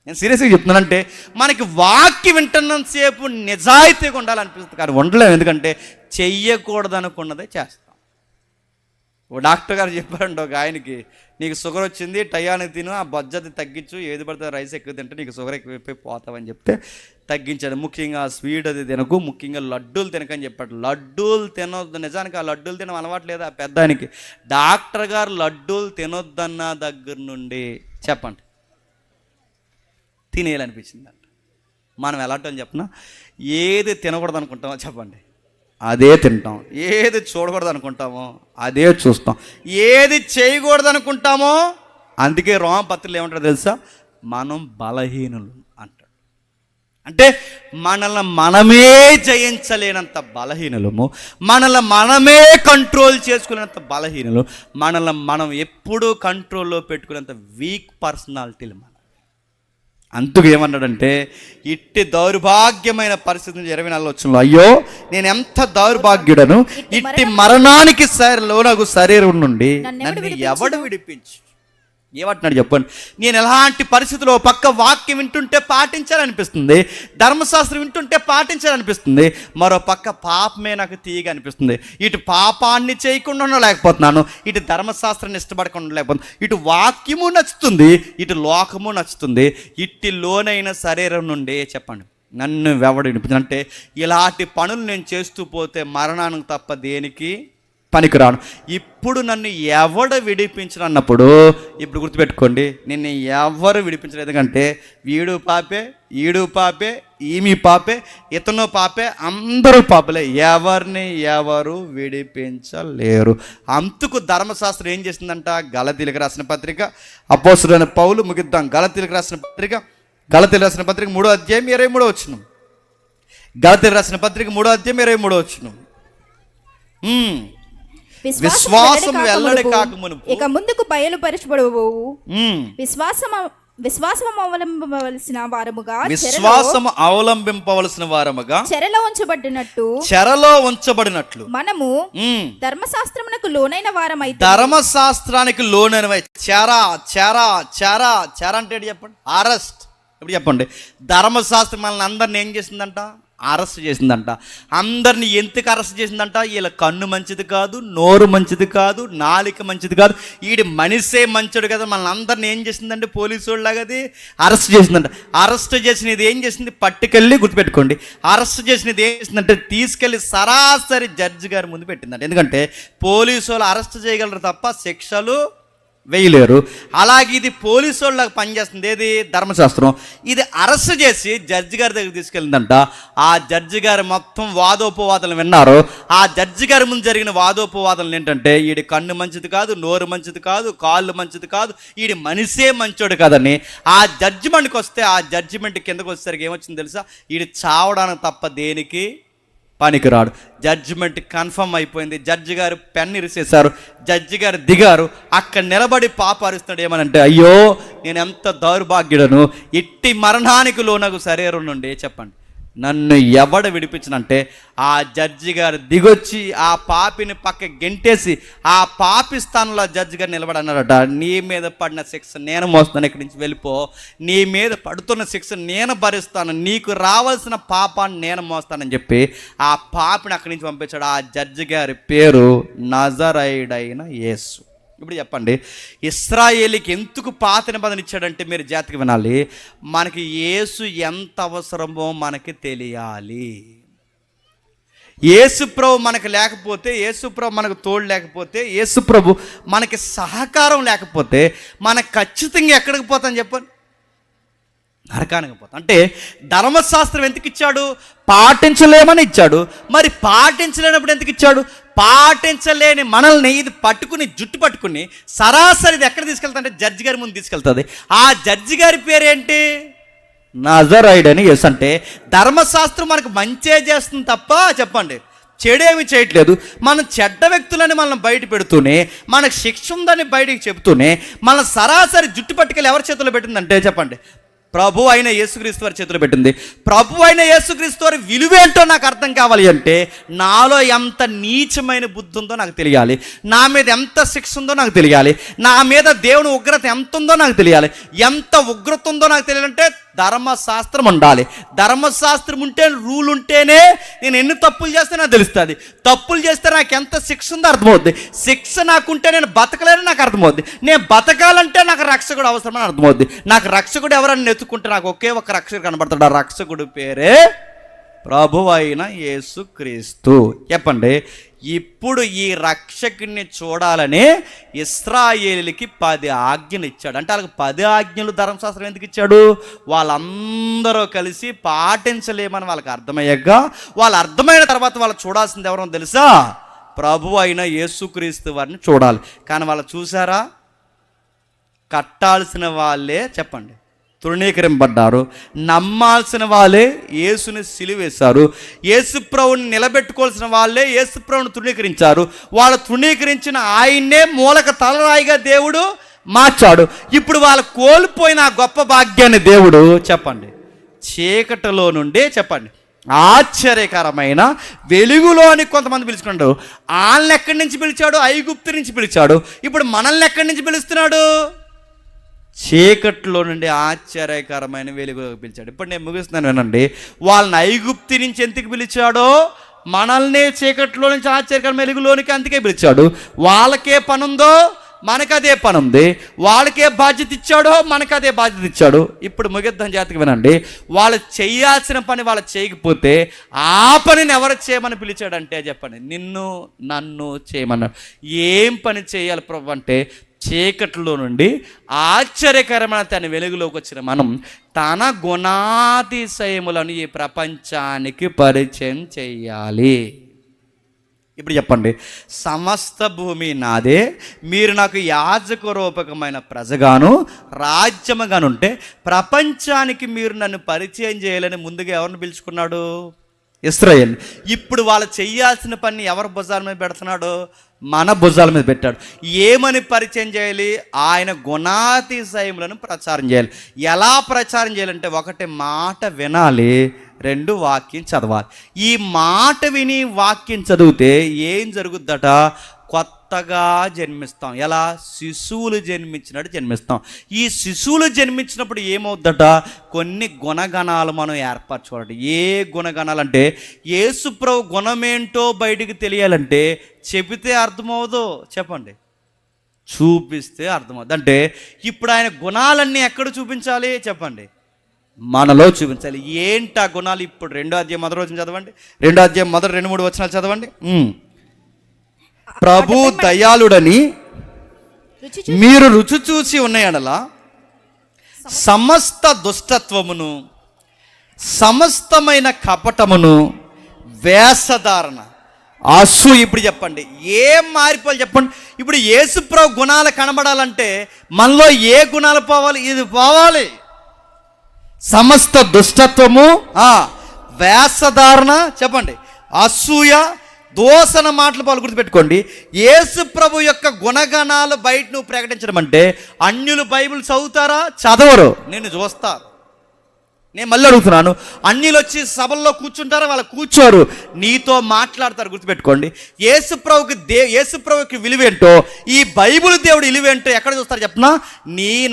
Speaker 1: నేను సీరియస్గా చెప్తున్నానంటే, మనకి వాక్యం వింటున్నంతసేపు నిజాయితీగా ఉండాలనిపిస్తుంది కానీ ఉండలేము. ఎందుకంటే చెయ్యకూడదనుకున్నదే చేస్తాం. ఓ డాక్టర్ గారు చెప్పారంట ఒక ఆయనకి, నీకు షుగర్ వచ్చింది, టయానికి తిను, ఆ బొజ్జది తగ్గించు, ఏది పడితే రైస్ ఎక్కువ తింటే నీకు షుగర్ ఎక్కువైపోయి పోతావని చెప్తే తగ్గించాడు. ముఖ్యంగా స్వీట్ అది తినకు, ముఖ్యంగా లడ్డూలు తినకని చెప్పాడు. లడ్డూలు తినొద్దు. నిజానికి ఆ లడ్డూలు తినడం అలవాటు లేదు ఆ పెద్ద ఆయనకి. డాక్టర్ గారు లడ్డూలు తినొద్దన్న దగ్గర నుండి చెప్పండి తినేయాలనిపించిందంట. మనం ఎలాంటి చెప్పినా, ఏది తినకూడదు అనుకుంటామో చెప్పండి అదే తింటాం, ఏది చూడకూడదు అనుకుంటామో అదే చూస్తాం, ఏది చేయకూడదు అనుకుంటామో. అందుకే రోమపత్రికలు ఏమంటారో తెలుసా? మనం బలహీనులు అంటాడు. అంటే మనల్ని మనమే జయించలేనంత బలహీనులము, మనల్ని మనమే కంట్రోల్ చేసుకునేంత బలహీనులు, మనల్ని మనం ఎప్పుడూ కంట్రోల్లో పెట్టుకునేంత వీక్ పర్సనాలిటీలు. అందుకు ఏమన్నాడంటే, ఇట్టి దౌర్భాగ్యమైన పరిస్థితిని 24 వచనంలో, అయ్యో నేను ఎంత దౌర్భాగ్యుడను, ఇట్టి మరణానికి లోనగు శరీరం నుండి నన్ను ఎవడు విడిపించు? ఏమంటున్నాడు చెప్పండి. నేను ఎలాంటి పరిస్థితుల్లో పక్క వాక్యం వింటుంటే పాటించాలనిపిస్తుంది, ధర్మశాస్త్రం వింటుంటే పాటించాలనిపిస్తుంది, మరో పక్క పాపమే నాకు తీయగా అనిపిస్తుంది. ఇటు పాపాన్ని చేయకుండా ఉండలేకపోతున్నాను, ఇటు ధర్మశాస్త్రాన్ని ఇష్టపడకుండా ఉండలేకపోతున్నాను. ఇటు వాక్యము నచ్చుతుంది, ఇటు లోకము నచ్చుతుంది. ఇట్టి లోనైన శరీరం నుండి చెప్పండి నన్ను ఎవడు విడిపించు? అంటే ఇలాంటి పనులు నేను చేస్తూ పోతే మరణానికి తప్ప దేనికి పనికిరాను. ఇప్పుడు నన్ను ఎవడు విడిపించను అన్నప్పుడు, ఇప్పుడు గుర్తుపెట్టుకోండి, నిన్ను ఎవరు విడిపించలేదు. ఎందుకంటే వీడు పాపే, ఈడు పాపే, ఈమె పాపే, ఇతను పాపే, అందరూ పాపలే. ఎవరిని ఎవరు విడిపించలేరు. అందుకు ధర్మశాస్త్రం ఏం చేసిందంట? గలతీయులకు రాసిన పత్రిక, అపోస్తలుడైన పౌలు, ముగిద్దాం, గలతీయులకు రాసిన పత్రిక 3వ అధ్యాయం 23వ వచనం. గలతీయులకు రాసిన పత్రిక 3వ అధ్యాయం 23వ వచనం. విశ్వాసం వెల్లడి కాకమునుపు
Speaker 2: ఇక ముందుకు బయలుపరచబడవు విశ్వాసం అవలంబింపవలసిన వారముగా చెరలో ఉంచబడినట్లు మనము ధర్మశాస్త్రమునకు లోనైన వారమైతే,
Speaker 1: ధర్మశాస్త్రానికి లోనైన చెర అంటే చెప్పండి, అరెస్ట్. ఇప్పుడు చెప్పండి, ధర్మశాస్త్రం మనల్ని అందరిని ఏం చేసిందంట? అరెస్ట్ చేసిందంట. అందరిని ఎందుకు అరెస్ట్ చేసిందంట? వీళ్ళ కన్ను మంచిది కాదు, నోరు మంచిది కాదు, నాలిక మంచిది కాదు, వీడి మనిషే మంచోడు కదా, మనల్ని అందరిని ఏం చేసిందంటే పోలీసు వాళ్ళలాగా అది అరెస్ట్ చేసిందంట. అరెస్ట్ చేసినది ఏం చేసింది? పట్టుకెళ్ళి, గుర్తుపెట్టుకోండి, అరెస్ట్ చేసినది ఏం చేసిందంటే తీసుకెళ్ళి సరాసరి జడ్జి గారి ముందు పెట్టిందంట. ఎందుకంటే పోలీసు వాళ్ళు అరెస్ట్ చేయగలరు తప్ప శిక్షలు వేయలేరు. అలాగే ఇది పోలీసు వాళ్ళకి పనిచేస్తుంది. ఏది? ధర్మశాస్త్రం. ఇది అరెస్ట్ చేసి జడ్జి గారి దగ్గర తీసుకెళ్ళిందంట. ఆ జడ్జి గారు మొత్తం వాదోపవాదాలు విన్నారు. ఆ జడ్జి గారి ముందు జరిగిన వాదోపవాదాలు ఏంటంటే, ఈడి కన్ను మంచిది కాదు, నోరు మంచిది కాదు, కాళ్ళు మంచిది కాదు, ఈడి మనిషే మంచోడు కాదని ఆ జడ్జిమెంట్కి వస్తే, ఆ జడ్జిమెంట్ కిందకు వచ్చేసరికి ఏమొచ్చింది తెలుసా? ఈడు చావడానికి తప్ప దేనికి పనికిరాడు. జడ్జిమెంట్ కన్ఫర్మ్ అయిపోయింది. జడ్జి గారు పెన్ ఇరిసేశారు. జడ్జి గారు దిగారు. అక్కడ నిలబడి పాప అరుస్తున్నాడు. ఏమనంటే, అయ్యో నేను ఎంత దౌర్భాగ్యుడను, ఇట్టి మరణానికి లోనగు శరీరం నుండి చెప్పండి నన్ను ఎవడ విడిపించనంటే, ఆ జడ్జి గారు దిగొచ్చి ఆ పాపిని పక్క గెంటేసి ఆ పాపి స్థానంలో జడ్జి గారు నిలబడి అన్నారట, నీ మీద పడిన శిక్ష నేను మోస్తాను, ఇక్కడి నుంచి వెళ్ళిపో, నీ మీద పడుతున్న శిక్ష నేను భరిస్తాను, నీకు రావాల్సిన పాపాన్ని నేను మోస్తానని చెప్పి ఆ పాపిని అక్కడి నుంచి పంపించాడు. ఆ జడ్జి గారి పేరు నజరైడైన యేసు. ఇప్పుడు చెప్పండి, ఇశ్రాయేలీకి ఎందుకు పాత నిబంధన ఇచ్చాడంటే, మీరు జాగ్రత్తగా వినాలి, మనకి యేసు ఎంత అవసరమో మనకి తెలియాలి. యేసుప్రభు మనకు లేకపోతే, యేసుప్రభు మనకు తోడు లేకపోతే, యేసుప్రభు మనకి సహకారం లేకపోతే మనకు ఖచ్చితంగా ఎక్కడికి పోతాం చెప్పండి? నరకానికి పోతాం. అంటే ధర్మశాస్త్రం ఎందుకు ఇచ్చాడు? పాటించలేమని ఇచ్చాడు. మరి పాటించలేనప్పుడు ఎందుకు ఇచ్చాడు? పాటించలేని మనల్ని ఇది పట్టుకుని, జుట్టు పట్టుకుని సరాసరి ఇది ఎక్కడ తీసుకెళ్తా అంటే జడ్జి గారి ముందు తీసుకెళ్తుంది. ఆ జడ్జి గారి పేరేంటి? నజరైడని యేసు. అంటే ధర్మశాస్త్రం మనకు మంచే చేస్తుంది తప్ప చెప్పండి చెడేమి చేయట్లేదు. మనం చెడ్డ వ్యక్తులని మనం బయట పెడుతూనే, మనకు శిక్ష ఉందని బయటికి చెబుతూనే, మన సరాసరి జుట్టు పట్టుకెళ్ళి ఎవరి చేతిలో పెట్టిందంటే చెప్పండి? ప్రభు అయిన యేసుక్రీస్తు వారి చేతిలో పెట్టింది. ప్రభు అయిన యేసుక్రీస్తు వారి విలువేంటో నాకు అర్థం కావాలి అంటే, నాలో ఎంత నీచమైన బుద్ధి ఉందో నాకు తెలియాలి, నా మీద ఎంత శిక్ష ఉందో నాకు తెలియాలి, నా మీద దేవుని ఉగ్రత ఎంత ఉందో నాకు తెలియాలి. ఎంత ఉగ్రత ఉందో నాకు తెలియాలంటే ధర్మశాస్త్రం ఉండాలి. ధర్మశాస్త్రం ఉంటే, రూల్ ఉంటేనే నేను ఎన్ని తప్పులు చేస్తే నాకు తెలుస్తుంది. తప్పులు చేస్తే నాకు ఎంత శిక్ష ఉందో అర్థమవుద్ది. శిక్ష నాకుంటే నేను బతకలేని నాకు అర్థమవుద్ది. నేను బతకాలంటే నాకు రక్షకుడు అవసరమని అర్థమవుద్ది. నాకు రక్షకుడు ఎవరని నెత్తుకుంటే నాకు ఒకే ఒక రక్షకుడు కనబడతాడు. ఆ రక్షకుడు పేరే ప్రభు అయిన యేసుక్రీస్తు. చెప్పండి, ఇప్పుడు ఈ రక్షకుడిని చూడాలని ఇశ్రాయేలుకి 10 ఆజ్ఞలు ఇచ్చాడు. అంటే వాళ్ళకి 10 ఆజ్ఞలు ధర్మశాస్త్రం ఎందుకు ఇచ్చాడు? వాళ్ళందరూ కలిసి పాటించలేమని వాళ్ళకి అర్థమయ్యాక, వాళ్ళు అర్థమైన తర్వాత వాళ్ళు చూడాల్సింది ఎవరో తెలుసా? ప్రభు అయిన యేసుక్రీస్తు వారిని చూడాలి. కానీ వాళ్ళు చూసారా? కట్టాల్సిన వాళ్ళే చెప్పండి తృణీకరింపడ్డారు. నమ్మాల్సిన వాళ్ళే యేసుని సిలువేశారు. యేసుప్రభుని నిలబెట్టుకోవాల్సిన వాళ్ళే యేసుప్రభుని తృణీకరించారు. వాళ్ళు తృణీకరించిన ఆయన్నే మూలక తలరాయిగా దేవుడు మార్చాడు. ఇప్పుడు వాళ్ళు కోల్పోయిన ఆ గొప్ప భాగ్యాన్ని దేవుడు చెప్పండి చీకటిలో నుండి చెప్పండి ఆశ్చర్యకరమైన వెలుగులోని కొంతమంది పిలుచుకున్నాడు. వాళ్ళని ఎక్కడి నుంచి పిలిచాడు? ఐగుప్తు నుంచి పిలిచాడు. ఇప్పుడు మనల్ని ఎక్కడి నుంచి పిలుస్తున్నాడు? చీకట్లో నుండి ఆశ్చర్యకరమైన వెలుగులోకి పిలిచాడు. ఇప్పుడు నేను ముగిస్తున్నాను వినండి. వాళ్ళని ఐగుప్తు నుంచి ఎందుకు పిలిచాడో, మనల్ని చీకట్లో నుంచి ఆశ్చర్యకరమైన వెలుగులోనికి అందుకే పిలిచాడు. వాళ్ళకే పని ఉందో మనకు అదే పని ఉంది. వాళ్ళకే బాధ్యత ఇచ్చాడో మనకు అదే బాధ్యత ఇచ్చాడు. ఇప్పుడు ముగిద్దాం, జాగ్రత్తగా వినండి. వాళ్ళు చేయాల్సిన పని వాళ్ళు చేయకపోతే ఆ పనిని ఎవరు చేయమని పిలిచాడంటే చెప్పండి, నిన్ను నన్ను చేయమన్నాడు. ఏం పని చేయాలి ప్రభు అంటే, చీకట్లో నుండి ఆశ్చర్యకరమైన తన వెలుగులోకి వచ్చిన మనం తన గుణాతిశయములను ఈ ప్రపంచానికి పరిచయం చేయాలి. ఇప్పుడు చెప్పండి, సమస్త భూమి నాదే, మీరు నాకు యాజక రూపకమైన ప్రజగాను రాజ్యముగాను ఉంటే ప్రపంచానికి మీరు నన్ను పరిచయం చేయాలని ముందుగా ఎవరిని పిలుచుకున్నాడు? ఇశ్రాయేల్. ఇప్పుడు వాళ్ళు చేయాల్సిన పని ఎవరి భుజాల మీద పెడుతున్నాడు? మన భుజాల మీద పెట్టాడు. ఏమని పరిచయం చేయాలి? ఆయన గుణాతిశయములను ప్రచారం చేయాలి. ఎలా ప్రచారం చేయాలంటే, 1 మాట వినాలి, 2 వాక్యం చదవాలి. ఈ మాట విని వాక్యం చదివితే ఏం జరుగుద్దట? కొత్తగా జన్మిస్తాం. ఎలా? శిశువులు జన్మించినట్టు జన్మిస్తాం. ఈ శిశువులు జన్మించినప్పుడు ఏమవుద్దట? కొన్ని గుణగణాలు మనం ఏర్పరచుకోవాలి. ఏ గుణగణాలు అంటే, యేసుప్రభు గుణమేంటో బయటికి తెలియాలంటే చెబితే అర్థమవుదో చెప్పండి, చూపిస్తే అర్థమవుతుంది. అంటే ఇప్పుడు ఆయన గుణాలన్నీ ఎక్కడ చూపించాలి చెప్పండి? మనలో చూపించాలి. ఏంటి ఆ గుణాలు? ఇప్పుడు 2వ అధ్యాయం మొదటి వచనం చదవండి. 2వ అధ్యాయం మొదటి 2-3 వచనాలు చదవండి. ప్రభు దయాళుడని మీరు రుచి చూసి ఉన్న ఎడల సమస్త దుష్టత్వమును, సమస్తమైన కపటమును, వేషధారణ, అసూయ. ఇప్పుడు చెప్పండి, ఏం మారిపోవాలి చెప్పండి. ఇప్పుడు యేసుప్రభు గుణాలు కనబడాలంటే మనలో ఏ గుణాలు పోవాలి? ఇది పోవాలి. సమస్త దుష్టత్వము, వేషధారణ, చెప్పండి, అసూయ, దోషణ మాటలు పాలు గుర్తుపెట్టుకోండి. యేసు ప్రభు యొక్క గుణగణాలు బయట నువ్వు ప్రకటించడం అంటే అన్యులు బైబిల్ చదువుతారా? చదవరు. నేను చూస్తారు. నేను మళ్ళీ అడుగుతున్నాను, అన్యులు వచ్చి సభల్లో కూర్చుంటారా? వాళ్ళు కూర్చోరు, నీతో మాట్లాడతారు. గుర్తుపెట్టుకోండి, యేసు ప్రభుకి విలువేంటో, ఈ బైబిల్ దేవుడు విలువేంటో ఎక్కడ చూస్తారు చెప్పనా?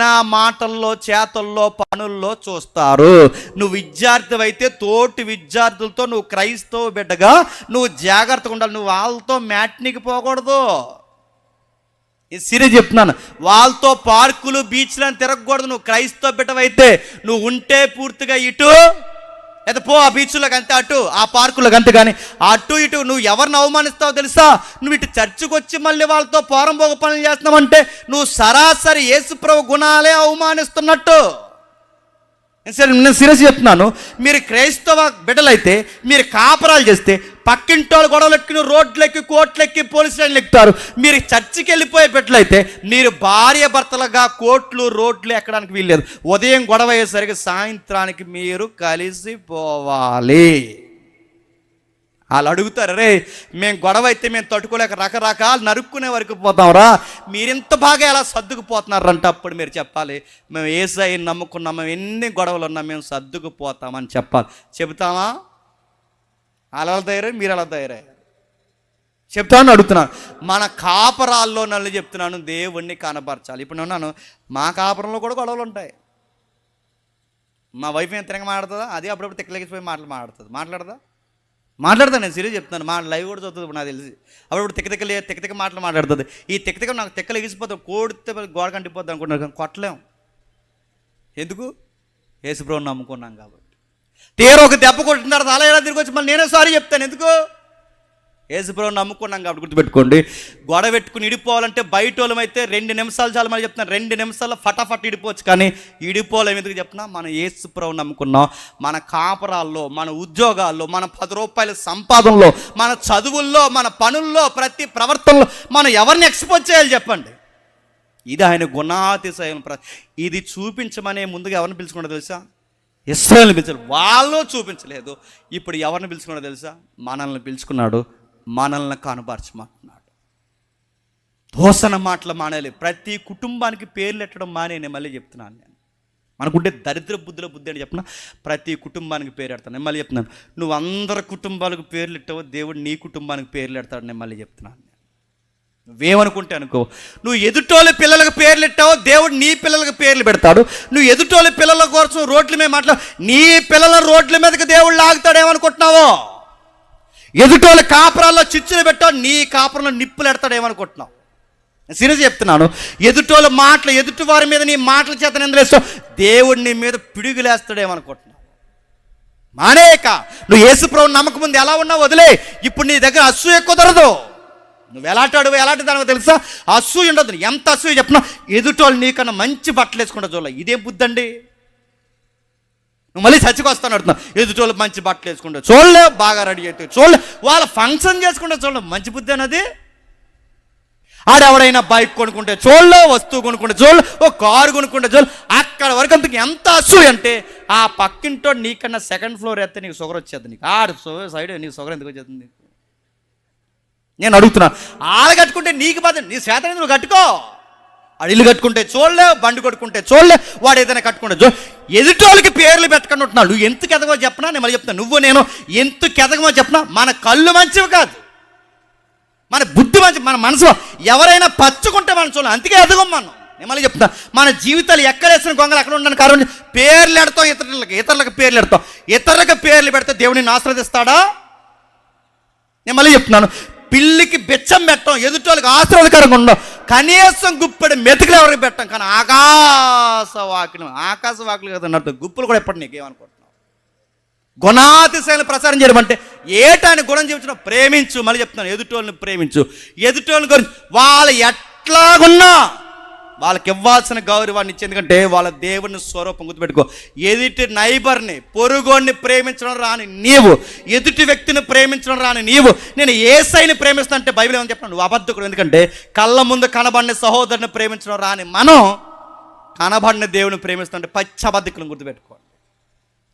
Speaker 1: నా మాటల్లో, చేతల్లో, పనుల్లో చూస్తారు. నువ్వు విద్యార్థి అయితే తోటి విద్యార్థులతో నువ్వు క్రైస్తవ బిడ్డగా నువ్వు జాగ్రత్తగా ఉండాలి. నువ్వు వాళ్ళతో మ్యాట్నికి పోకూడదు. ఇది సీరియస్ చెప్తున్నాను. వాళ్ళతో పార్కులు, బీచ్లను తిరగకూడదు. నువ్వు క్రైస్తవ బిడ్డవైతే నువ్వు ఉంటే పూర్తిగా ఇటు లేదా పో, ఆ బీచ్లోకి అంతే, అటు ఆ పార్కులోకి అంతే. కానీ అటు ఇటు నువ్వు ఎవరిని అవమానిస్తావో తెలుసా? నువ్వు ఇటు చర్చికి వచ్చి మళ్ళీ వాళ్ళతో పోరంబోగ పనులు చేస్తున్నావంటే నువ్వు సరాసరి యేసుప్రభు గుణాలే అవమానిస్తున్నట్టు. నేను సీరియస్ చెప్తున్నాను. మీరు క్రైస్తవ బిడ్డలైతే మీరు కాపరాలు చేస్తే పక్కింటోళ్ళు గొడవలు ఎక్కి, రోడ్లు ఎక్కి, కోట్లు ఎక్కి, పోలీస్ స్టేషన్లు ఎక్కుతారు. మీరు చర్చికి వెళ్ళిపోయే బిడ్డలైతే మీరు భార్య భర్తలుగా కోట్లు, రోడ్లు ఎక్కడానికి వీల్లేదు. ఉదయం గొడవ అయ్యేసరికి సాయంత్రానికి మీరు కలిసిపోవాలి. వాళ్ళు అడుగుతారు, రే మేము గొడవ అయితే మేము తట్టుకోలేక రకరకాలు నరుక్కునే వరకు పోతాంరా, మీరింత బాగా ఎలా సర్దుకుపోతున్నారంటే అప్పుడు మీరు చెప్పాలి, మేము యేసయ్యని నమ్ముకున్నాం, మేము ఎన్ని గొడవలు ఉన్నా మేము సర్దుకుపోతామని చెప్పాలి. చెబుతామా? అలా తయారై మీరు అలా తయారయ్యారు. చెప్తామని అడుగుతున్నాను. మన కాపరాల్లో నన్ను చెప్తున్నాను, దేవుణ్ణి కనపరచాలి. ఇప్పుడు ఉన్నాను, మా కాపరంలో కూడా గొడవలు ఉంటాయి. మా వైఫ్ ఏం తిరగ మాట్లాడుతుందా? అదే అప్పుడప్పుడు తిక్కలేగిపోయి మాట్లాడతా. నేను సీరియస్ చెప్తున్నాను. మా లైవ్ కూడా చదువుతుంది ఇప్పుడు నాకు తెలిసి. అప్పుడు తిక్క మాటలు మాట్లాడుతుంది. ఈ తిక్క నాకు తిక్కలు ఎగిసిపోతాం, కోడితే గోడ కంటిపోద్ది అనుకుంటున్నారు, కానీ కొట్టలేం. ఎందుకు? యేసుప్రభుని నమ్ముకున్నాం కాబట్టి. తీరు ఒక దెబ్బ కొట్టిన తర్వాత అలా ఎలా తిరిగి వచ్చి మళ్ళీ నేనే సారీ చెప్తాను. ఎందుకు? యేసుప్రభుని నమ్ముకున్నాం కాబట్టి. గుర్తుపెట్టుకోండి, గొడవ పెట్టుకుని ఇడిపోవాలంటే బయట వాళ్ళమైతే 2 నిమిషాలు చాలా మంది చెప్తున్నాను, 2 నిమిషాల్లో ఫటాఫట్ ఇడిపోవచ్చు. కానీ ఇడిపోలేం. ఎందుకు చెప్పినా? మన యేసుప్రభుని నమ్ముకున్నాం. మన కాపరాల్లో, మన ఉద్యోగాల్లో, మన 10 రూపాయల సంపాదనలో, మన చదువుల్లో, మన పనుల్లో, ప్రతి ప్రవర్తనలో మనం ఎవరిని ఎక్స్పోజ్ చేయాలి చెప్పండి? ఇది ఆయన గుణాతిశయం. ఇది చూపించమనే ముందుగా ఎవరిని పిలుచుకున్నాడో తెలుసా? ఇశ్రాయేలుని పిలిచాడు. వాళ్ళు చూపించలేదు. ఇప్పుడు ఎవరిని పిలుచుకున్నాడో తెలుసా? మనల్ని పిలుచుకున్నాడు, మనల్ని కనపరచమంటున్నాడు. దోషణ మాటలు మానేయాలి. ప్రతి కుటుంబానికి పేర్లు ఎట్టడం మానే. నేను మళ్ళీ చెప్తున్నాను, నేను మనకుంటే దరిద్ర బుద్ధుల బుద్ధి అని చెప్పిన ప్రతి కుటుంబానికి పేరు పెడతాను. నేను మళ్ళీ చెప్తున్నాను, నువ్వు అందరి కుటుంబాలకు పేర్లు ఎట్టావో దేవుడు నీ కుటుంబానికి పేర్లు పెడతాడు. నేను మళ్ళీ చెప్తున్నాను. నువ్వేమనుకుంటే అనుకో, నువ్వు ఎదుటోళ్ళ పిల్లలకు పేర్లు ఎట్టావో దేవుడు నీ పిల్లలకు పేర్లు పెడతాడు. నువ్వు ఎదుటోళ్ళ పిల్లల కోసం రోడ్ల మీద నీ పిల్లల రోడ్ల మీదకి దేవుడు లాగుతాడేమనుకుంటున్నావో, ఎదుటోళ్ళ కాపురాల్లో చిచ్చులు పెట్టావు, నీ కాపురంలో నిప్పులు ఎడతాడేమనుకుంటున్నావు. సీరియస్ చెప్తున్నాను. ఎదుటోళ్ళ మాటలు, ఎదుటి వారి మీద నీ మాటల చేత నిందలేస్తావు, దేవుడు నీ మీద పిడుగులేస్తాడేమనుకుంటున్నావు. మానేక నువ్వు యేసుప్రభుని నమ్మకం ముందు ఎలా ఉన్నావు వదిలే. ఇప్పుడు నీ దగ్గర అసూయ కుదరదు. నువ్వు ఎలాంటి దానివో తెలుసా? అసూయ ఉండదు. ఎంత అసూయ చెప్పినా ఎదుటోళ్ళు నీకన్నా మంచి బట్టలు వేసుకుంటా చూడాలి. ఇదేం బుద్ధి అండి? నువ్వు మళ్ళీ చచ్చికి వస్తాను అడుగుతున్నావు, ఎదుటోళ్ళు మంచి బట్టలు వేసుకుంటావు చూడలే, బాగా రెడీ అయితే చూడలే, వాళ్ళ ఫంక్షన్ చేసుకుంటే చూడలే. మంచి బుద్ధి అన్నది? ఆడెవడైనా బైక్ కొనుక్కుంటే చూడలే, వస్తువు కొనుక్కుంటే చూడలే, ఓ కారు కొనుక్కుంటే చూడలే. అక్కడ వరకు అంతకు ఎంత అసూయ అంటే ఆ పక్కింటో నీకన్నా 2nd ఫ్లోర్ ఎత్తే నీకు షుగర్ వచ్చేది. నీకు ఆడు సైడ్ నీకు షుగర్ ఎందుకు వచ్చేది? నేను అడుగుతున్నాను, ఆడ కట్టుకుంటే నీకు బాధ, నీ శాతం నువ్వు కట్టుకో. వాడు ఇల్లు కట్టుకుంటే చూడలే, బండి కొట్టుకుంటే చూడలే, వాడు ఏదైనా కట్టుకుంటే ఎదుటోళ్ళకి పేర్లు పెట్టకుండా ఉంటున్నాడు. నువ్వు ఎందుకు ఎదగమో చెప్పనా? నేను మళ్ళీ చెప్తాను, నువ్వు నేను ఎందుకు ఎదగమో చెప్పనా? మన కళ్ళు మంచివి కాదు, మన బుద్ధి మంచి, మన మనసు ఎవరైనా పచ్చుకుంటే మనం చూడాలి, అందుకే ఎదగం మనం. నేను మళ్ళీ చెప్తున్నా, మన జీవితాలు ఎక్కడేసిన గొంగలు అక్కడ ఉండని కారణం పేర్లు ఎడతాం, ఇతరులకు పేర్లు ఎడతాం. ఇతరులకు పేర్లు పెడితే దేవుడిని ఆశ్రదిస్తాడా? నేను మళ్ళీ చెప్తున్నాను, పిల్లికి బిచ్చం పెట్టం, ఎదుటోళ్ళకి ఆశీర్వాదకరంగా ఉండవు, కనీసం గుప్పెడు మెతుకులు ఎవరికి పెట్టం. కానీ ఆకాశవాకులు కదా అర్థం, గుప్పులు కూడా ఎప్పటి నీకేమనుకుంటున్నావు? గుణాతిశయాలను ప్రచారం చేయడం అంటే ఏటాని గుణం చూపించడం? ప్రేమించు. మళ్ళీ చెప్తున్నాను, ఎదుటోళ్ళని ప్రేమించు. ఎదుటోళ్ళని గురించి వాళ్ళు ఎట్లాగున్నా వాళ్ళకి ఇవ్వాల్సిన గౌరవాన్ని ఇచ్చి, ఎందుకంటే వాళ్ళ దేవుని స్వరూపం గుర్తుపెట్టుకో. ఎదుటి నైబర్ని, పొరుగోడిని ప్రేమించడం రాని నీవు, ఎదుటి వ్యక్తిని ప్రేమించడం రాని నీవు నేను యేసయ్యని ప్రేమిస్తా అంటే బైబిల్ ఏమని చెప్పిన నువ్వు అబద్ధకుడు. ఎందుకంటే కళ్ళ ముందు కనబడిన సహోదరుని ప్రేమించడం రాని మనం కనబడిన దేవుని ప్రేమిస్తుంటే పచ్చి అబద్ధికులను గుర్తుపెట్టుకోండి.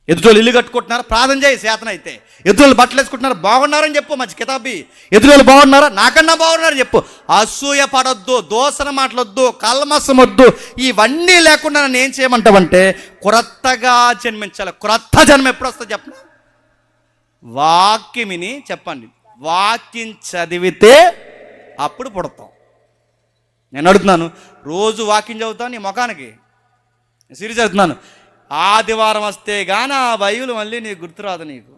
Speaker 1: ఎదుటోళ్ళు ఇల్లు కట్టుకుంటున్నారా, ప్రార్థన చేయి చేతన అయితే. ఎదుటోళ్ళు బట్టలు వేసుకుంటున్నారా, బాగున్నారని చెప్పు, మంచి కితాబీ. ఎదుటోళ్ళు బాగున్నారా, నాకన్నా బాగున్నారని చెప్పు. అసూయ పడొద్దు, దోసన మాటలొద్దు, కల్మసం వద్దు. ఇవన్నీ లేకుండా నన్ను ఏం చేయమంటావంటే క్రొత్తగా జన్మించాలి. క్రొత్త జన్మ ఎప్పుడు వస్తుంది చెప్పండి? వాక్యం విని చెప్పండి, వాక్యం చదివితే అప్పుడు పుడతాం. నేను అడుగుతున్నాను, రోజు వాక్యం చదువుతాను నీ ముఖానికి, సిరీస్ చదువుతున్నాను. ఆదివారం వస్తే కానీ ఆ బైబిల్ మళ్ళీ నీకు గుర్తురాదు. నీకు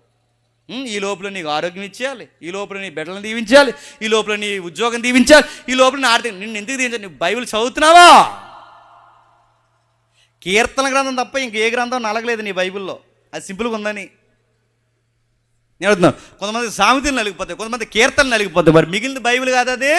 Speaker 1: ఈ లోపల నీకు ఆరోగ్యం ఇచ్చేయాలి, ఈ లోపల నీ బిడ్డలను దీవించాలి, ఈ లోపల నీ ఉద్యోగం దీవించాలి, ఈ లోపల నీ ఆర్థిక నిన్ను ఎందుకు దీవించాలి? నువ్వు బైబిల్ చదువుతున్నావా? కీర్తన గ్రంథం తప్ప ఇంకే గ్రంథం నలగలేదు నీ బైబిల్లో. అది సింపుల్గా ఉందని నేను అడుగుతున్నాను. కొంతమంది సామెతలు నలిగిపోతాయి, కొంతమంది కీర్తనలు నలిగిపోతాయి. మరి మిగిలిన బైబిల్ కాదు అది.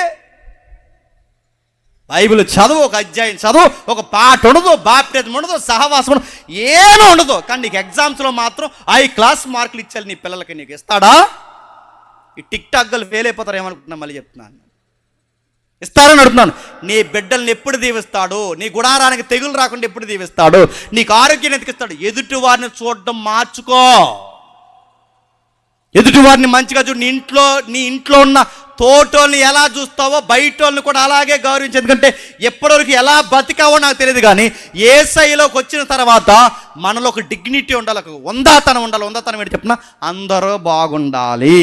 Speaker 1: బైబిల్ చదువు, ఒక అధ్యాయం చదువు, ఒక పాట ఉండదు, బాప్టిజం ఉండదు, సహవాసం ఉండదు, ఏమీ ఉండదు. కానీ నీకు ఎగ్జామ్స్లో మాత్రం 5 క్లాస్ మార్కులు ఇచ్చాలి నీ పిల్లలకి. నీకు ఇస్తాడా? ఈ టిక్ టాక్లు ఫెయిల్ అయిపోతారు ఏమనుకుంటున్నా, మళ్ళీ చెప్తున్నాను. ఇస్తారని అడుగుతున్నాను. నీ బిడ్డల్ని ఎప్పుడు దీవిస్తాడు? నీ గుడారానికి తెగులు రాకుండా ఎప్పుడు దీవిస్తాడు? నీకు ఆరోగ్యాన్ని ఎతికిస్తాడు? ఎదుటి వారిని చూడడం మార్చుకో. ఎదుటి వారిని మంచిగా చూడు. నీ ఇంట్లో ఉన్న తోటోల్ని ఎలా చూస్తావో బయటోళ్ళని కూడా అలాగే గౌరవించు. ఎందుకంటే ఎప్పటివరకు ఎలా బతికావో నాకు తెలియదు, కానీ యేసయ్యలోకి వచ్చిన తర్వాత మనలో ఒక డిగ్నిటీ ఉండాలి, ఒక ఉందాతనం ఉండాలి. ఉందాతనం ఏంటి చెప్పిన? అందరూ బాగుండాలి,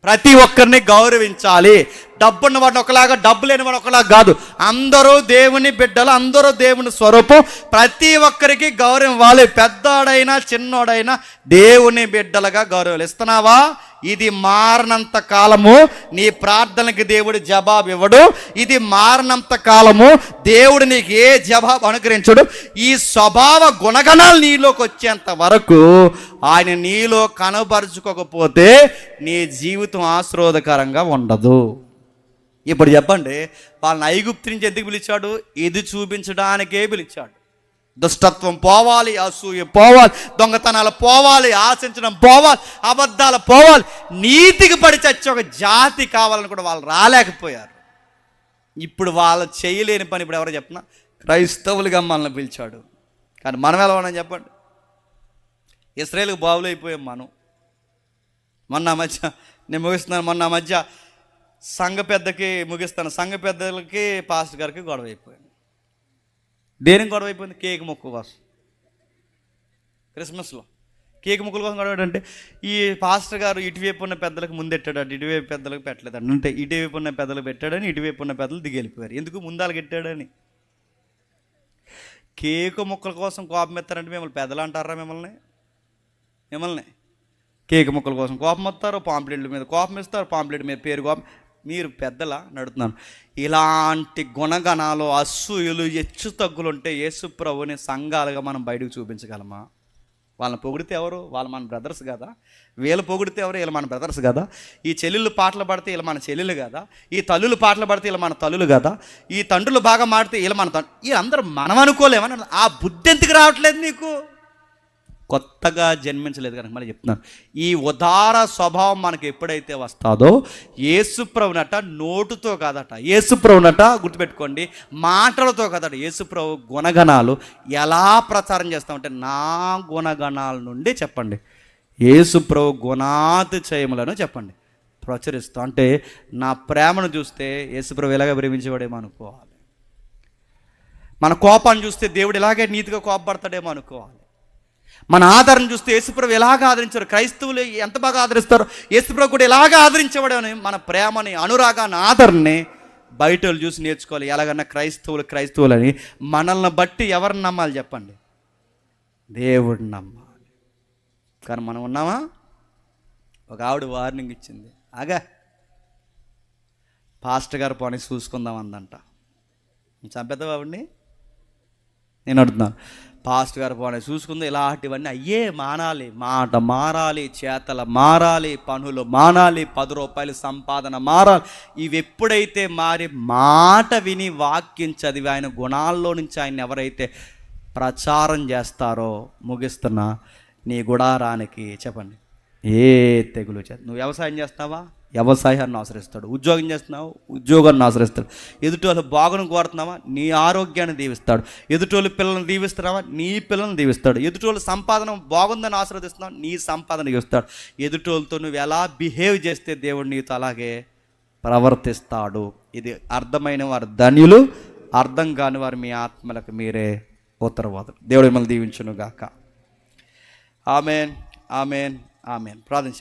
Speaker 1: ప్రతి ఒక్కరిని గౌరవించాలి. డబ్బున్న వాడిని ఒకలాగా, డబ్బు లేని వాడు ఒకలాగా కాదు. అందరూ దేవుని బిడ్డలు, అందరూ దేవుని స్వరూపం. ప్రతి ఒక్కరికి గౌరవం ఇవ్వాలి. పెద్దోడైనా చిన్నోడైనా దేవుని బిడ్డలుగా గౌరవం ఇస్తున్నావా? ఇది మారనంత కాలము నీ ప్రార్థనకి దేవుడు జవాబు ఇవ్వడు. ఇది మారనంత కాలము దేవుడు నీకు ఏ జవాబు అనుగ్రహించడు. ఈ స్వభావ గుణగణాలు నీలోకి వచ్చేంత వరకు ఆయన నీలో కనబరుచుకోకపోతే నీ జీవితం ఆశీర్వాదకరంగా ఉండదు. ఇప్పుడు చెప్పండి, వాళ్ళని ఐగుప్తు నుంచి ఎందుకు పిలిచాడు? ఇది చూపించడానికే పిలిచాడు. దుష్టత్వం పోవాలి, అసూయ పోవాలి, దొంగతనాలు పోవాలి, ఆశించడం పోవాలి, అబద్ధాలు పోవాలి, నీతికి పడి చచ్చే ఒక జాతి కావాలని కూడా వాళ్ళు రాలేకపోయారు. ఇప్పుడు వాళ్ళు చేయలేని పని ఇప్పుడు ఎవరో చెప్పినా క్రైస్తవులుగా మనల్ని పిలిచాడు. కానీ మనం ఎలా ఉన్నాం చెప్పండి? ఇశ్రాయేలుకు బావులైపోయాం మనం. మొన్న మధ్య నేను ముగిస్తున్నాను, మొన్న మధ్య సంఘ పెద్దకి ముగిస్తాను, సంఘ పెద్దలకి పాస్టర్ గారికి గొడవ అయిపోయింది. దేనికి గొడవ అయిపోయింది? కేక్ ముక్క కోసం. క్రిస్మస్లో కేక్ ముక్కల కోసం గొడవ అంటే ఈ పాస్టర్ గారు ఇటువైపు ఉన్న పెద్దలకు ముందెట్టాడు, ఇటువైపు పెద్దలకు పెట్టలేదండి. అంటే ఇటువైపు ఉన్న పెద్దలు పెట్టాడని ఇటువైపు ఉన్న పెద్దలు దిగెళ్ళిపోయారు. ఎందుకు? ముందాలు పెట్టాడని. కేకు ముక్కల కోసం కోపం ఎత్తారంటే మిమ్మల్ని పెద్దలు అంటారా? మిమ్మల్ని కేక్ ముక్కల కోసం కోపం వస్తారు, పాంప్లెట్ల మీద కోపం ఇస్తారు, పాంప్లెట్ మీద పేరు కోపం. మీరు పెద్దలా నడుతున్నాను. ఇలాంటి గుణగణాలు, అసూయలు, హెచ్చు తగ్గులు ఉంటే యేసు ప్రభుని సంఘాలుగా మనం బయటకు చూపించగలమా? వాళ్ళని పొగిడితే ఎవరు? వాళ్ళు మన బ్రదర్స్ కదా. వీళ్ళు పొగిడితే ఎవరు? వీళ్ళు మన బ్రదర్స్ కదా. ఈ చెల్లెళ్ళు పాటలు పడితే వీళ్ళు మన చెల్లెలు కదా. ఈ తల్లులు పాటలు పడితే వీళ్ళు మన తల్లులు కదా. ఈ తండ్రులు బాగా మాడితే వీళ్ళు మన వీళ్ళందరూ మనం అనుకోలేమని. ఆ బుద్ధి ఎందుకు రావట్లేదు నీకు? కొత్తగా జన్మించలేదు కనుక మళ్ళీ చెప్తున్నాను. ఈ ఉదార స్వభావం మనకు ఎప్పుడైతే వస్తుందో, యేసుప్రభునట నోటుతో కాదట, యేసుప్రభునట గుర్తుపెట్టుకోండి, మాటలతో కాదట. యేసుప్రభు గుణగణాలు ఎలా ప్రచారం చేస్తామంటే నా గుణగణాల నుండి చెప్పండి, యేసుప్రభు గుణాతిశయములను చెప్పండి ప్రచురిస్తాం. అంటే నా ప్రేమను చూస్తే యేసుప్రభు ఎలాగ ప్రేమించేవాడేమో అనుకోవాలి. మన కోపాన్ని చూస్తే దేవుడు ఇలాగే నీతిగా కోపపడతాడేమో అనుకోవాలి. మన ఆదరణ చూస్తే యేసుప్రభు ఎలాగ ఆదరించారు, క్రైస్తవులు ఎంత బాగా ఆదరిస్తారో యేసుప్రభు కూడా ఎలాగ ఆదరించేవాడు అని మన ప్రేమని, అనురాగాన్ని, ఆదరణని బయట వాళ్ళు చూసి నేర్చుకోవాలి. ఎలాగన్నా క్రైస్తవులని. మనల్ని బట్టి ఎవరిని నమ్మాలి చెప్పండి? దేవుడిని నమ్మాలి. కానీ మనం ఉన్నామా? ఒక ఆవిడ వార్నింగ్ ఇచ్చింది, ఆగా పాస్టర్ గారు పోనీ చూసుకుందాం అందంట. చంపేద్దాం ఆవిడ్ని. నేను అడుగుతున్నాను, పాస్ట్ గారు పోనీ చూసుకుంది, ఇలాంటివన్నీ అయ్యే మానాలి. మాట మారాలి, చేతల మారాలి, పనులు మానాలి, 10 రూపాయలు సంపాదన మారాలి. ఇవి ఎప్పుడైతే మారి మాట విని వాక్యం చదివి ఆయన గుణాల్లో నుంచి ఆయన ఎవరైతే ప్రచారం చేస్తారో, ముగిస్తున్నా, నీ గుడారానికి చెప్పండి ఏ తెగులు నువ్వు వ్యవసాయం చేస్తావా, వ్యవసాయాన్ని ఆశ్రయిస్తాడు. ఉద్యోగం చేస్తున్నావు, ఉద్యోగాన్ని ఆశ్రయిస్తాడు. ఎదుటోళ్ళు బాగును కోరుతున్నావా, నీ ఆరోగ్యాన్ని దీవిస్తాడు. ఎదుటోళ్ళు పిల్లల్ని దీవిస్తున్నావా, నీ పిల్లల్ని దీవిస్తాడు. ఎదుటోళ్ళు సంపాదన బాగుందని ఆశీర్వదిస్తున్నావు, నీ సంపాదన ఇస్తాడు. ఎదుటోళ్ళతో నువ్వు ఎలా బిహేవ్ చేస్తే దేవుడు నీతో అలాగే ప్రవర్తిస్తాడు. ఇది అర్థమైన వారు ధన్యులు, అర్థం కాని వారు మీ ఆత్మలకు మీరే ఉత్తరవాదులు. దేవుడు మిమ్మల్ని దీవించును గాక. Amen, amen, amen. ప్రార్థించారు.